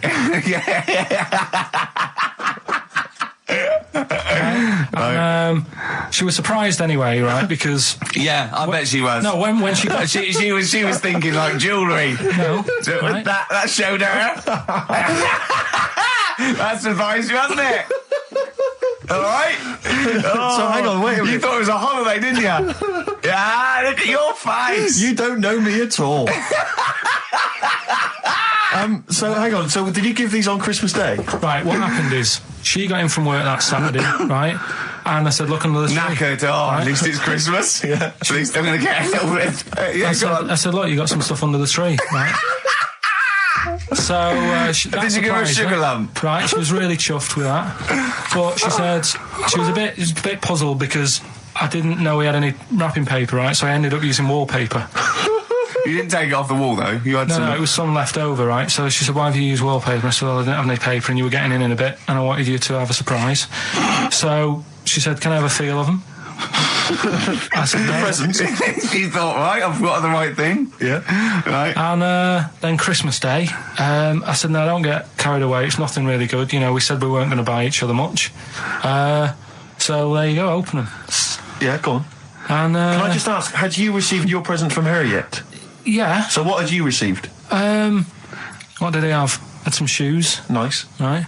And, she was surprised anyway, right? Because yeah, I bet she was. no, when she got she was thinking like jewellery. no, So right? that showed her. That surprised you, hasn't it? All right. So hang on, wait a minute. You thought it was a holiday, didn't you? Yeah, look at your face. You don't know me at all. So hang on. So did you give these on Christmas Day? Right, what happened is she got in from work that Saturday, right? And I said, look under the tree. Knackered. At least it's Christmas. Yeah. At least I'm going to get a little bit. I said, look, you got some stuff under the tree, right? So did you give her a sugar lump? Right, she was really chuffed with that. But she said she was a bit puzzled because I didn't know we had any wrapping paper, right? So I ended up using wallpaper. You didn't take it off the wall though. You had No, it was some left over, right? So she said, "Why have you used wallpaper?" I said, "Well, I didn't have any paper, and you were getting in a bit, and I wanted you to have a surprise." So she said, "Can I have a feel of them?" I said, the present. She thought, right, I've got the right thing. Yeah. Right. And then Christmas Day, I said, no, don't get carried away. It's nothing really good. You know, we said we weren't going to buy each other much. So there you go, open them. Yeah, go on. And can I just ask, had you received your present from her yet? Yeah. So what had you received? What did he have? Had some shoes. Nice. Right.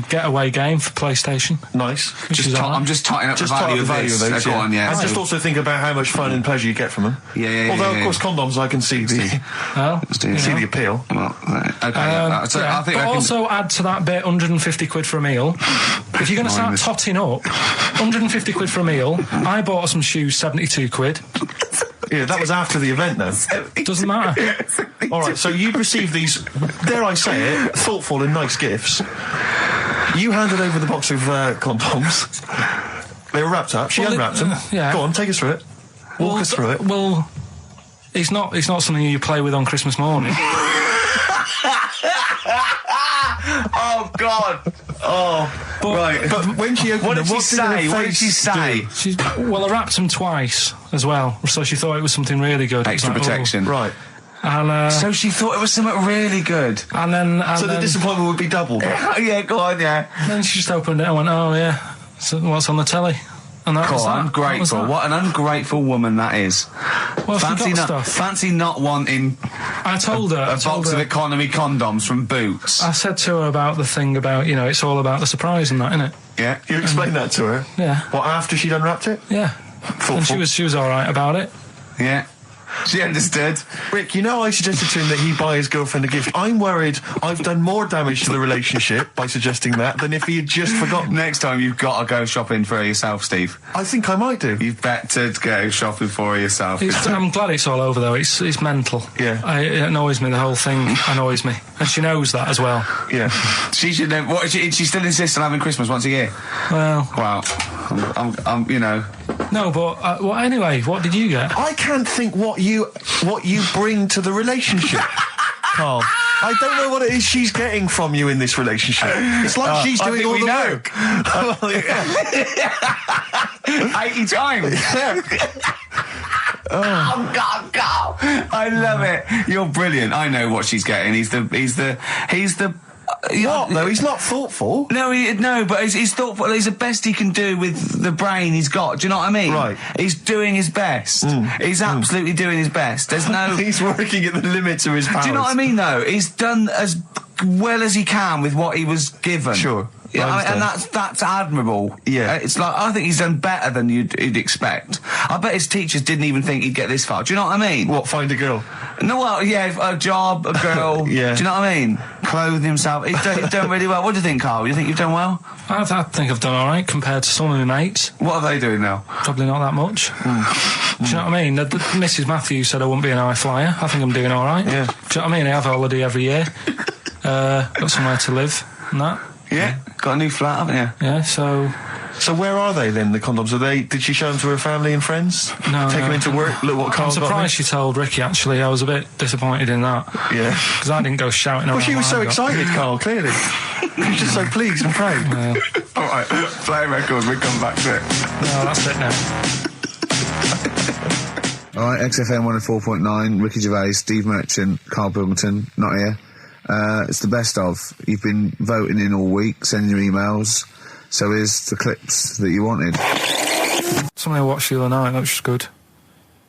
Getaway game for PlayStation. Nice. I'm just totting up the value of those. Go on, yeah. And just also think about how much fun and pleasure you get from them. Yeah. Although, of course, condoms, I can see the the appeal. Well, okay. So I think also add to that bit 150 quid for a meal. If you're going to start totting up, 150 quid for a meal. I bought her some shoes, 72 quid. Yeah, that was after the event, though. Doesn't matter. All right, so you received these, dare I say it, thoughtful and nice gifts. You handed over the box of condoms. They were wrapped up. She unwrapped them. Yeah. Go on, take us through it. Walk us through it. Well, it's not something you play with on Christmas morning. Oh God! But when she opened them, what did she say? Well, I wrapped them twice as well, so she thought it was something really good. Extra protection, right? And so she thought it was something really good. And then the disappointment would be doubled. Yeah, go on, yeah. And then she just opened it and went, "Oh yeah, so what's on the telly?" And that was that. Ungrateful. What an ungrateful woman that is. Well, fancy not wanting. I told her a box of economy condoms from Boots. I said to her about the thing about, you know, it's all about the surprise and that, innit? Yeah. You explained that to her? Yeah. What, after she'd unwrapped it? Yeah. Thoughtful. And she was all right about it. Yeah. She understood. Rick, you know I suggested to him that he buy his girlfriend a gift. I'm worried I've done more damage to the relationship by suggesting that than if he had just forgotten. Next time you've got to go shopping for her yourself, Steve. I think I might do. You've better go shopping for her yourself. I'm glad it's all over, though. It's mental. Yeah. It annoys me. The whole thing annoys me. And she knows that as well. Yeah. She should know. What, she still insists on having Christmas once a year? Well. Wow. I'm you know. No, but well, anyway, what did you get? I can't think what you bring to the relationship, Karl. I don't know what it is she's getting from you in this relationship. It's like she's doing all the work. 80 times. Oh God, Karl! I love it. You're brilliant. I know what she's getting. He's the. What though? He's not thoughtful. No, but he's thoughtful. He's the best he can do with the brain he's got. Do you know what I mean? Right. He's doing his best. He's absolutely doing his best. There's no. He's working at the limits of his powers. Do you know what I mean? Though he's done as well as he can with what he was given. Sure. Yeah, and that's admirable. Yeah, it's like I think he's done better than you'd expect. I bet his teachers didn't even think he'd get this far. Do you know what I mean? What, find a girl? No, well, yeah, a job, a girl. Yeah. Do you know what I mean? Clothe himself. He's done really well. What do you think, Karl? You think you've done well? I think I've done all right compared to some of my mates. What are they doing now? Probably not that much. Do you know what I mean? Mrs. Matthews said I wouldn't be an high flyer. I think I'm doing all right. Yeah. Do you know what I mean? I have a holiday every year. Got somewhere to live and that. Yeah. Got a new flat, haven't you? Yeah, so where are they then, the condoms? Did she show them to her family and friends? No. Take them into work? Look what Karl got me? I'm surprised she told Ricky, actually. I was a bit disappointed in that. Yeah. Because I didn't go shouting around. Well, she was so excited, Karl, clearly. She was just so pleased and proud. Yeah. All right, play a record, we'll come back to it. No, that's it now. All right, XFM 104.9, Ricky Gervais, Steve Merchant, Karl Pilkington, not here. It's the best of. You've been voting in all week, sending your emails. So here's the clips that you wanted. Something I watched the other night, that was good.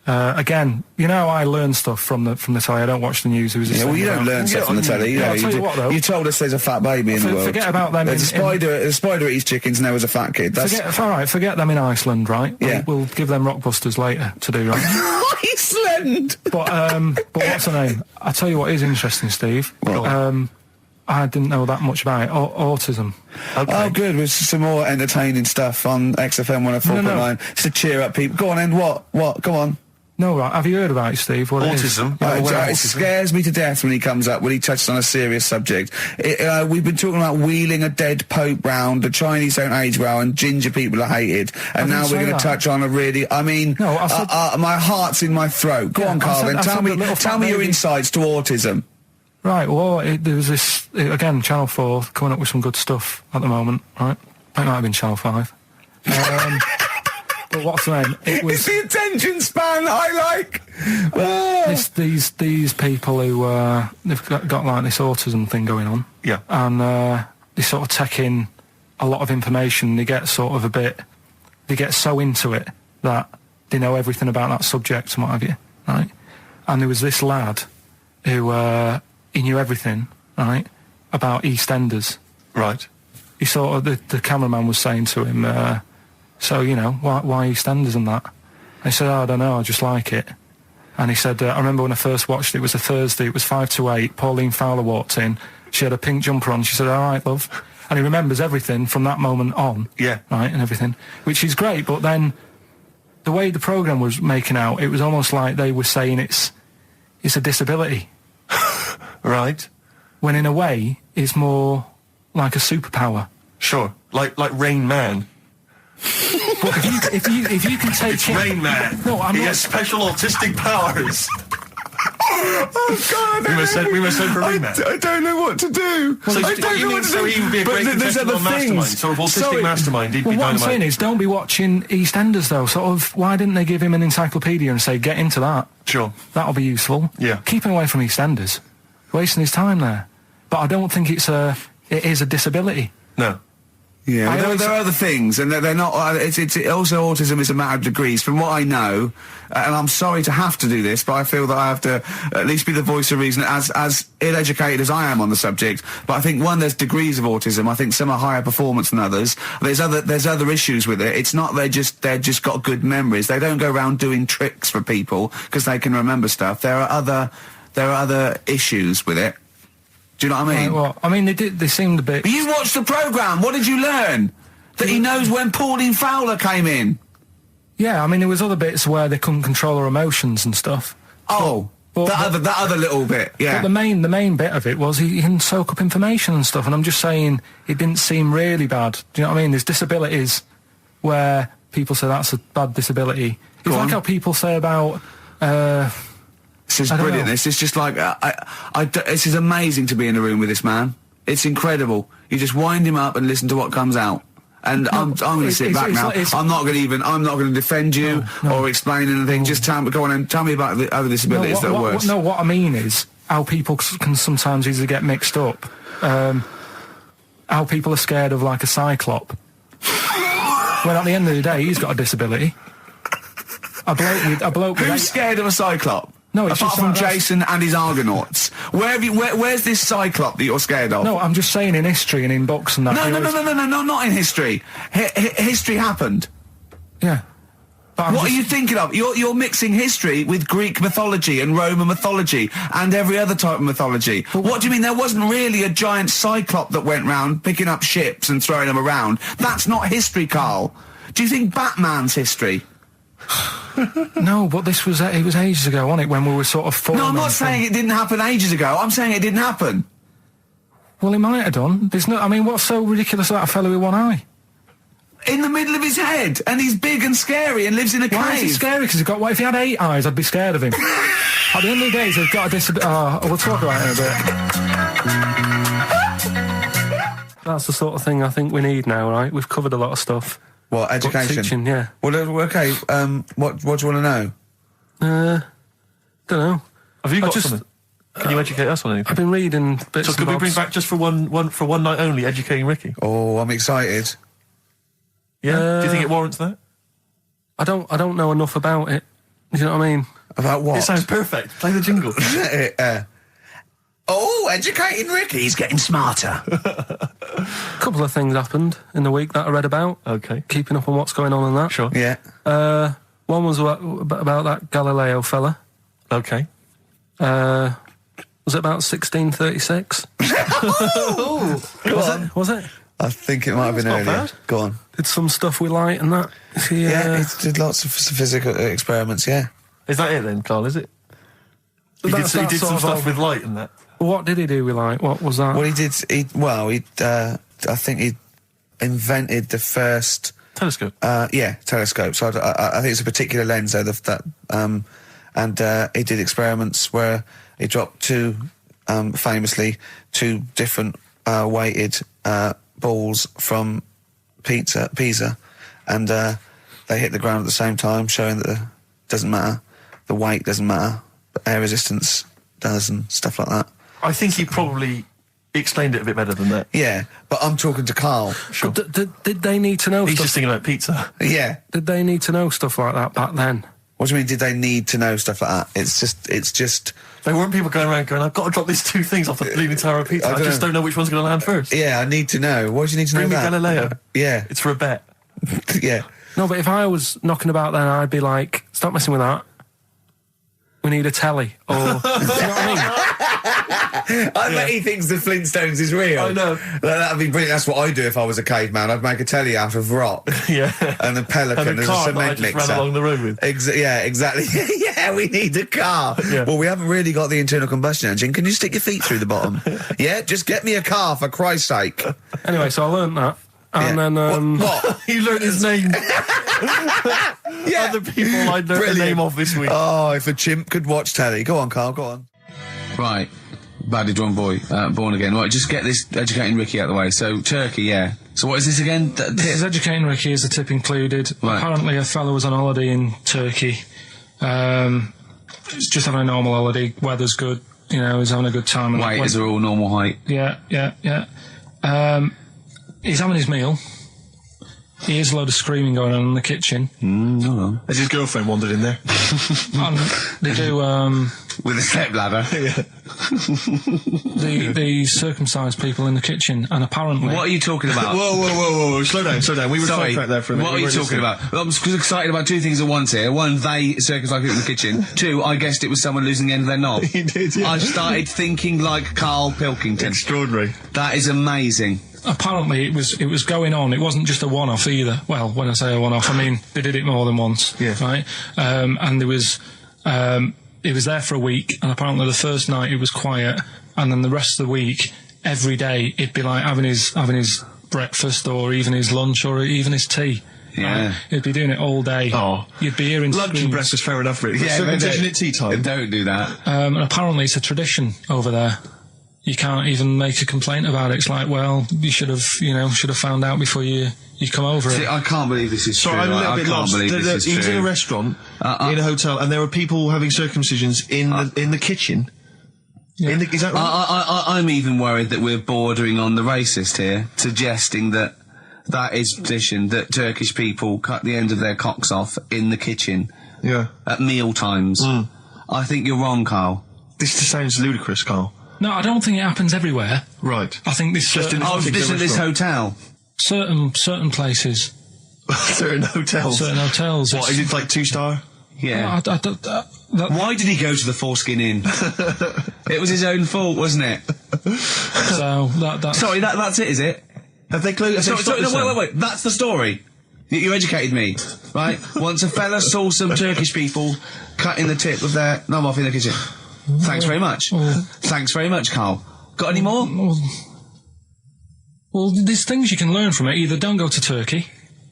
Again, you know, I learn stuff from the telly. I don't watch the news. Yeah, well, you don't learn stuff from the telly. I'll tell you what, though. You told us there's a fat baby in the world. Forget about them. There's a spider eats chickens and there was a fat kid. Forget them in Iceland, right? Yeah. We'll give them Rockbusters later to do, right? Iceland! But what's her name? I tell you what is interesting, Steve. I didn't know that much about it. Autism. Okay. Oh, good. With some more entertaining stuff on XFM 104.9. Just to cheer up people. Go on, then. What? Go on. No, right. Have you heard about it, Steve? What autism. It scares me to death when he comes up, when he touches on a serious subject. We've been talking about wheeling a dead pope round, the Chinese don't age well, and ginger people are hated. And now we're going to touch on a really... I mean, my heart's in my throat. Go on, Karl, then. Tell me your insights to autism. Right, well, there was this... again, Channel 4 coming up with some good stuff at the moment, right? It might have been Channel 5. But what's the name? It's the attention span that I like. Oh. These people who they've got like this autism thing going on. Yeah. And they sort of take in a lot of information. They get sort of they get so into it that they know everything about that subject and what have you, right? And there was this lad who he knew everything, right, about EastEnders. Right. He sort of the cameraman was saying to him. So, you know, why EastEnders and that? And he said, I don't know, I just like it. And he said, I remember when I first watched it, it was a Thursday, it was 5 to 8, Pauline Fowler walked in, she had a pink jumper on, she said, all right, love. And he remembers everything from that moment on. Yeah. Right, and everything, which is great, but then the way the programme was making out, it was almost like they were saying it's a disability. Right. When in a way, it's more like a superpower. Sure, like Rain Man. But if you can take it's Rain Man. No, he has special autistic powers. Oh God! We must send for Rain Man. I don't know what to do. So he would be a great contestant on Mastermind, sort of autistic mastermind. He'd be what I'm saying is, don't be watching EastEnders though. Sort of, why didn't they give him an encyclopedia and say, get into that? Sure. That'll be useful. Yeah. Keep him away from EastEnders. Wasting his time there. But I don't think it is a disability. No. Yeah, there are other things, and they're not. It's also autism is a matter of degrees. From what I know, and I'm sorry to have to do this, but I feel that I have to at least be the voice of reason, as ill-educated as I am on the subject. But I think there's degrees of autism. I think some are higher performance than others. There's other issues with it. It's not they're just got good memories. They don't go around doing tricks for people because they can remember stuff. There are other issues with it. Do you know what I mean? Right, well, I mean, they seemed a bit... But you watched the programme, what did you learn? That he knows when Pauline Fowler came in? Yeah, I mean, there was other bits where they couldn't control her emotions and stuff. Oh, that other little bit, yeah. But the main bit of it was he can soak up information and stuff, and I'm just saying it didn't seem really bad. Do you know what I mean? There's disabilities where people say that's a bad disability. It's like how people say about... This is brilliant. This is just like this is amazing to be in a room with this man. It's incredible. You just wind him up and listen to what comes out. And I'm going to sit back now. I'm not going to defend you or explain anything. Just go on and tell me about the other disabilities that are worse. What I mean is how people can sometimes easily get mixed up. How people are scared of like a cyclop. When at the end of the day, he's got a disability. A bloke. Who's scared of a cyclop? No, it's apart from Jason and his Argonauts. Where's this cyclop that you're scared of? No, I'm just saying in history and in books and that. No, not in history. History happened. Yeah. What are you thinking of? You're mixing history with Greek mythology and Roman mythology and every other type of mythology. What do you mean there wasn't really a giant cyclop that went round picking up ships and throwing them around? That's not history, Karl. Do you think Batman's history? No, but it was ages ago, wasn't it, when we were sort of forming... No, I'm not saying it didn't happen ages ago. I'm saying it didn't happen. Well, it might have done. I mean, what's so ridiculous about a fellow with one eye? In the middle of his head, and he's big and scary and lives in a cave. Why is he scary? Because if he had 8 eyes, I'd be scared of him. At the end of the day, he's got a disability... we'll talk about it in a bit. That's the sort of thing I think we need now, right? We've covered a lot of stuff. What, education? Teaching, yeah. Well, okay, what do you want to know? Don't know. Have you got something? Can you educate us on anything? I've been reading bits So could we bring back just for one night only, educating Ricky? Oh, I'm excited. Yeah? Do you think it warrants that? I don't know enough about it. Do you know what I mean? About what? It sounds perfect. Play the jingle. Educating Ricky, he's getting smarter. A couple of things happened in the week that I read about. Okay. Keeping up on what's going on in that. Sure. Yeah. One was about that Galileo fella. Okay. Was it about 1636? Was it? I think it might have been earlier. Bad. Go on. Did some stuff with light and that? He did lots of physical experiments, yeah. Is that it then, Karl, is it? He did some stuff with light and that. What did he do with light? What was that? Well, I think he invented the first... Telescope? Telescope. So I think it's a particular lens, though, and he did experiments where he dropped famously two different weighted balls from Pisa, and they hit the ground at the same time, showing that it doesn't matter, the weight doesn't matter, but air resistance does, and stuff like that. I think he probably explained it a bit better than that. Yeah, but I'm talking to Karl. Sure. Did they need to know He's stuff? just thinking about pizza. Yeah. Did they need to know stuff like that back then? What do you mean, did they need to know stuff like that? It's just... There weren't people going around going, I've got to drop these two things off the bleeding tower of pizza. I just don't know which one's going to land first. Yeah, I need to know. Why do you need to know that? Bring me Galileo. Yeah. It's for a bet. Yeah. No, but if I was knocking about then, I'd be like, stop messing with that. We need a telly. Or, do you know what I mean? I bet he thinks the Flintstones is real. I know. That'd be brilliant. That's what I'd do if I was a caveman. I'd make a telly out of rock. Yeah. And a pelican and as a cement mixer. Ran along the road with. Yeah, exactly. Yeah, we need a car. Yeah. Well, we haven't really got the internal combustion engine. Can you stick your feet through the bottom? Yeah, just get me a car, for Christ's sake. Anyway, so I learnt that. And then... What? You learnt his name. Yeah. Other people I learnt the name of this week. Oh, if a chimp could watch telly. Go on, Karl, go on. Right. Badly drawn boy, born again. Right, just get this educating Ricky out of the way. So, Turkey, yeah. So what is this again? This is educating Ricky, is the tip included. Right. Apparently a fellow was on holiday in Turkey. He's just having a normal holiday. Weather's good. You know, he's having a good time. Waiters are all normal height. Yeah. He's having his meal. He hears a load of screaming going on in the kitchen. Hold on. Has his girlfriend wandered in there? And they do, with a stepladder. Yeah. the circumcised people in the kitchen, and apparently... What are you talking about? Whoa. Slow down. We were sidetracked there for a minute. What are you talking about? I'm excited about two things at once here. One, they circumcised people in the kitchen. Two, I guessed it was someone losing the end of their knob. He did, yeah. I started thinking like Karl Pilkington. Extraordinary. That is amazing. Apparently it was going on. It wasn't just a one-off either. Well, when I say a one-off, I mean they did it more than once. Yeah. Right. And there was it was there for a week, and apparently the first night it was quiet, and then the rest of the week, every day it'd be like having his breakfast, or even his lunch, or even his tea. Yeah. Right? He'd be doing it all day. Oh. You'd be hearing lunch and breakfast, fair enough, really. Yeah, circumcision at tea time. Don't do that. And apparently it's a tradition over there. You can't even make a complaint about it. It's like, well, you should have found out before you come over. See, I can't believe this is true. Sorry, I'm a little bit lost. He was in a restaurant, in a hotel, and there were people having circumcisions in the kitchen. Yeah. Is that right? I'm even worried that we're bordering on the racist here, suggesting that is tradition, that Turkish people cut the end of their cocks off in the kitchen. Yeah. At meal times. I think you're wrong, Karl. This just sounds ludicrous, Karl. No, I don't think it happens everywhere. Right. I think this just this hotel. Certain places. Certain hotels. Certain hotels. What is it, like 2-star? Yeah. Why did he go to the Foreskin Inn? It was his own fault, wasn't it? So that's... Sorry, that's it, is it? Have they closed? Wait. That's the story. You educated me, right? Once a fella saw some Turkish people cutting the tip of their knob off in the kitchen. Thanks very much. Thanks very much, Karl. Got any more? Well, there's things you can learn from it. Either don't go to Turkey.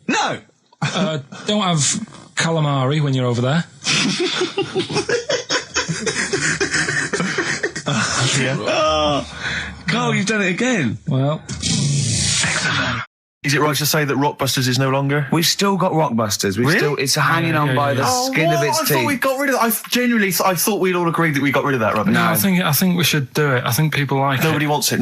No! Don't have calamari when you're over there. Karl, you've done it again. Well... Is it right to say that Rockbusters is no longer? We've still got Rockbusters. It's hanging on by the skin of its teeth. I thought we got rid of that. I thought we'd all agreed that we got rid of that rubbish. No, I think we should do it. I think people like Nobody wants it.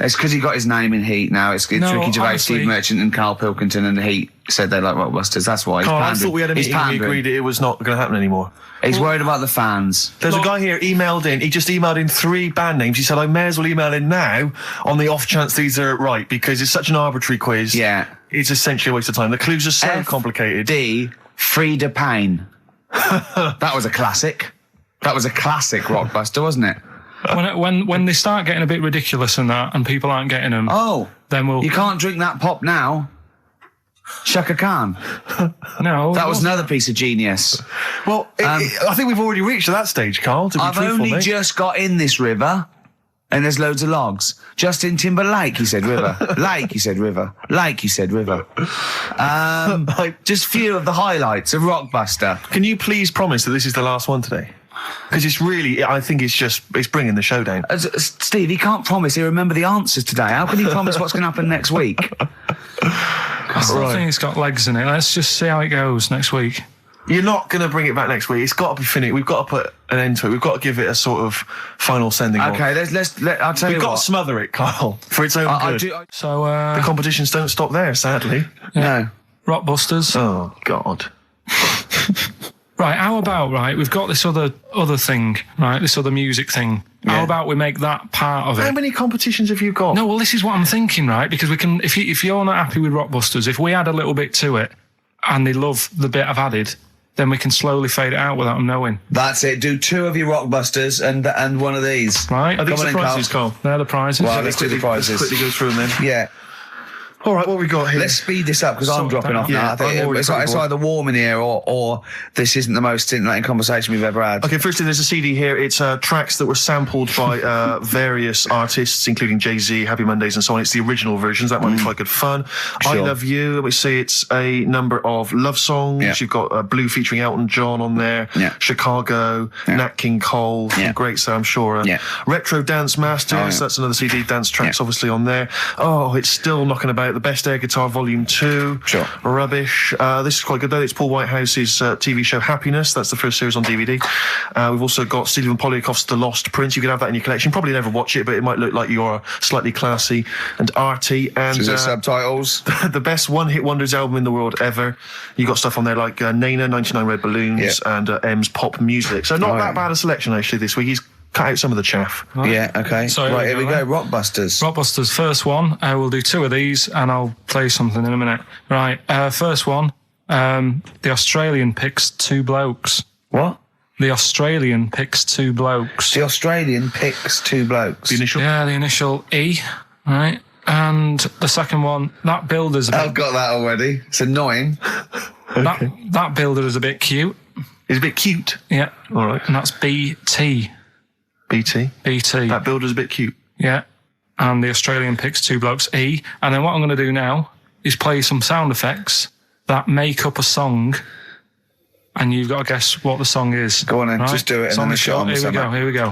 It's because he got his name in Heat now. It's Ricky Gervais, honestly, Steve Merchant and Karl Pilkington and Heat said they like Rockbusters. That's why. Karl, I thought we had a meeting and we agreed it was not going to happen anymore. He's worried about the fans. There's a guy here emailed in. He just emailed in 3 band names. He said, I may as well email in now on the off chance these are right, because it's such an arbitrary quiz. Yeah. It's essentially a waste of time. The clues are so complicated. D. Frida Payne. That was a classic. That was a classic Rockbuster, wasn't it? When they start getting a bit ridiculous and that, and people aren't getting them, then we'll... You can't drink that pop now. Shaka Khan. No. That was another piece of genius. Well, I think we've already reached that stage, Karl, to be I've truthful, only mate. just got in this river, and there's loads of logs. Justin Timberlake, he said river. Lake, he said river. Lake, he said river. Just few of the highlights of Rockbuster. Can you please promise that this is the last one today? Because it's really, I think it's bringing the show down. Steve, he can't promise he'll remember the answers today. How can he promise what's going to happen next week? I still think it's got legs in it. Let's just see how it goes next week. You're not going to bring it back next week. It's got to be finished. We've got to put an end to it. We've got to give it a sort of final sending off. Okay, I'll tell you what. We've got to smother it, Karl, for its own good. So, the competitions don't stop there, sadly. No. Rockbusters. Oh, God. Right, how about, we've got this other thing, right, this other music thing. Yeah. How about we make that part of it? How many competitions have you got? No, well, this is what I'm thinking, right, because we can, if you're not happy with Rockbusters, if we add a little bit to it, and they love the bit I've added, then we can slowly fade it out without them knowing. That's it. Do 2 of your Rockbusters and one of these. Right. Are these the prizes, Karl? They're the prizes. Well, let's do the prizes. Quickly go through them then. Yeah. All right, what we got here? Let's speed this up because I'm dropping off now. I think it's either warm in here or this isn't the most scintillating conversation we've ever had. Okay, firstly, there's a CD here. It's tracks that were sampled by various artists, including Jay-Z, Happy Mondays, and so on. It's the original versions. That might be quite good fun. Sure. I Love You. Let me see. It's a number of love songs. Yeah. You've got Blue featuring Elton John on there. Yeah. Chicago. Yeah. Nat King Cole. Yeah. Great, so I'm sure. Yeah. Retro Dance Masters. Oh, yeah. That's another CD. Dance tracks, obviously, on there. Oh, it's still knocking about. The Best Air Guitar Volume 2. Sure. Rubbish. This is quite good, though. It's Paul Whitehouse's TV show Happiness. That's the first series on DVD. We've also got Stephen Polyakoff's The Lost Prince. You can have that in your collection. Probably never watch it, but it might look like you're slightly classy and arty. And Is there subtitles? the best one-hit wonders album in the world ever. You got stuff on there like Nena, 99 Red Balloons, and M's Pop Music. So not that bad a selection, actually, this week. He's cut out some of the chaff. Right. Yeah, okay. So right, here we go. Rockbusters. Rockbusters, first one. We'll do 2 of these, and I'll play something in a minute. Right, first one. The Australian picks 2 blokes. What? The Australian picks 2 blokes. The Australian picks 2 blokes. The initial? Yeah, the initial E, right? And the second one, that builder's a bit... I've got that already. It's annoying. That builder is a bit cute. It's a bit cute. Yeah. All right. And that's BT. BT. That builder's a bit cute. Yeah. And the Australian picks 2 blokes, E. And then what I'm going to do now is play some sound effects that make up a song, and you've got to guess what the song is. Go on then, right? just do it and then the shot. Here we go.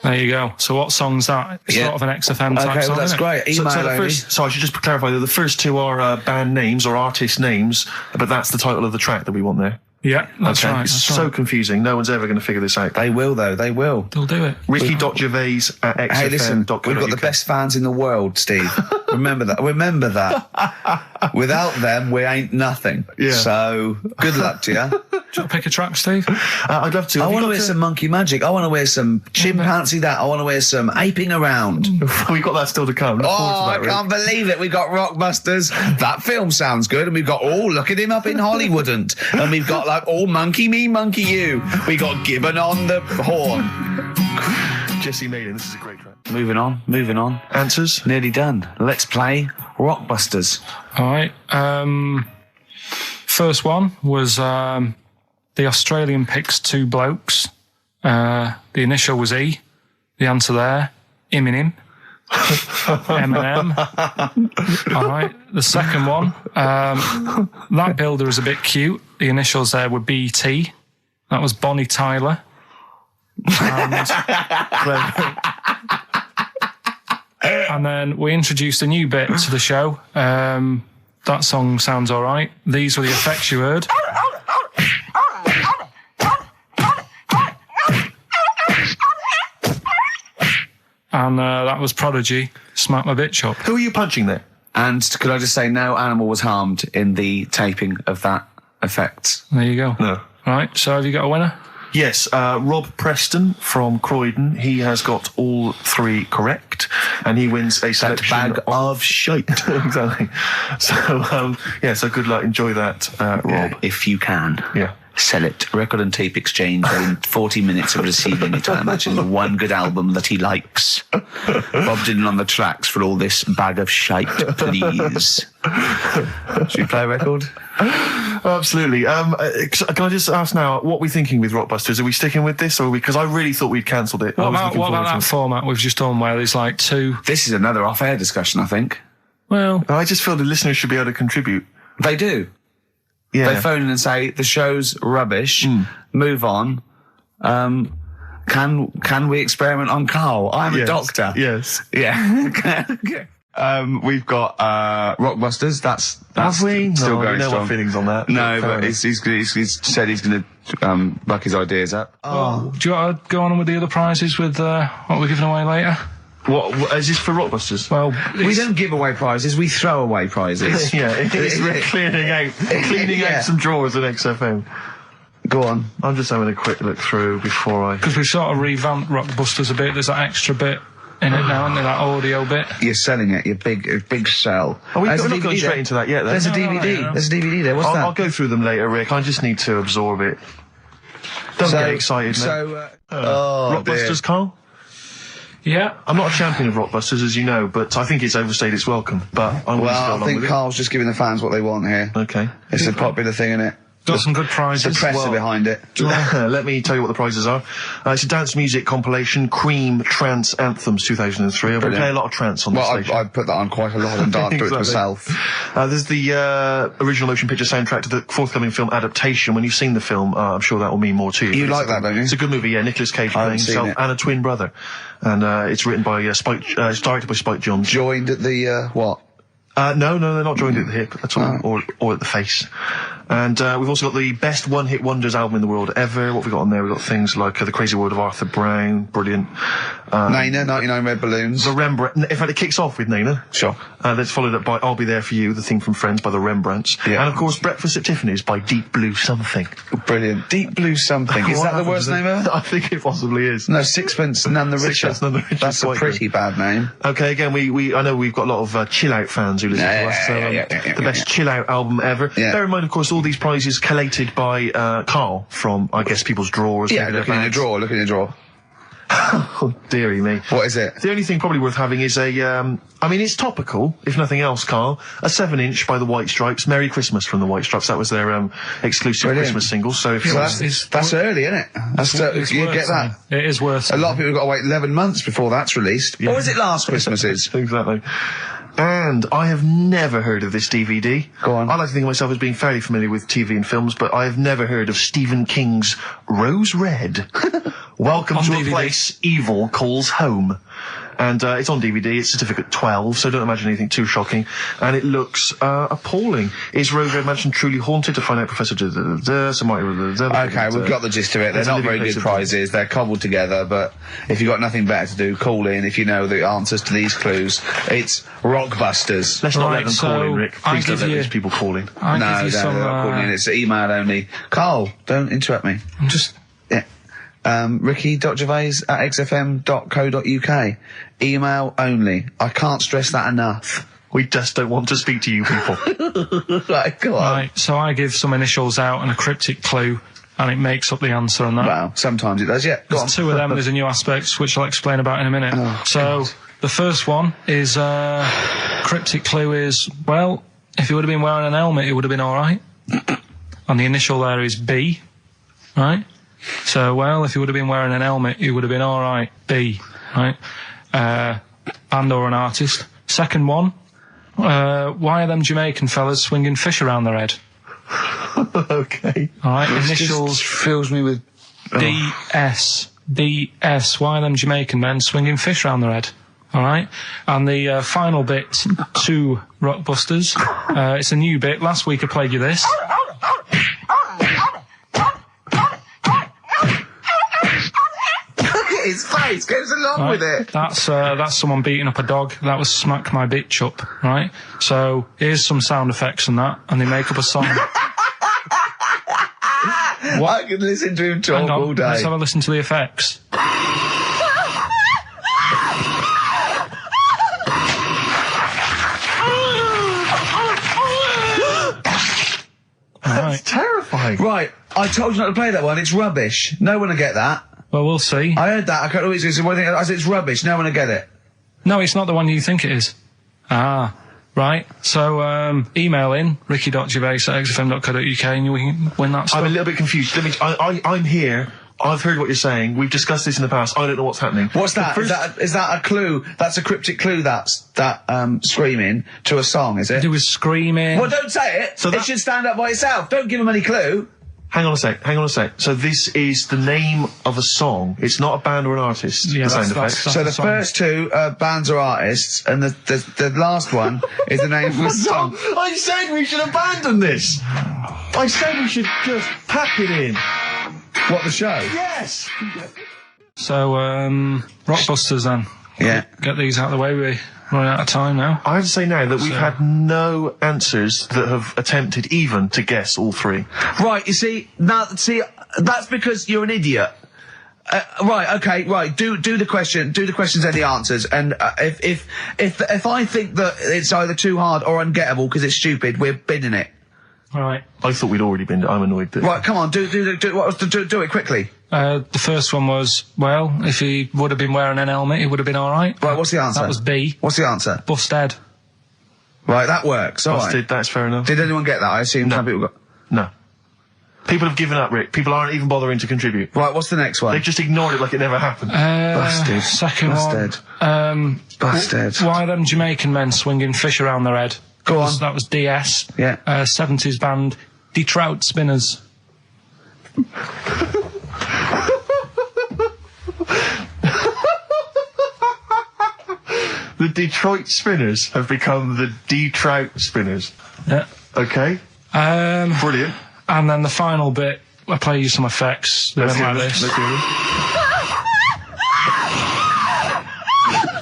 There you go. So what song's that? It's sort of an XFM type song. Okay, well that's great. Email so I should just clarify that the first 2 are band names or artist names, but that's the title of the track that we want there. Yeah, that's right. It's so confusing. No one's ever going to figure this out. They will, though. They will. They'll do it. Ricky.gervais@xfm.co.uk. Hey, listen, we've got the best fans in the world, Steve. Remember that. Remember that. Without them, we ain't nothing. Yeah. So, good luck to you. Do you want to pick a track, Steve? I'd love to. I want to wear some Monkey Magic. I want to wear some Chimpanzee that. I want to wear some Aping Around. We've got that still to come. Look forward Oh, to I that, can't believe it. We got Rockbusters. That film sounds good. And we've got, look at him up in Hollywood. And we've got like Monkey Me, Monkey You. We got Gibbon on the horn. Jesse Maiden, this is a great track. Moving on. Answers? Nearly done. Let's play Rockbusters. All right. First one was the Australian picks 2 blokes. The initial was E. The answer there, Eminem. Eminem. All right. The second one, that builder is a bit cute. The initials there were BT. That was Bonnie Tyler. And then we introduced a new bit to the show. That song sounds all right. These were the effects you heard. And that was Prodigy, Smack My Bitch Up. Who are you punching there? And could I just say no animal was harmed in the taping of that effect? There you go. No. Right, so have you got a winner? Yes, Rob Preston from Croydon. He has got all 3 correct, and he wins a selection bag of shite. Exactly. So, so good luck. Enjoy that, Rob. If you can. Yeah. Sell it. Record and tape exchange within 40 minutes of receiving it. I imagine one good album that he likes. Bob Dylan on the tracks for all this bag of shite, please. Should we play a record? Absolutely. Can I just ask now, what are we thinking with Rockbusters? Are we sticking with this, or because I really thought we'd cancelled it? What about that format we've just done where there's like 2... This is another off-air discussion, I think. Well... I just feel the listeners should be able to contribute. They do. Yeah. They phone in and say, the show's rubbish, move on. Can we experiment on Karl? I'm a doctor. Yes. Yeah. We've got Rockbusters. That's Have we? still going no strong. feelings on that. No, but he's said he's going to buck his ideas up. Well, do you want to go on with the other prizes with what we're giving away later? What is this for Rockbusters? Well, we don't give away prizes, we throw away prizes. We're cleaning out some drawers at XFM. Go on. I'm just having a quick look through before I... Because we've sort of revamped Rockbusters a bit. There's that extra bit in it now, isn't there? That audio bit. You're selling it, your big sell. We're not going straight into that yet, though. There's a DVD. No. There's a DVD there. What's that? I'll go through them later, Rick. I just need to absorb it. Don't get excited, mate. So, Rockbusters, Karl? Yeah. I'm not a champion of Rockbusters, as you know, but I think it's overstayed its welcome. But I think Karl's just giving the fans what they want here. Okay. It's a popular thing, isn't it? Got some good prizes. The press are behind it. Let me tell you what the prizes are. It's a dance music compilation, Cream Trance Anthems 2003. I've been playing a lot of trance on this station. I put that on quite a lot and danced to it myself. There's the original motion picture soundtrack to the forthcoming film adaptation. When you've seen the film, I'm sure that will mean more to you. You like that, don't you? It's a good movie, yeah. Nicolas Cage playing himself and a twin brother. And it's written by it's directed by Spike Jonze. Joined at the, what? No, they're not joined at the hip at all, or at the face. And we've also got the best one-hit wonders album in the world ever. What have we got on there? We've got things like The Crazy World of Arthur Brown, brilliant. Nina, 99 Red Balloons. The Rembrandt. In fact, it kicks off with Nina. Sure. That's followed up by I'll Be There For You, the theme from Friends by the Rembrandts. Yeah. And of course, Breakfast at Tiffany's by Deep Blue Something. Brilliant. Deep Blue Something. Is that the worst name ever? I think it possibly is. No, Sixpence None the Richer. Sixpence None the Richer. That's a pretty bad name. Okay, again, I know we've got a lot of chill-out fans who listen to us. The best chill-out album ever. Yeah. Bear in mind, of course, all these prizes collated by Karl from, I guess, people's drawers. Yeah, look in your drawer. Oh, dearie me. What is it? The only thing probably worth having is it's topical, if nothing else, Karl. A 7-inch by the White Stripes, Merry Christmas from the White Stripes. That was their exclusive Christmas single. So that's early, isn't it? You get that. It is worth. A lot of people have got to wait 11 months before that's released. Yeah. Or is it last Christmases? Exactly. And I have never heard of this DVD. Go on. I like to think of myself as being fairly familiar with TV and films, but I have never heard of Stephen King's Rose Red. Welcome to DVD. A place evil calls home. And it's on DVD. It's certificate 12, so don't imagine anything too shocking. And it looks appalling. Is Rose Red Mansion truly haunted? To find out, Professor... Okay, we've got the gist of it. They're not very good prizes. They're cobbled together, but if you've got nothing better to do, call in if you know the answers to these clues. It's Rockbusters. Let's not let them call in, Rick. Please don't let these people call in. No, they're not calling in. It's email only. Karl, don't interrupt me. I'm just... Ricky.gervais@xfm.co.uk. Email only. I can't stress that enough. We just don't want to speak to you people. Right, go on. Right, so I give some initials out and a cryptic clue, and it makes up the answer on that. Well, sometimes it does, yeah. Go on. There's 2 of them, there's a new aspect, which I'll explain about in a minute. God. The first one is, cryptic clue is, well, if he would have been wearing an helmet, it would have been alright. And the initial there is B, right? So, well, if he would have been wearing an helmet, he would have been alright. B, right? Band or an artist. Second one, why are them Jamaican fellas swinging fish around their head? Okay. Alright, initials... just fills me with... DS. DS. Why are them Jamaican men swinging fish around their head? Alright? And the final bit to Rockbusters. It's a new bit. Last week I played you this. His face goes along with it. That's someone beating up a dog. That was Smack My Bitch Up, right? So here's some sound effects and that, and they make up a song. I could listen to him talk all day. Let's have a listen to the effects. That's terrifying. Right, I told you not to play that one. It's rubbish. No one will get that. Well, we'll see. I heard that. I can't always say one thing. I said it's rubbish. No one will get it. No, it's not the one you think it is. Ah, right. So, email in ricky.gervais@xfm.co.uk and you can win that stuff. I'm a little bit confused. I'm here. I've heard what you're saying. We've discussed this in the past. I don't know what's happening. What's that? Is that a clue? That's a cryptic clue. That's screaming to a song, is it? It was screaming. Well, don't say it. So it should stand up by itself. Don't give them any clue. Hang on a sec. So this is the name of a song. It's not a band or an artist. Yeah, that's so the first two bands are artists, and the last one is the name of a song. I said we should abandon this. I said we should just pack it in. What, the show? Yes. So, Rockbusters then. Yeah. Get these out of the way. We're running out of time now. I have to say now that we've had no answers that have attempted even to guess all three. Right, you see, that's because you're an idiot. Right, okay, right. Do the questions and the answers. And if I think that it's either too hard or ungettable because it's stupid, we're bidding it. All right. I thought we'd already been. I'm annoyed that. Right, come on, do it quickly. The first one was, well, if he would have been wearing an helmet, he would have been all right. Right, what's the answer? That was B. What's the answer? Busted. Right, that works. All Busted. right. That's fair enough. Did anyone get that? I assume some people got. No. People have given up, Rick. People aren't even bothering to contribute. Right, what's the next one? They've just ignored it like it never happened. Busted. Second Busted. one. Busted. Why are them Jamaican men swinging fish around their head? Go on. That was DS. Yeah. 70s band, Trout Spinners. The Detroit Spinners have become the D-Trout Spinners. Yeah. Okay. Brilliant. And then the final bit, I play you some effects. They went like this. Let's hear this.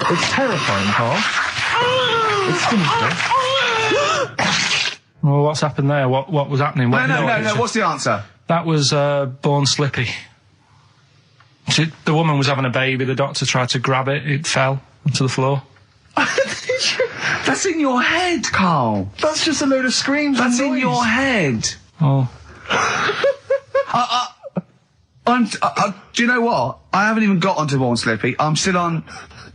It's terrifying, Karl. It's sinister. Well, what's happened there? What was happening? No. What's the answer? That was Born Slippy. The woman was having a baby. The doctor tried to grab it. It fell onto the floor. That's in your head, Karl. That's just a load of screams. That's and in noise. your head. Oh. Do you know what? I haven't even got onto Born Slippy. I'm still on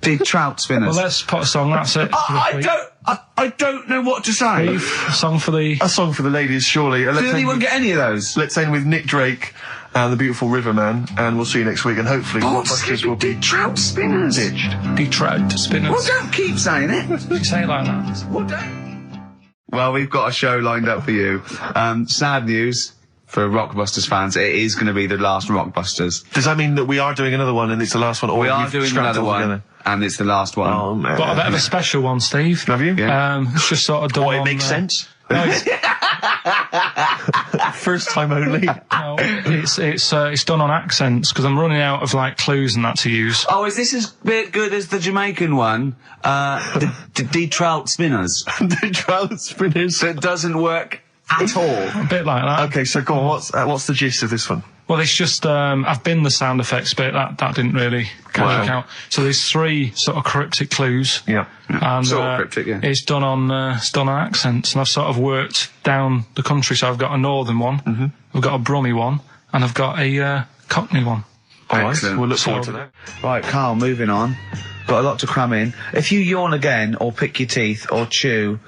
the Trout Spinners. Well, let's put a song. That's it. I don't know what to say. A song for the ladies, surely. Did anyone get any of those? Let's end with Nick Drake and the Beautiful Riverman, and we'll see you next week. And hopefully, Rockbusters will be Trout Spinners. ditched. Trout Spinners. Well, don't keep saying it. You say it like that. Well, don't. Well, we've got a show lined up for you. Sad news for Rockbusters fans. It is going to be the last Rockbusters. Does that mean that we are doing another one and it's the last one? Or we are doing another one, together? and it's the last one. Oh, man. Got a bit of a special one, Steve. Have you? Yeah. It's just sort of done Oh, it on, makes sense. No, First time only. no, it's done on accents because I'm running out of like clues and that to use. Oh, is this as good as the Jamaican one? The Trout Spinners. The Trout Spinners. That doesn't work at all. A bit like that. Okay, so go on. What's the gist of this one? Well, it's just I've been the sound effects bit. That didn't really work out. So there's three sort of cryptic clues. Yeah. And, sort of cryptic, yeah. It's done on accents, and I've sort of worked down the country. So I've got a northern one, I've got a Brummie one, and I've got a Cockney one. All right, Excellent. we'll look forward to that. Right, Karl, moving on. Got a lot to cram in. If you yawn again, or pick your teeth, or chew...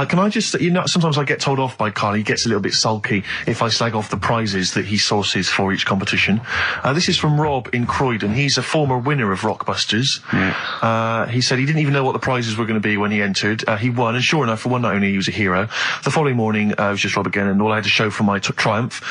Can I just, sometimes I get told off by Karl. He gets a little bit sulky if I slag off the prizes that he sources for each competition. This is from Rob in Croydon. He's a former winner of Rockbusters. Yeah. He said he didn't even know what the prizes were going to be when he entered. He won, and sure enough, for one night only, he was a hero. The following morning, it was just Rob again, and all I had to show for my triumph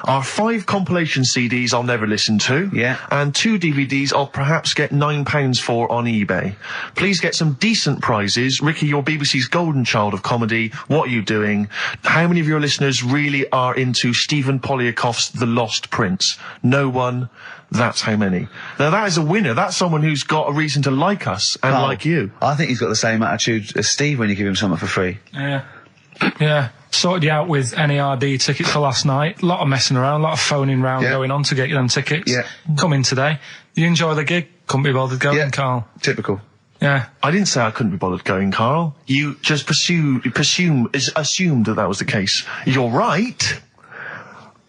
are 5 compilation CDs I'll never listen to. Yeah. And 2 DVDs I'll perhaps get £9 for on eBay. Please get some decent prizes. Ricky, you're BBC's golden child of comedy. What are you doing? How many of your listeners really are into Stephen Polyakoff's The Lost Prince? No one. That's how many. Now that is a winner. That's someone who's got a reason to like us and like you. I think he's got the same attitude as Steve when you give him something for free. Yeah. sorted you out with NERD tickets for last night. A lot of messing around, a lot of phoning round going on to get you them tickets. Yeah. Come in today. You enjoy the gig? Couldn't be bothered going, Carl. Typical. Yeah. I didn't say I couldn't be bothered going, Carl. You just assumed that was the case. You're right,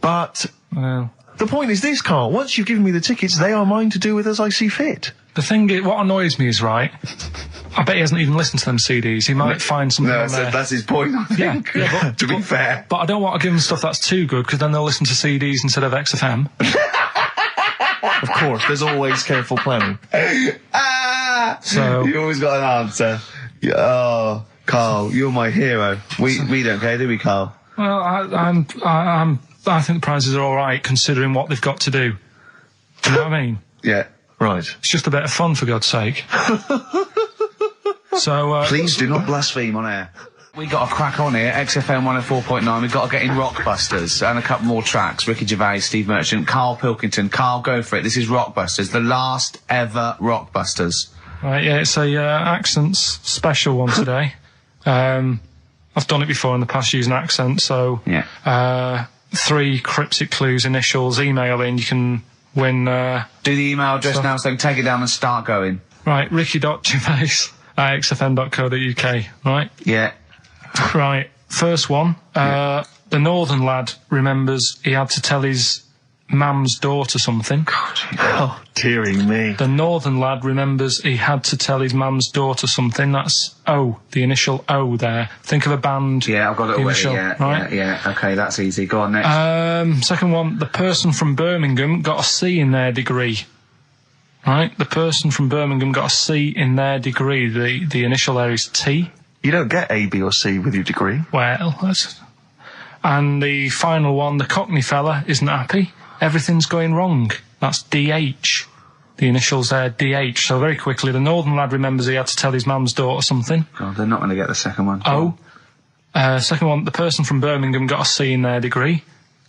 but the point is this, Carl. Once you've given me the tickets, they are mine to do with as I see fit. The thing is, what annoys me is, right, I bet he hasn't even listened to them CDs. He might find something on there. That's his point, I think. Yeah, to be fair. But I don't want to give them stuff that's too good, because then they'll listen to CDs instead of XFM. Of course, there's always careful planning. So you always got an answer. Oh, Carl, you're my hero. We don't care, do we, Carl? Well, I think the prizes are all right, considering what they've got to do. Do you know what I mean? Yeah. Right. It's just a bit of fun, for God's sake. So please do not blaspheme on air. We got a crack on here, XFM 104.9. We've got to get in Rockbusters and a couple more tracks. Ricky Gervais, Steve Merchant, Karl Pilkington. Carl, go for it. This is Rockbusters, the last ever Rockbusters. Right, yeah, it's a accents special one today. I've done it before in the past using accents, so 3 cryptic clues, initials, email in, you can win. Do the email address now, so take it down and start going. Right, ricky.gervais@xfm.co.uk, right? Yeah. Right, first one. The northern lad remembers he had to tell his mum's daughter something. Oh, dearie me. The northern lad remembers he had to tell his mum's daughter something. That's O, the initial O there. Think of a band. Yeah, I've got it initial, already. right? Yeah. Okay, that's easy. Go on, next. Second one, the person from Birmingham got a C in their degree. Right? The person from Birmingham got a C in their degree. The initial there is T. You don't get A, B or C with your degree. Well, that's... And the final one, the Cockney fella isn't happy. Everything's going wrong. That's DH. The initials there, DH. So very quickly, the northern lad remembers he had to tell his mum's daughter something. God, they're not going to get the second one. O. Second one, the person from Birmingham got a C in their degree.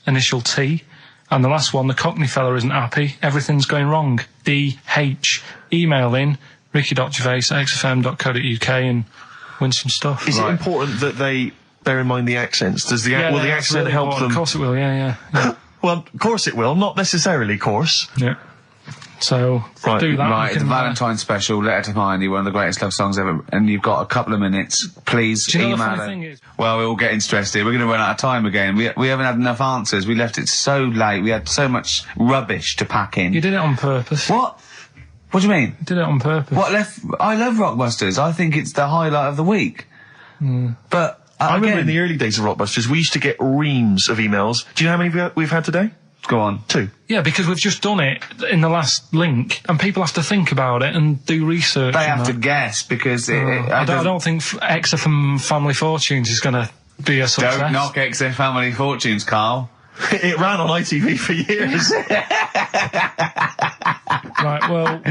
Initial T. And the last one, the Cockney fella isn't happy. Everything's going wrong. DH. Email in, ricky.gervais@xfm.co.uk and win some stuff. Is it important that they bear in mind the accents? Will the accent really help them? Of course it will, yeah. Well, of course it will. Not necessarily, of course. Yeah. So, do that. Right, the Valentine special, Letter to Hermione, one of the greatest love songs ever, and you've got a couple of minutes. Please do you know email the funny thing is? Well, we're all getting stressed here. We're going to run out of time again. We haven't had enough answers. We left it so late. We had so much rubbish to pack in. You did it on purpose. What? What do you mean? You did it on purpose. I love Rockbusters. I think it's the highlight of the week. But I remember in the early days of Rockbusters, we used to get reams of emails. Do you know how many we've had today? Go on. 2. Yeah, because we've just done it in the last link, and people have to think about it and do research. They have to guess, because I don't think XFM Family Fortunes is going to be a success. Don't knock XFM Family Fortunes, Carl. It ran on ITV for years. Right, well...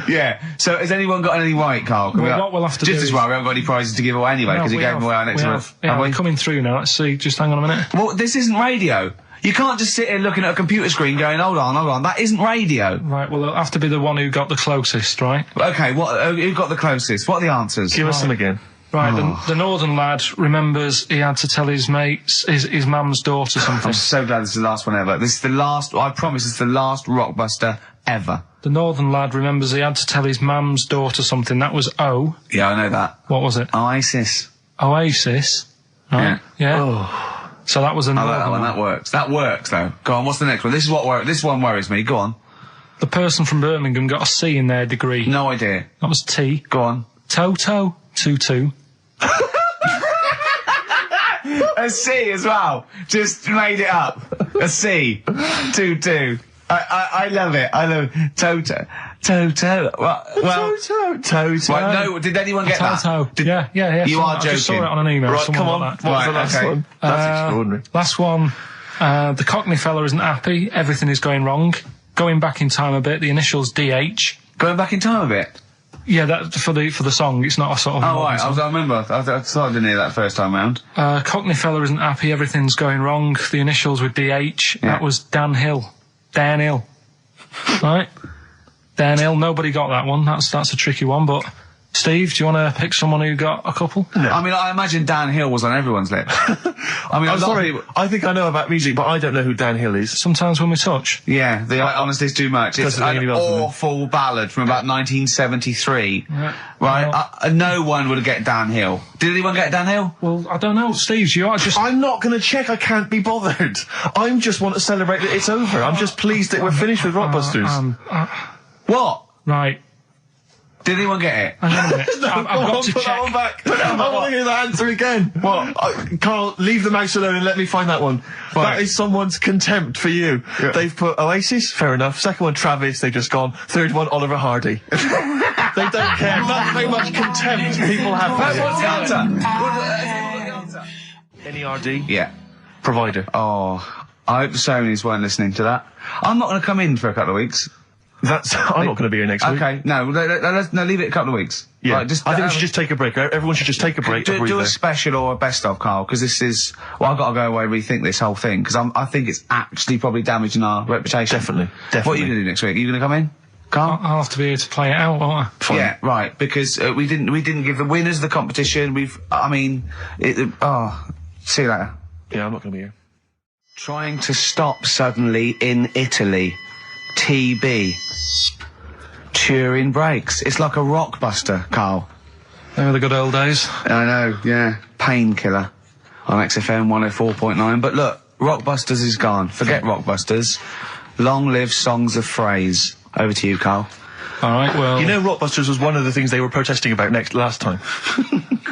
Yeah, so has anyone got anything right, Carl? What we'll have to do just as well, we haven't got any prizes to give away anyway, because he gave them away our next month. Yeah, we're coming through now. Let's see, just hang on a minute. Well, this isn't radio. You can't just sit here looking at a computer screen going, hold on, that isn't radio. Right, well, it'll have to be the one who got the closest, right? Okay, who got the closest? What are the answers? Give us them again. Right, the northern lad remembers he had to tell his mates, his mum's daughter something. I'm so glad this is the last one ever. This is the last, I promise, it's the last Rockbuster ever. The northern lad remembers he had to tell his mum's daughter something. That was O. Yeah, I know that. What was it? Oasis. Oasis. Right. Yeah. Oh. So that was a northern that one. That works. That works, though. Go on, what's the next one? This one worries me. Go on. The person from Birmingham got a C in their degree. No idea. That was T. Go on. Toto. 2-2. A C as well. Just made it up. A C. 2-2. I love it. I love it. Toto. Well, Toto. Right, no, did anyone get Toto. that? Yeah. You are joking. I just saw it on an email. Right, come on. Like what was the last one? That's extraordinary. Last one. The Cockney fella isn't happy. Everything is going wrong. Going back in time a bit. The initials DH. Going back in time a bit? Yeah, that for the song. It's not a sort of... Oh, right. I remember. I thought I didn't hear that first time round. Cockney fella isn't happy. Everything's going wrong. The initials were DH. Yeah. That was Dan Hill. Dan Hill. Right? Dan Hill. Nobody got that one. That's a tricky one, but Steve, do you want to pick someone who got a couple? No. I mean, I imagine Dan Hill was on everyone's lips. I mean, I'm sorry, I think I know about music, but I don't know who Dan Hill is. Sometimes When We Touch. Yeah, honestly, it's too much. It's an awful ballad from about 1973. Yeah. Right? No one would get Dan Hill. Did anyone get Dan Hill? Well, I don't know. Steve, I'm not going to check. I can't be bothered. I just want to celebrate that it's over. I'm just pleased that we're finished with Rockbusters. What? Right. Did anyone get it? Hang on a minute. I've got to check. That one back. I want to hear that answer again. What? Carl, leave the mouse alone and let me find that one. Right. That is someone's contempt for you. Yeah. They've put Oasis, fair enough. Second one, Travis, they've just gone. Third one, Oliver Hardy. They don't care. That's how much contempt people have for you. What's the answer? NERD? Yeah. Provider. Oh, I hope the Sonys weren't listening to that. I'm not going to come in for a couple of weeks. I'm not going to be here next week. Okay, no, leave it a couple of weeks. Yeah, right, I think we should just take a break. Everyone should just take a break. Do a special or a best of, Carl, because this is. Well, I've got to go away and rethink this whole thing because I think it's actually probably damaging our reputation. Definitely. What are you going to do next week? Are you going to come in, Carl? I'll have to be here to play it out, won't I? Fine. Yeah, right. Because we didn't give the winners of the competition. See you later. Yeah, I'm not going to be here. Trying to stop suddenly in Italy. TB. Turing brakes. It's like a rockbuster, Carl. They were the good old days. I know, yeah. Painkiller on XFM 104.9. But look, Rockbusters is gone. Forget Rockbusters. Long live Songs of Phrase. Over to you, Carl. All right, well... You know Rockbusters was one of the things they were protesting about last time.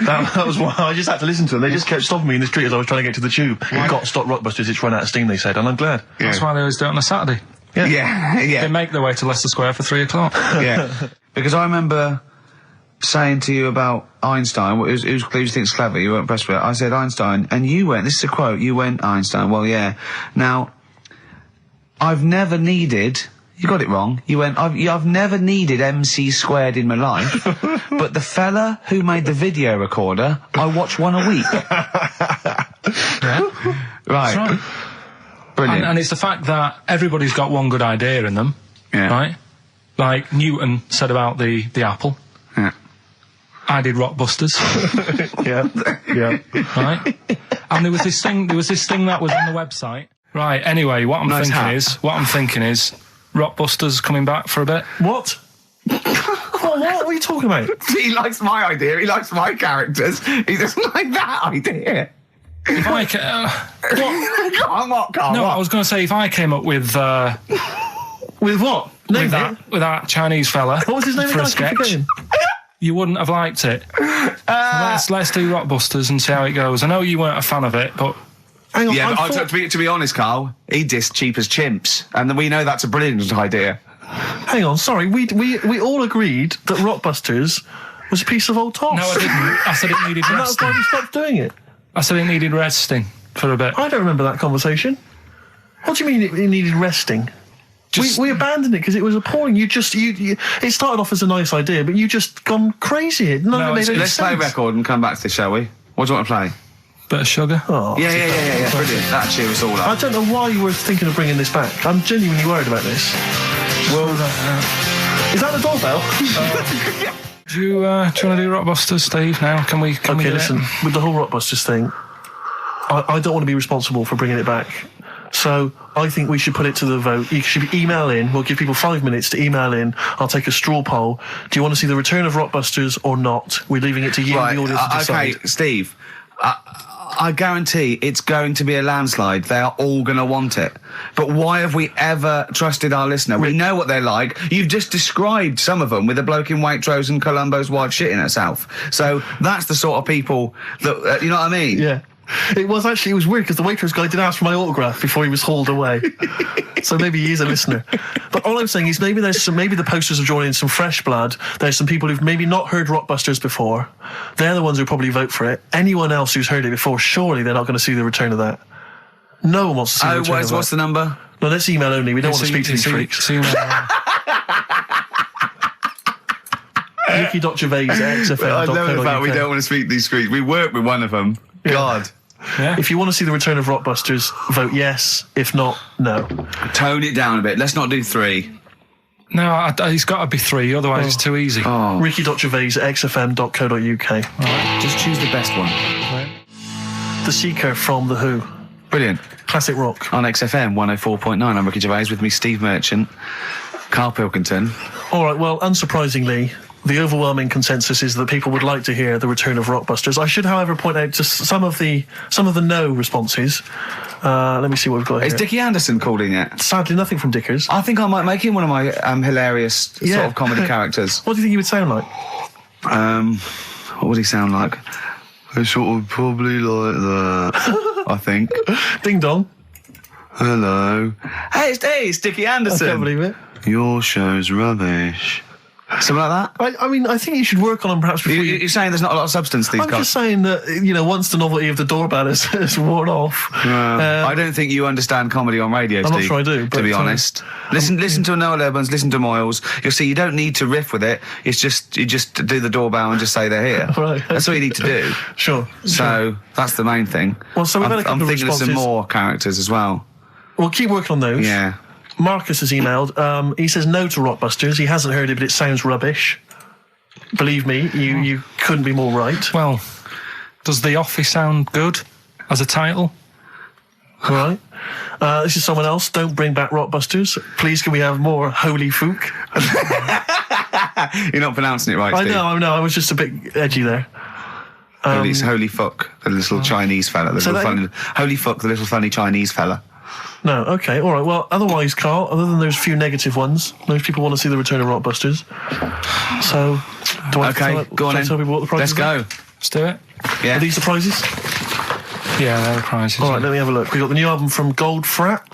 that was why I just had to listen to them. They just kept stopping me in the street as I was trying to get to the tube. You've got to stop Rockbusters, it's run out of steam, they said, and I'm glad. Yeah. That's why they always do it on a Saturday. Yeah. They make their way to Leicester Square for 3 o'clock. Yeah. Because I remember saying to you about Einstein, who do you think's clever? You weren't impressed with it. I said Einstein, and you went, this is a quote, you went Einstein. Well, yeah. Now, I've never needed... You got it wrong. You went, I've never needed MC squared in my life, but the fella who made the video recorder, I watch one a week. Yeah. Right. That's right. Brilliant. And it's the fact that everybody's got one good idea in them. Yeah. Right? Like Newton said about the apple. Yeah. I did Rockbusters. Yeah. Right? And there was this thing that was on the website. Right, anyway, what I'm thinking is Rockbusters coming back for a bit. What? What are you talking about? He likes my idea, he likes my characters, he doesn't like that idea. If I what, Carl? No, what? I was going to say, if I came up with... with what? With that Chinese fella. What was his name for again? a sketch. You wouldn't have liked it. So let's do Rockbusters and see how it goes. I know you weren't a fan of it, but... Hang on, yeah, but to be honest, Carl, he dissed Cheap as Chimps, and we know that's a brilliant idea. Hang on, sorry, we all agreed that Rockbusters was a piece of old toss. No, I didn't. I said it needed resting. And that's why we stopped doing it. I said it needed resting for a bit. I don't remember that conversation. What do you mean it needed resting? We abandoned it because it was appalling. It started off as a nice idea, but you just gone crazy. Let's play a record and come back to this, shall we? What do you want to play? Bit of sugar. Oh, yeah. Brilliant. That cheer us all up. I don't know why you were thinking of bringing this back. I'm genuinely worried about this. Well, is that the doorbell? Do you want to do Rockbusters, Steve? Now, can we? Okay, listen. With the whole Rockbusters thing, I don't want to be responsible for bringing it back. So I think we should put it to the vote. You should email in. We'll give people 5 minutes to email in. I'll take a straw poll. Do you want to see the return of Rockbusters or not? We're leaving it to you, the audience, to decide. Okay, Steve. I guarantee it's going to be a landslide. They are all going to want it. But why have we ever trusted our listener? We know what they're like. You've just described some of them with a bloke in Waitrose and Columbo's wife shitting herself. So that's the sort of people that, you know what I mean? Yeah. It was weird because the Waitrose guy did ask for my autograph before he was hauled away. So maybe he is a listener. But all I'm saying is maybe the posters have drawn in some fresh blood. There's some people who've maybe not heard Rockbusters before. They're the ones who probably vote for it. Anyone else who's heard it before, surely they're not going to see the return of that. No one wants to see the return of that. What's the number? No, let's email only. We don't want to speak to these freaks. Ricky.Gervais@XFM. I know the fact we don't want to speak to these freaks. We work with one of them. Yeah. God. Yeah. If you want to see the return of Rockbusters, vote yes. If not, no. Tone it down a bit. Let's not do 3. No, he's got to be 3, otherwise it's too easy. Oh. Ricky.gervais@xfm.co.uk. Right, just choose the best one. Right. The Seeker from The Who. Brilliant. Classic rock. On XFM 104.9, I'm Ricky Gervais, with me Steve Merchant, Karl Pilkington. All right, well, unsurprisingly, the overwhelming consensus is that people would like to hear the return of Rockbusters. I should, however, point out just some of the no responses. Let me see what we've got here. Is Dickie Anderson calling it? Sadly, nothing from Dickers. I think I might make him one of my hilarious sort of comedy characters. What do you think he would sound like? What would he sound like? I sort of probably like that, I think. Ding dong. Hello. Hey, it's Dickie Anderson. I can't believe it. Your show's rubbish. Something like that? I mean, I think you should work on them perhaps before You're saying there's not a lot of substance to these guys? I'm just saying that, once the novelty of the doorbell has worn off... I don't think you understand comedy on radio, Steve. I'm not sure I do, to be honest. Listen to Noel Evans, listen to Moyles. You'll see you don't need to riff with it. It's just, you just do the doorbell and just say they're here. Right. That's all you need to do. Sure. So, that's the main thing. Well, so we've had a couple I'm of thinking of some responses. more characters as well. We'll keep working on those. Yeah. Marcus has emailed. He says no to Rockbusters. He hasn't heard it, but it sounds rubbish. Believe me, you couldn't be more right. Well, does The Office sound good as a title? All right. This is someone else. Don't bring back Rockbusters. Please, can we have more Holy Fook? You're not pronouncing it right, Steve. I know. I was just a bit edgy there. It's Holy Fuck, the little Chinese fella. Holy Fuck, the little funny Chinese fella. No, okay, all right. Well, otherwise, Karl, other than those few negative ones, most people want to see the return of Rockbusters. So, do I go on in. tell people what the prizes Let's are? go. Let's do it. Yeah. Are these the prizes? Yeah, they're the prizes. All right, let me have a look. We've got the new album from Goldfrapp.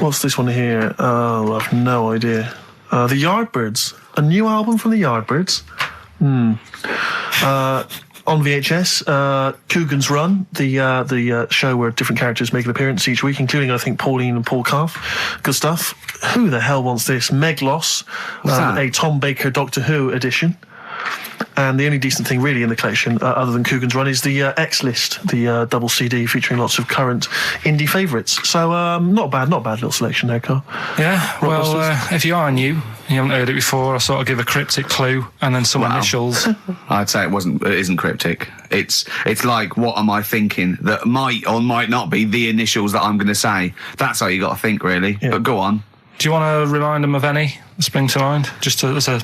What's this one here? Oh, I've no idea. The Yardbirds. A new album from the Yardbirds. On VHS, Coogan's Run, the show where different characters make an appearance each week, including, I think, Pauline and Paul Calf. Good stuff. Who the hell wants this? Meglos, a Tom Baker Doctor Who edition. And the only decent thing really in the collection, other than Coogan's Run, is the X-List, the double CD featuring lots of current indie favourites. So not bad little selection there, Karl. Yeah, well, if you are new, you haven't heard it before, I sort of give a cryptic clue and then some initials. I'd say it isn't cryptic. It's like, what am I thinking that might or might not be the initials that I'm going to say. That's how you got to think, really. Yeah. But go on. Do you want to remind them of any that spring to mind? Just as a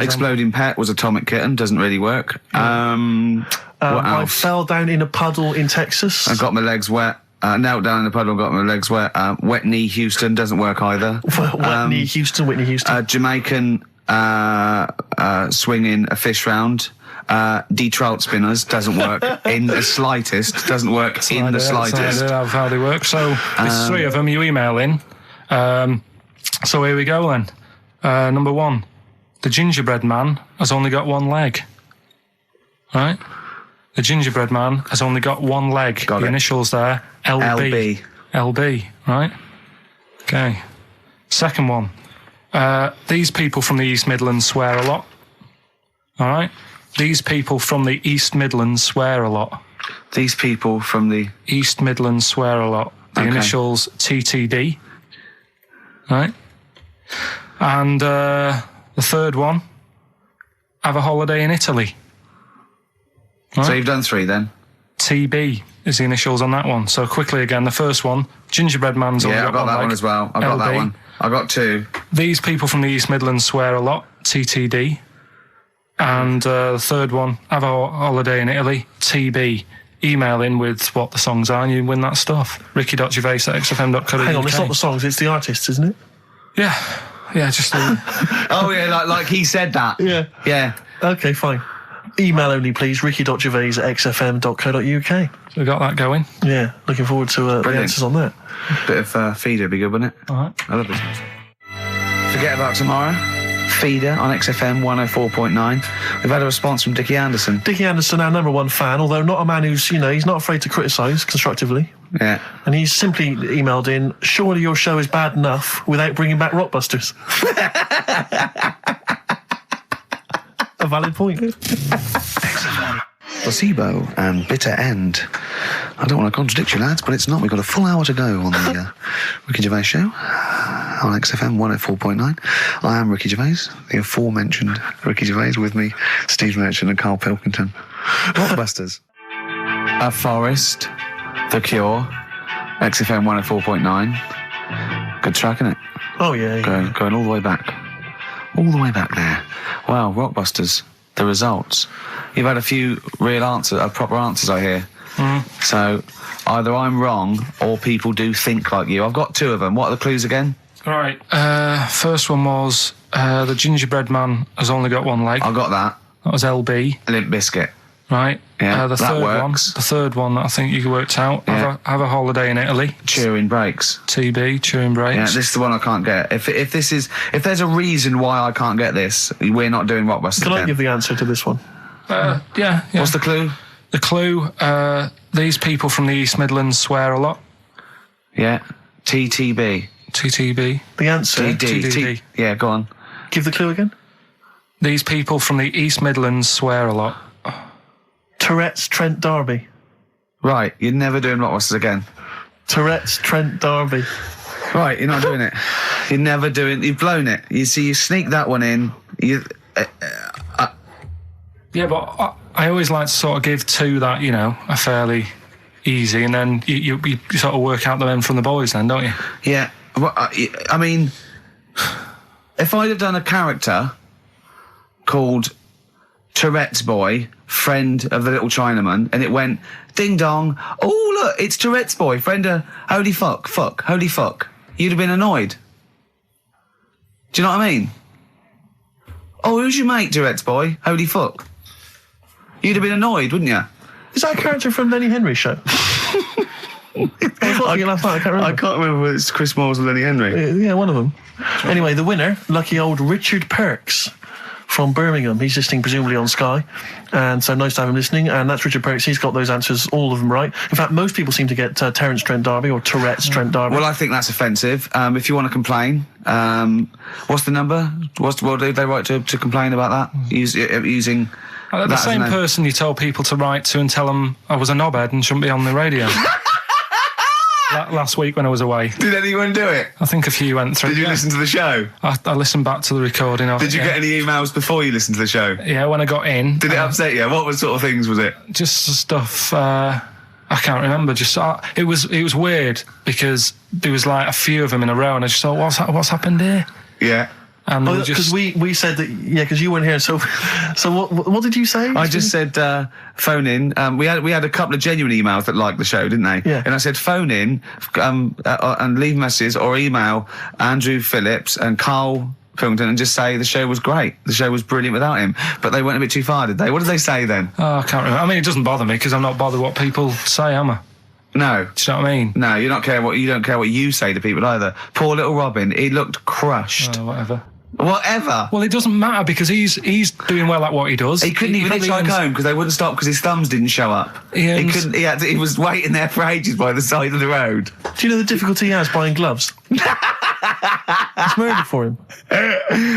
Exploding Pet was Atomic Kitten, doesn't really work. What else? I fell down in a puddle in Texas. I got my legs wet. Knelt down in the puddle, got my legs wet. Wet Knee Houston doesn't work either. Whitney Houston. Jamaican swinging a fish round. De-trout spinners doesn't work in the slightest. Doesn't work in the slightest. That's how they work. So there's 3 of them. You email in. So here we go then. Number 1, the gingerbread man has only got 1 leg. Right? The gingerbread man has only got 1 leg. Got the it. Initials there, LB. LB, right? Okay. Second one, these people from the East Midlands swear a lot. All right? These people from the East Midlands swear a lot. These people from the East Midlands swear a lot. The initials TTD. Right? And the third one, have a holiday in Italy. Right? So you've done 3 then? TB is the initials on that one. So quickly again, the first one, gingerbread man's only I've got that one as well. I've got that one. I got 2. These people from the East Midlands swear a lot, TTD. And the third one, have a holiday in Italy, TB. Email in with what the songs are and you win that stuff. Ricky.gervais@xfm.co.uk. Hang on, it's not the songs, it's the artists, isn't it? Yeah, just Oh yeah, like he said that. Yeah. Okay, fine. Email only, please. Ricky.gervais@xfm.co.uk. we got that going. Yeah, looking forward to the answers on that. Bit of feeder would be good, wouldn't it? All right. I love this. Forget about tomorrow. Feeder on XFM 104.9. We've had a response from Dickie Anderson. Dickie Anderson, our number 1 fan, although not a man who's, he's not afraid to criticise constructively. Yeah. And he's simply emailed in, surely your show is bad enough without bringing back Rockbusters. A valid point. Placebo and Bitter End. I don't want to contradict you, lads, but it's not. We've got a full hour to go on the Ricky Gervais Show. on XFM 104.9. I am Ricky Gervais, the aforementioned Ricky Gervais, with me, Steve Merchant and Karl Pilkington. Rockbusters. A Forest, The Cure, XFM 104.9. Good track, isn't it? Oh, yeah. Going all the way back. All the way back there. Wow, Rockbusters, the results. You've had a few proper answers, I hear. So either I'm wrong or people do think like you. I've got two of them. What are the clues again? All right. First one was the gingerbread man has only got one leg. I got that. That was LB. Limp Bizkit. Right. Yeah, the that third works. The third one that I think you worked out. Yeah. Have a holiday in Italy. Chewing Breaks. TB, Chewing Breaks. Yeah, this is the one I can't get. If there's a reason why I can't get this, we're not doing Rockbusters. Can I give the answer to this one? Yeah. What's the clue? The clue, these people from the East Midlands swear a lot. Yeah. TTB. TTB. The answer? TDD. Yeah, go on. Give the clue again. These people from the East Midlands swear a lot. Tourette's Trent D'Arby. Right, you're never doing Rockbusters again. Tourette's Trent D'Arby. Right, you're not doing it. You're never doing. You've blown it. You see, you sneak that one in. Yeah, but I always like to sort of give two that, are fairly easy, and then you sort of work out the men from the boys then, don't you? Yeah. Well, I mean, if I'd have done a character called Tourette's Boy, friend of the little Chinaman, and it went, ding dong, oh look, it's Tourette's Boy, friend of, holy fuck, holy fuck, you'd have been annoyed. Do you know what I mean? Oh, who's your mate, Tourette's Boy? Holy fuck. You'd have been annoyed, wouldn't you? Is that a character from Lenny Henry's show? I can't remember whether it's Chris Moores or Lenny Henry. Yeah, one of them. Anyway, the winner, lucky old Richard Perks from Birmingham. He's listening presumably on Sky, and so nice to have him listening. And that's Richard Perks. He's got those answers, all of them right. In fact, most people seem to get Terence Trent D'Arby or Tourette's Trent D'Arby. Well, I think that's offensive. If you want to complain, what's the number? What did they write to complain about that? Using the same person you told people to write to and tell them I was a knobhead and shouldn't be on the radio. Last week when I was away. Did anyone do it? I think a few went through. Did you listen to the show? I listened back to the recording of it. Did you get any emails before you listened to the show? Yeah, when I got in. Did it upset you? What sort of things was it? Just stuff, I can't remember. It was weird because there was like a few of them in a row and I just thought, what's happened here? Yeah. Because we said that, because you weren't here. So what did you say? I just said phone in. We had a couple of genuine emails that liked the show, didn't they? Yeah. And I said phone in and leave messages or email Andrew Phillips and Karl Pilkington and just say the show was great. The show was brilliant without him. But they went a bit too far, did they? What did they say then? Oh, I can't remember. I mean, it doesn't bother me because I'm not bothered what people say, am I? No. Do you know what I mean? No, you don't care what you say to people either. Poor little Robin, he looked crushed. Whatever. Whatever. Well, it doesn't matter because he's doing well at what he does. He couldn't even hitchhike home because they wouldn't stop because his thumbs didn't show up. He was waiting there for ages by the side of the road. Do you know the difficulty he has buying gloves? It's murder for him.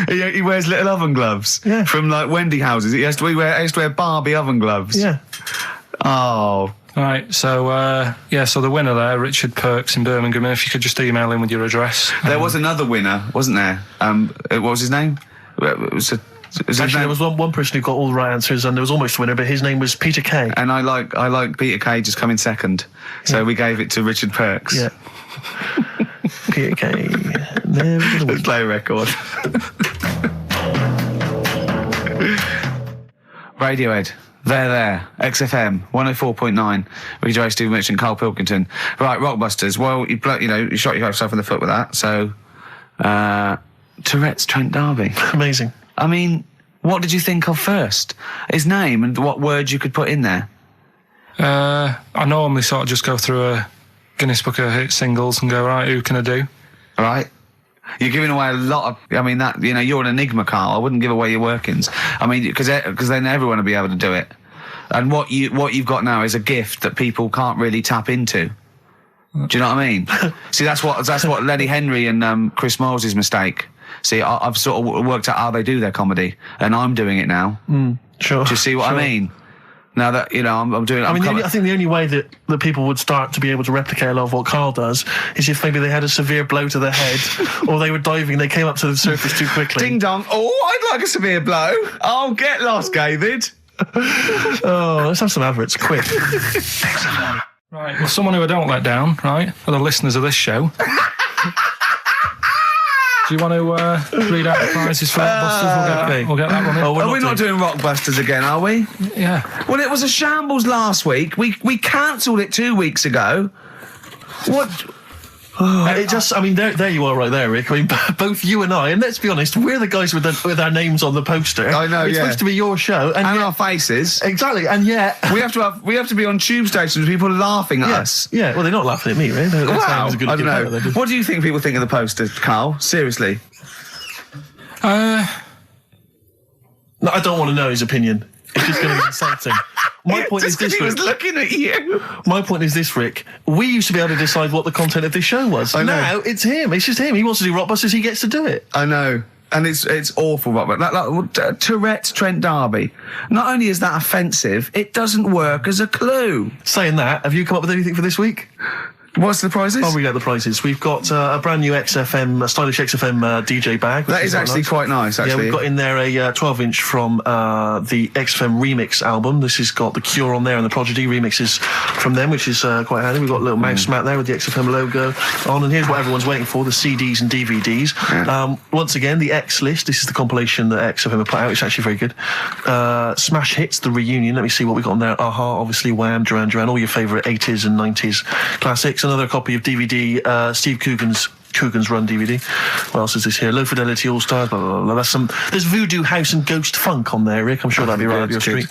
He wears little oven gloves. Yeah. From like Wendy houses. He has to wear Barbie oven gloves. Yeah. Oh. All right, so so the winner there, Richard Perks in Birmingham. If you could just email him with your address. There was another winner, wasn't there? What was his name? Actually, there was one person who got all the right answers, and there was almost a winner, but his name was Peter Kay. And I like Peter Kay just coming second, so we gave it to Richard Perks. Yeah. Peter Kay. Let's play a record. Radiohead. There. XFM 104.9. Ricky Gervais, Steve Merchant, Karl Pilkington. Right, Rockbusters. Well, you shot yourself in the foot with that. So, Tourette's Trent D'Arby. Amazing. I mean, what did you think of first? His name and what words you could put in there? I normally sort of just go through a Guinness Book of Hit singles and go, right, who can I do? Right. You're giving away a lot of. I mean, that you're an enigma, Karl. I wouldn't give away your workings. I mean, because then everyone will be able to do it. And what you've got now is a gift that people can't really tap into. Do you know what I mean? See, that's what Lenny Henry and Chris Moores' mistake. See, I've sort of worked out how they do their comedy, and I'm doing it now. Sure. Do you see what I mean? Now that, you know, I'm doing... I think the only way that people would start to be able to replicate a lot of what Karl does is if maybe they had a severe blow to the head or they were diving and they came up to the surface too quickly. Ding dong. Oh, I'd like a severe blow. Oh, get lost, David. Oh, let's have some adverts, quick. Right, well, someone who I don't let down, right, are the listeners of this show. Do you want to read out the prizes for Rockbusters? We'll get that one in. Oh, we're not doing Rockbusters again, are we? Yeah. Well, it was a shambles last week. We cancelled it 2 weeks ago. What... there you are right there, Rick. I mean, both you and I, and let's be honest, we're the guys with our names on the poster. I know, It's supposed to be your show. And our faces. Exactly, and yet... we have to be on tube stations with people laughing at us. Yeah, well, they're not laughing at me, right? Wow, I don't know. What do you think people think of the poster, Karl? Seriously? No, I don't want to know his opinion. It's just going to be insulting. My point is this, he was Rick. looking at you. My point is this, Rick. We used to be able to decide what the content of this show was. I know. Now it's him. It's just him. He wants to do Rockbusters. He gets to do it. I know. And it's awful, Robert. Like Tourette's Trent D'Arby. Not only is that offensive, it doesn't work as a clue. Saying that, have you come up with anything for this week? What's the prizes? Oh, we got the prizes. We've got a brand new XFM, stylish XFM DJ bag. That is actually quite nice, actually. Yeah, we've got in there a 12-inch from the XFM remix album. This has got The Cure on there and the Prodigy remixes from them, which is quite handy. We've got a little mouse mat there with the XFM logo on. And here's what everyone's waiting for, the CDs and DVDs. Yeah. Once again, the X list. This is the compilation that XFM have put out. It's actually very good. Smash Hits, the reunion. Let me see what we got on there. Aha, obviously, Wham, Duran Duran, all your favourite 80s and 90s classics. Another copy of DVD, Steve Coogan's Run DVD. What else is this here? Low Fidelity All Stars, blah, blah, blah. There's Voodoo House and Ghost Funk on there, Rick. I'm sure that'd be right up your street.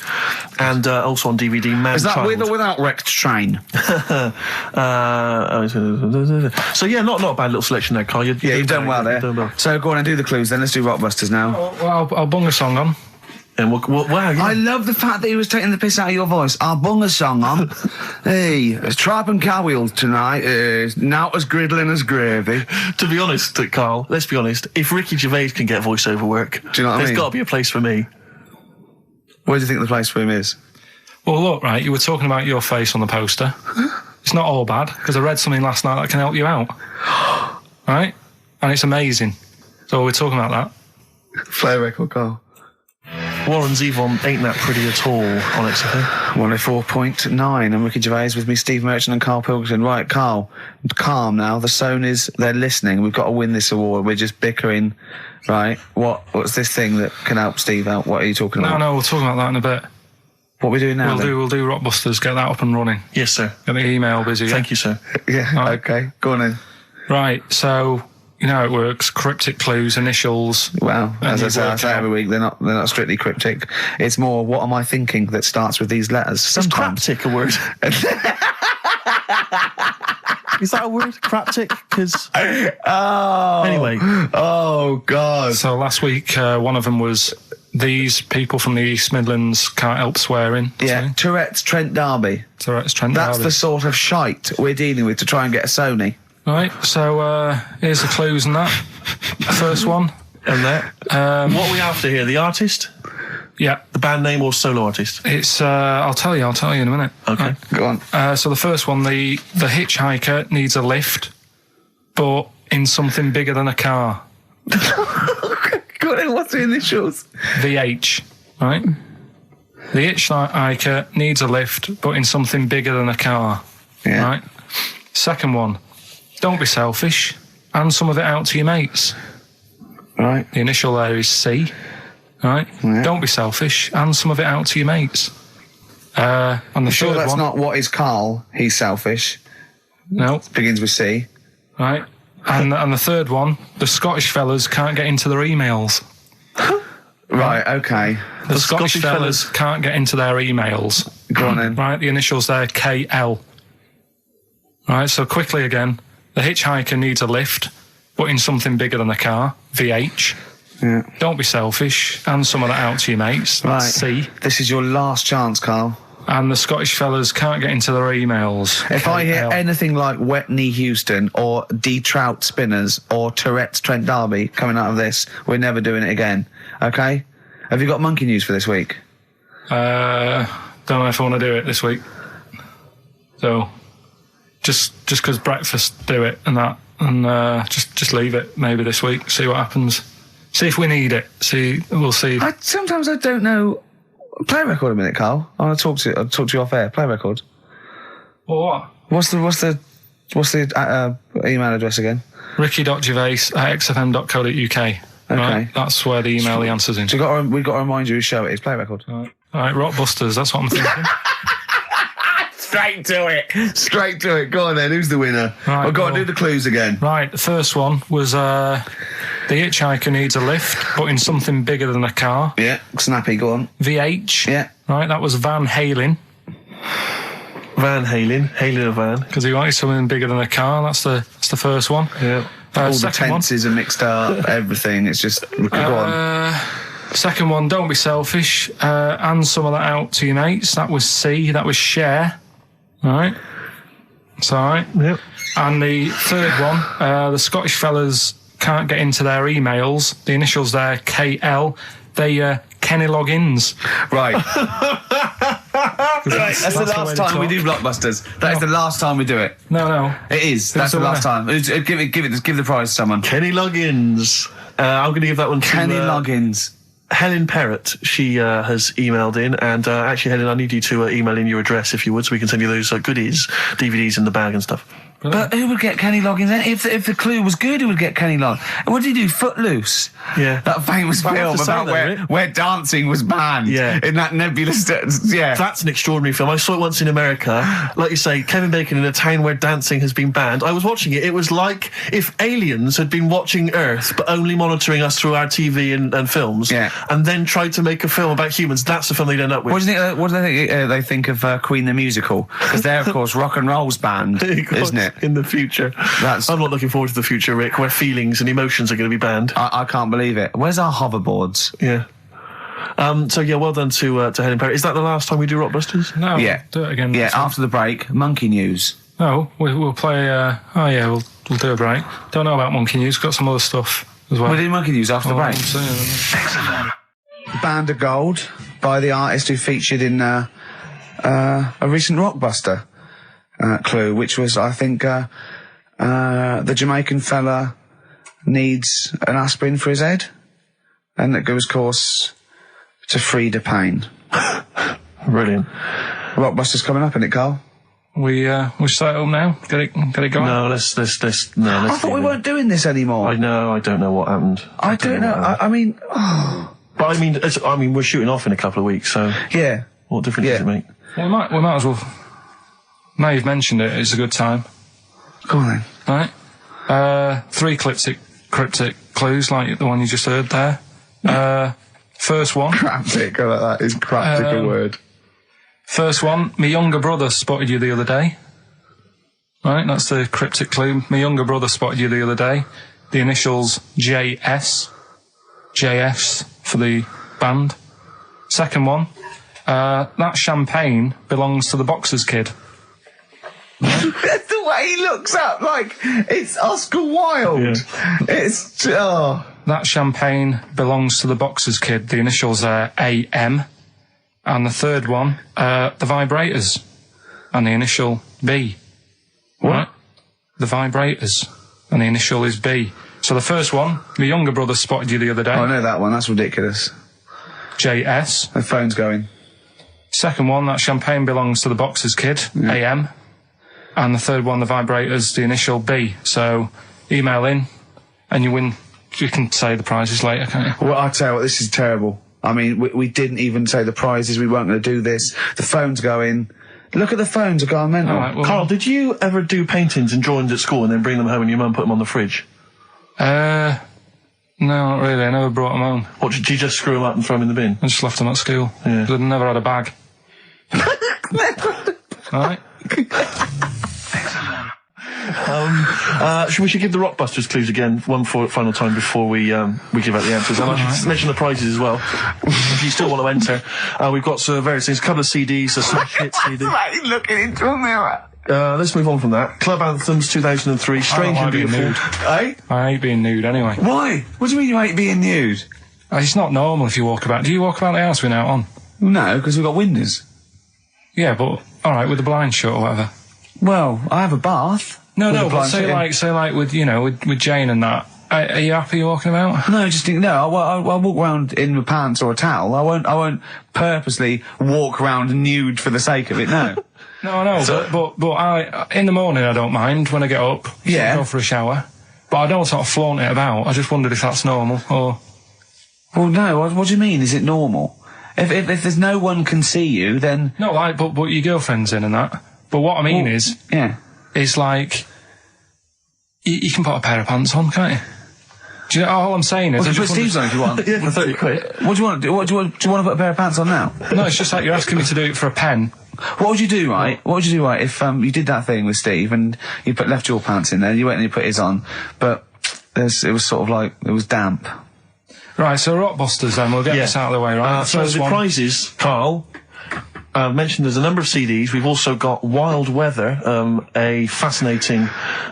And also on DVD, Man Is that Child. with or without Wrecked Train? So yeah, not a bad little selection there, Karl. You've done well there. So go on and do the clues then. Let's do Rockbusters now. Well, I'll bung a song on. And wow, yeah. I love the fact that he was taking the piss out of your voice. I'll bung a song on. Hey, it's Tripe and Cowwheels tonight. Not as griddling as gravy. To be honest, Karl, let's be honest. If Ricky Gervais can get voiceover work, do you know what I mean? There's got to be a place for me. Where do you think the place for him is? Well, look, right, you were talking about your face on the poster. It's not all bad, because I read something last night that can help you out. Right? And it's amazing. So we're talking about that. Play a record, Karl. Warren Zevon ain't that pretty at all on XFM. 104.9. I'm Ricky Gervais with me, Steve Merchant and Karl Pilkington. Right, Karl, calm now. The Sonys, they're listening. We've got to win this award. We're just bickering. Right, what's this thing that can help Steve out? What are you talking about? No, we'll talk about that in a bit. What are we doing now? We'll do Rockbusters, get that up and running. Yes, sir. Get the email busy. Thank you, sir. Yeah, right. Okay. Go on then. Right, so... You know how it works. Cryptic clues, initials. Well, as I say every week, they're not strictly cryptic. It's more, what am I thinking that starts with these letters? Sometimes. Is craptic a word? Is that a word? Craptic? Because... Oh. Anyway. Oh, God. So last week, one of them was, these people from the East Midlands can't help swearing. Yeah, Tourette's Trent D'Arby. Tourette's Trent D'Arby. That's the sort of shite we're dealing with to try and get a Sony. Right, so here's the clues and that. First one. And that. What are we after here? The artist? Yeah. The band name or solo artist? It's, I'll tell you in a minute. Okay. Right. Go on. So the first one, the hitchhiker needs a lift, but in something bigger than a car. Go on, what's the initials? VH, right? The hitchhiker needs a lift, but in something bigger than a car. Yeah. Right? Second one, don't be selfish, hand some of it out to your mates. Right. The initial there is C. Right? Yeah. Don't be selfish, hand some of it out to your mates. And the Sure, third that's one, not what is Karl. He's selfish. No. Begins with C. Right? And the third one, the Scottish fellas can't get into their emails. Right, okay. The Scottish fellas can't get into their emails. Go on then. Right, the initials there, KL. Right, so quickly again, the hitchhiker needs a lift, but in something bigger than a car, VH. Yeah. Don't be selfish, hand some of that out to your mates, Right. C. This is your last chance, Karl. And the Scottish fellas can't get into their emails. If I hear KL. anything like Wet Knee Houston or D Trout Spinners or Tourette's Trent D'Arby coming out of this, we're never doing it again. Okay? Have you got monkey news for this week? don't know if I want to do it this week. So, just because breakfast do it and that, and just leave it maybe this week. See what happens. See if we need it. We'll see. Sometimes I don't know. Play a record a minute, Carl. I'll talk to you off air. Play a record. Or what? What's the email address again? Ricky.Gervais@xfm.co.uk. Okay. Right? That's where the email the answer's in. So we've got to remind you whose show it is. Play a record. All right, Rockbusters. That's what I'm thinking. Straight to it. Go on then. Who's the winner? Right, I've got to do the clues again. Right. The first one was the hitchhiker needs a lift, but in something bigger than a car. Yeah. Snappy. Go on. VH. Yeah. Right. That was Van Halen. Hailing a van. Because he wanted something bigger than a car. That's the first one. Yeah. All the tenses are mixed up. Everything. It's just go on. Second one, don't be selfish. Hand some of that out to your mates. That was C. That was share. All right. It's all right. Yep. And the third one, the Scottish fellas can't get into their emails. The initials there, KL. They Kenny Loggins. Right. That's the last time we do Blockbusters. That is the last time we do it. No. It is. That's the last time. Give the prize to someone. Kenny Loggins. I'm going to give that one to Kenny Loggins. Helen Perrott. She has emailed in, and actually, Helen, I need you to email in your address if you would, so we can send you those goodies, DVDs in the bag and stuff. But who would get Kenny Loggins then? If the clue was good, who would get Kenny Loggins? And what did he do? Footloose? Yeah. That famous film about where dancing was banned. Yeah. In that nebulous... Yeah. That's an extraordinary film. I saw it once in America. Like you say, Kevin Bacon in a town where dancing has been banned. I was watching it. It was like if aliens had been watching Earth, but only monitoring us through our TV and films, and then tried to make a film about humans. That's the film they'd end up with. What do they think of Queen the Musical? Because they're, of course, rock and roll's banned, isn't it? In the future. I'm not looking forward to the future, Rick, where feelings and emotions are going to be banned. I can't believe it. Where's our hoverboards? Yeah. So yeah, well done to Helen Perry. Is that the last time we do Rockbusters? No. Yeah. Do it again. Yeah. After the break, Monkey News. No, we'll play. We'll do a break. Don't know about Monkey News. Got some other stuff as well. We'll do Monkey News after the break. Band of Gold by the artist who featured in a recent Rockbuster clue, which was, I think, the Jamaican fella needs an aspirin for his head, and that goes, of course, to free the pain. Brilliant. Rockbuster's coming up, isn't it, Carl? We start up now. Get it going. No, let's. I thought we weren't doing this anymore. I know. I don't know what happened. I don't know. I mean, but I mean, we're shooting off in a couple of weeks, so yeah. What difference does it make? Well, we might as well. Now you've mentioned it, it's a good time. Go on then. Right. 3 cryptic clues like the one you just heard there. First one. Cryptic, I like that. Is cryptic a word? First one, my younger brother spotted you the other day. Right, that's the cryptic clue. My younger brother spotted you the other day. The initials JS. JS for the band. Second one, that champagne belongs to the boxer's kid. That's the way he looks up, like it's Oscar Wilde. Yeah. It's That champagne belongs to the boxer's kid. The initials are AM. And the third one, the vibrators, and the initial B. What? Right? The vibrators, and the initial is B. So the first one, my younger brother spotted you the other day. Oh, I know that one. That's ridiculous. JS. The phone's going. Second one, that champagne belongs to the boxer's kid. Yeah. AM. And the third one, the vibrators, the initial B. So email in, and you win. You can say the prizes later, can't you? Well, I'll tell you what, this is terrible. I mean, we didn't even say the prizes. We weren't going to do this. The phone's going. Look at the phones are going mental. Right, well, Carl, did you ever do paintings and drawings at school and then bring them home and your mum put them on the fridge? No, not really. I never brought them home. What, did you just screw them up and throw them in the bin? I just left them at school. Yeah. I'd never had a bag. Alright. We should give the Rockbusters clues again, one final time before we give out the answers. And I should mention the prizes as well. If you still want to enter, we've got various things, a couple of CDs, a smash hit CD. Like looking into a mirror. Let's move on from that. Club Anthems 2003, Strange and Beautiful. Eh? I hate being nude anyway. Why? What do you mean you hate being nude? It's not normal if you walk about. Do you walk about the house with an out on? No, because we've got windows. Yeah, but alright, with the blinds shut or whatever. Well, I have a bath. No, but say like with Jane and that. Are you happy walking about? No, I'll walk around in my pants or a towel. I won't purposely walk around nude for the sake of it, no. No, I know, but I, in the morning I don't mind when I get up. Yeah. Go for a shower. But I don't sort of flaunt it about. I just wondered if that's normal, or... Well, no, what do you mean, is it normal? If there's no one can see you, then... No, like, but your girlfriend's in and that. But what I mean is... Yeah. Is like... You can put a pair of pants on, can't you? Do you know, all I'm saying is... Well, put Steve's on if you want. Yeah, for 30 quid. What do you want to do? Do you want to put a pair of pants on now? No, it's just like you're asking me to do it for a pen. What would you do, right? What would you do, right, if you did that thing with Steve and you left your pants in there, you went and you put his on, but it was sort of like, it was damp. Right, so Rockbusters then, we'll get this out of the way, right? So the prizes, Karl, mentioned there's a number of CDs. We've also got Wild Weather, a fascinating,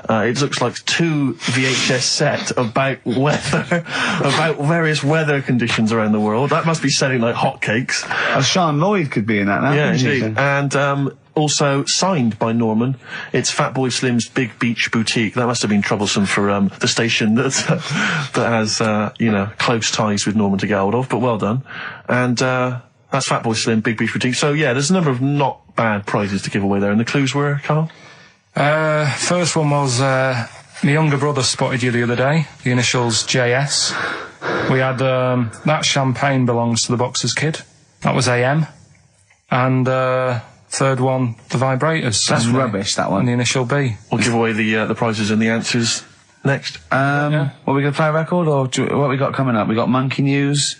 it looks like 2 VHS set about weather, about various weather conditions around the world. That must be selling like hotcakes. Sean Lloyd could be in that now. Yeah, indeed. And, also signed by Norman. It's Fatboy Slim's Big Beach Boutique. That must have been troublesome for the station that has close ties with Norman to get hold of, but well done. And that's Fatboy Slim, Big Beach Boutique. So yeah, there's a number of not bad prizes to give away there. And the clues were, Karl? First one was my younger brother spotted you the other day. The initials JS. We had That Champagne Belongs to the Boxer's Kid. That was AM. And third one, The Vibrators. That's rubbish, that one. And the initial B. We'll give away the prizes and the answers next. What, we going to play a record, or what we got coming up? We got Monkey News.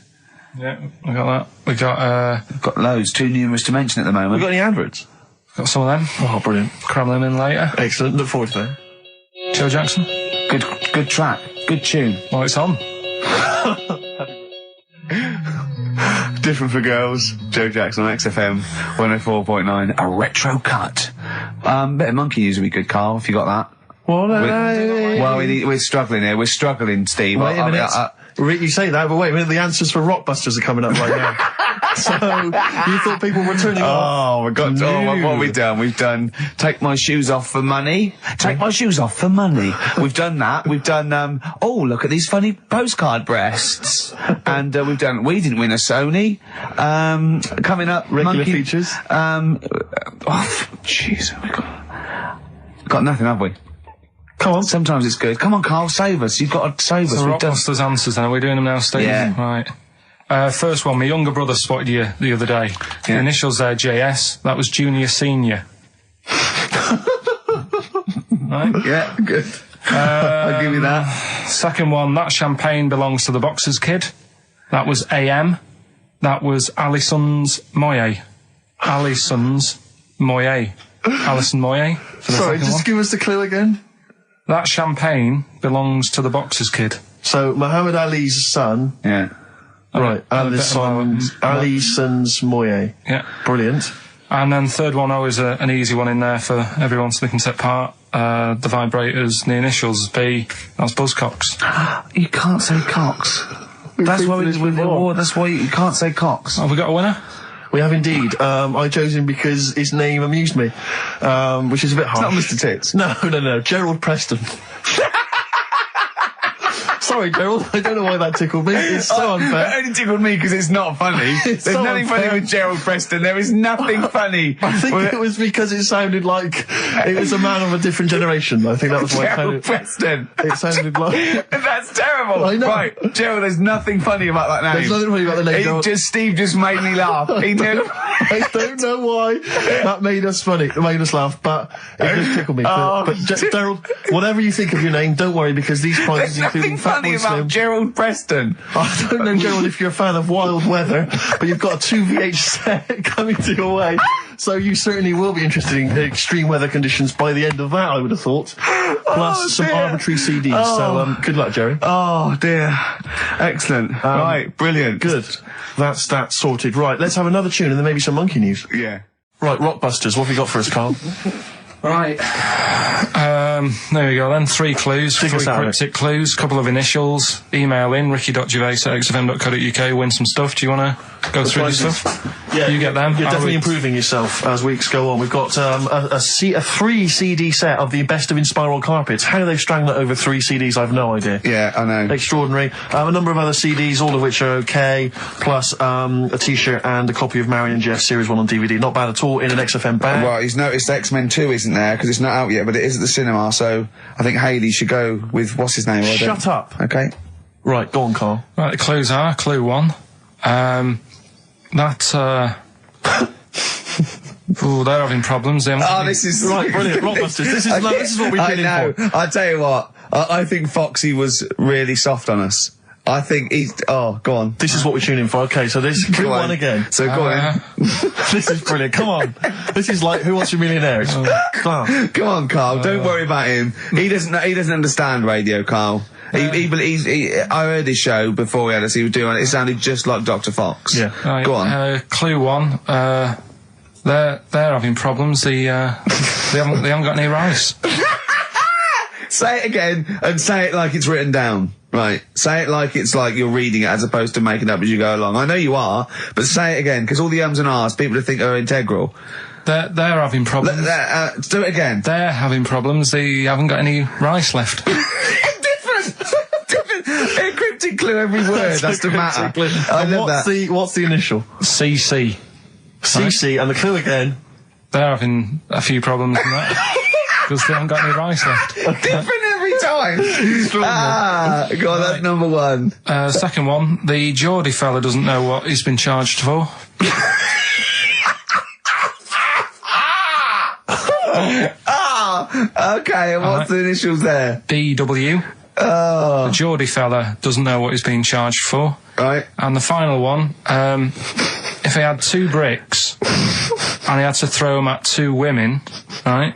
Yeah, we got that. We got We've got loads, too numerous to mention at the moment. We got any adverts? got some of them. Oh, brilliant. Cram them in later. Excellent. Look forward to that. Joe Jackson. Good track. Good tune. Well, it's on. Different for Girls. Joe Jackson on XFM 104.9. A retro cut. Bit of Monkey News would be good, Karl, if you got that. We're struggling here. We're struggling, Steve. Wait a minute. You say that, but wait a minute, the answers for Rockbusters are coming up right now. So, you thought people were turning off? Oh, my God. Oh, what have we done? We've done Take My Shoes Off for Money. Take My Shoes Off for Money. We've done that. We've done, oh, look at these funny postcard breasts. And we've done We Didn't Win a Sony. Coming up, regular features. Jeez, we got nothing, have we? Come on. Sometimes it's good. Come on, Karl, save us. You've got to save us. So Rockbusters answers then. Are we doing them now, Steve? Yeah. Right. First one, my younger brother spotted you the other day. Yeah. The initials there, JS. That was Junior Senior. Right? Yeah, good. I'll give you that. Second one, That Champagne Belongs to the Boxer's Kid. That was AM. That was Alison's Moye. Alison's Moye. Alison Moye. Sorry, just give us the clue again. That champagne belongs to the Boxer's Kid. So, Muhammad Ali's son. Yeah. Right, Alison's Moye. Yeah. Brilliant. And then third one, always an easy one in there for everyone so they can take part. The Vibrators, the initials B, that's Buzzcocks. You can't say Cox. That's why that's why you can't say Cox. Have we got a winner? We have indeed. I chose him because his name amused me, which is a bit harsh. It's not Mr. Tits. No. Gerald Preston. Sorry, Gerald. I don't know why that tickled me. It's so unfair. It only tickled me because it's not funny. There's so nothing funny with Gerald Preston. There is nothing funny. I think it was because it sounded like it was a man of a different generation. I think that was why Gerald Preston. It sounded like... That's terrible. I know. Right, Gerald, there's nothing funny about that name. There's nothing funny about the name, Gerald. Steve just made me laugh. He did. I don't know why that made us funny. It made us laugh, but it just tickled me. But Gerald, whatever you think of your name, don't worry, because these prizes including funny about Gerald Preston. I don't know, Gerald, if you're a fan of Wild Weather, but you've got a 2 VH set coming to your way, so you certainly will be interested in extreme weather conditions by the end of that, I would have thought. Plus some arbitrary CDs, so good luck, Jerry. Oh, dear. Excellent. Right, brilliant. Good. That's that sorted. Right, let's have another tune and then maybe some Monkey News. Yeah. Right, Rockbusters, what have you got for us, Karl? Right. There we go then. 3 clues, Dig 3 us out. cryptic clues, couple of initials. Email in ricky.gervais@xfm.co.uk. Win some stuff. Do you want to go through the stuff? Yeah, you get them. You're I'll definitely read- improving yourself as weeks go on. We've got a 3 CD set of the best of Inspiral Carpets. How they've strung that over 3 CDs, I've no idea. Yeah, I know. Extraordinary. A number of other CDs, all of which are okay, plus a T-shirt and a copy of Marion and Jeff Series 1 on DVD. Not bad at all in an XFM bag. Well, he's noticed X-Men 2 isn't there because it's not out yet, but it is at the cinema, so I think Hayley should go with, what's his name? Shut up. Okay. Right, go on, Carl. Right, the clues are, clue 1. Oh, they're having problems. They haven't This is Right, brilliant. Rockbusters. This is what we've been in for. I tell you what, I think Foxy was really soft on us. I think he's... Oh, go on. This is what we tune in for. Okay, so this clue Go on. 1 again. So go on. This is brilliant. Come on. This is like Who Wants to Be a Millionaire? It's class. Come on, Carl. Don't worry about him. He doesn't understand radio, Carl. I heard his show before we had us. He was doing it. It sounded just like Dr. Fox. Yeah. Right, Go on. Clue 1. They're having problems. They haven't got any rice. Say it again and say it like it's written down. Right. Say it like it's like you're reading it as opposed to making it up as you go along. I know you are, but say it again because all the ums and ahs people would think are integral. They're having problems. Do it again. They're having problems. They haven't got any rice left. Different. A cryptic clue every word. That's the matter. I love that. What's the initial? CC. CC, and the clue again. They're having a few problems in that because they haven't got any rice left. Different every time. Go on, that's number 1. Second one, the Geordie fella doesn't know what he's been charged for. Okay, and what's the initials there? DW. The Geordie fella doesn't know what he's being charged for. Right. And the final one, if he had 2 bricks and he had to throw them at 2 women, right?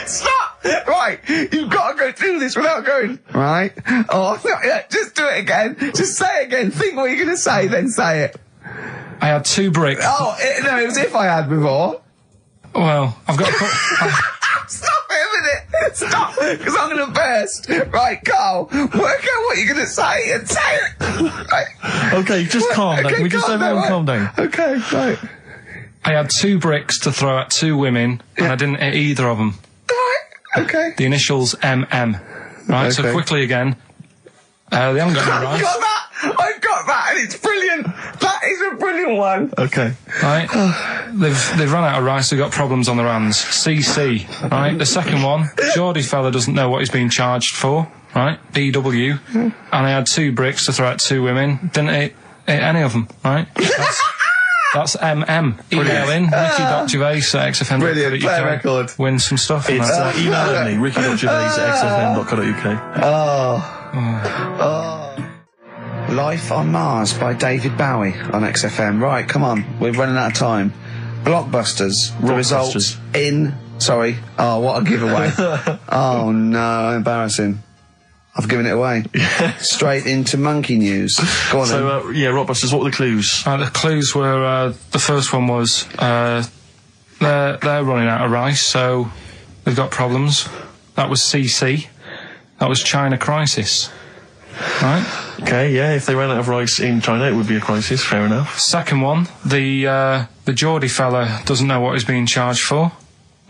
Stop! Right, you've got to go through this without going, right? Oh, yeah, just do it again. Just say it again. Think what you're going to say, then say it. I had 2 bricks. Oh, no, it was if I had before. Well, I've got... Stop it a minute! Stop! Because I'm going to burst. Right, Carl, work out what you're going to say and say it. Right. Okay, just calm down. Okay, We just everyone right. calm down. Okay, right. I had 2 bricks to throw at 2 women, and I didn't hit either of them. Right, okay. The initials MM. Right, so Okay. quickly again. They haven't got any I've rice. got that! I've got that, and it's brilliant! That is a brilliant one! Okay. Right, they've run out of rice. They've got problems on their hands. CC. Right, the second one, Geordie fella doesn't know what he's being charged for. Right, DW, and I had 2 bricks to throw at 2 women. Didn't hit any of them. Right, that's MM. Email in ricky.gervais@xfm.co.uk. Brilliant, play a record. Win some stuff. It's email only, ricky.gervais@xfm.co.uk. Life on Mars by David Bowie on XFM. Right, come on, we're running out of time. Blockbusters. The results in... Sorry. Oh, what a giveaway. Oh, no, embarrassing. I've given it away. Straight into monkey news. Go on So, Rockbusters, what were the clues? The clues were, the first one was, they're running out of rice, so they've got problems. That was CC. That was China crisis. Right? Okay, yeah, if they ran out of rice in China, it would be a crisis, fair enough. Second one, the Geordie fella doesn't know what he's being charged for.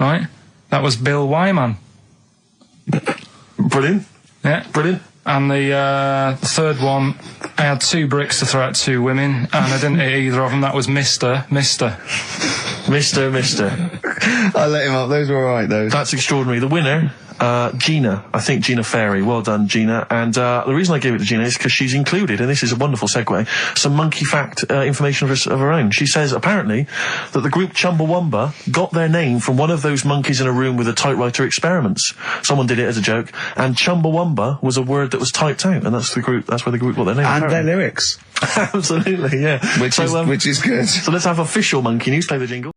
Right? That was Bill Wyman. Brilliant. Yeah. Brilliant. And the third one, I had 2 bricks to throw at 2 women, and I didn't hit either of them. That was Mister. I let him up. Those were alright, those. That's extraordinary. The winner, Gina. I think Gina Ferry. Well done, Gina. And the reason I gave it to Gina is because she's included, and this is a wonderful segue, some monkey fact information of her own. She says, apparently, that the group Chumbawamba got their name from one of those monkeys in a room with a typewriter experiments. Someone did it as a joke, and Chumbawamba was a word that was typed out, and that's where the group got their name. And apparently. their lyrics. Absolutely, yeah. Which is good. So let's have official monkey news. Play the jingle.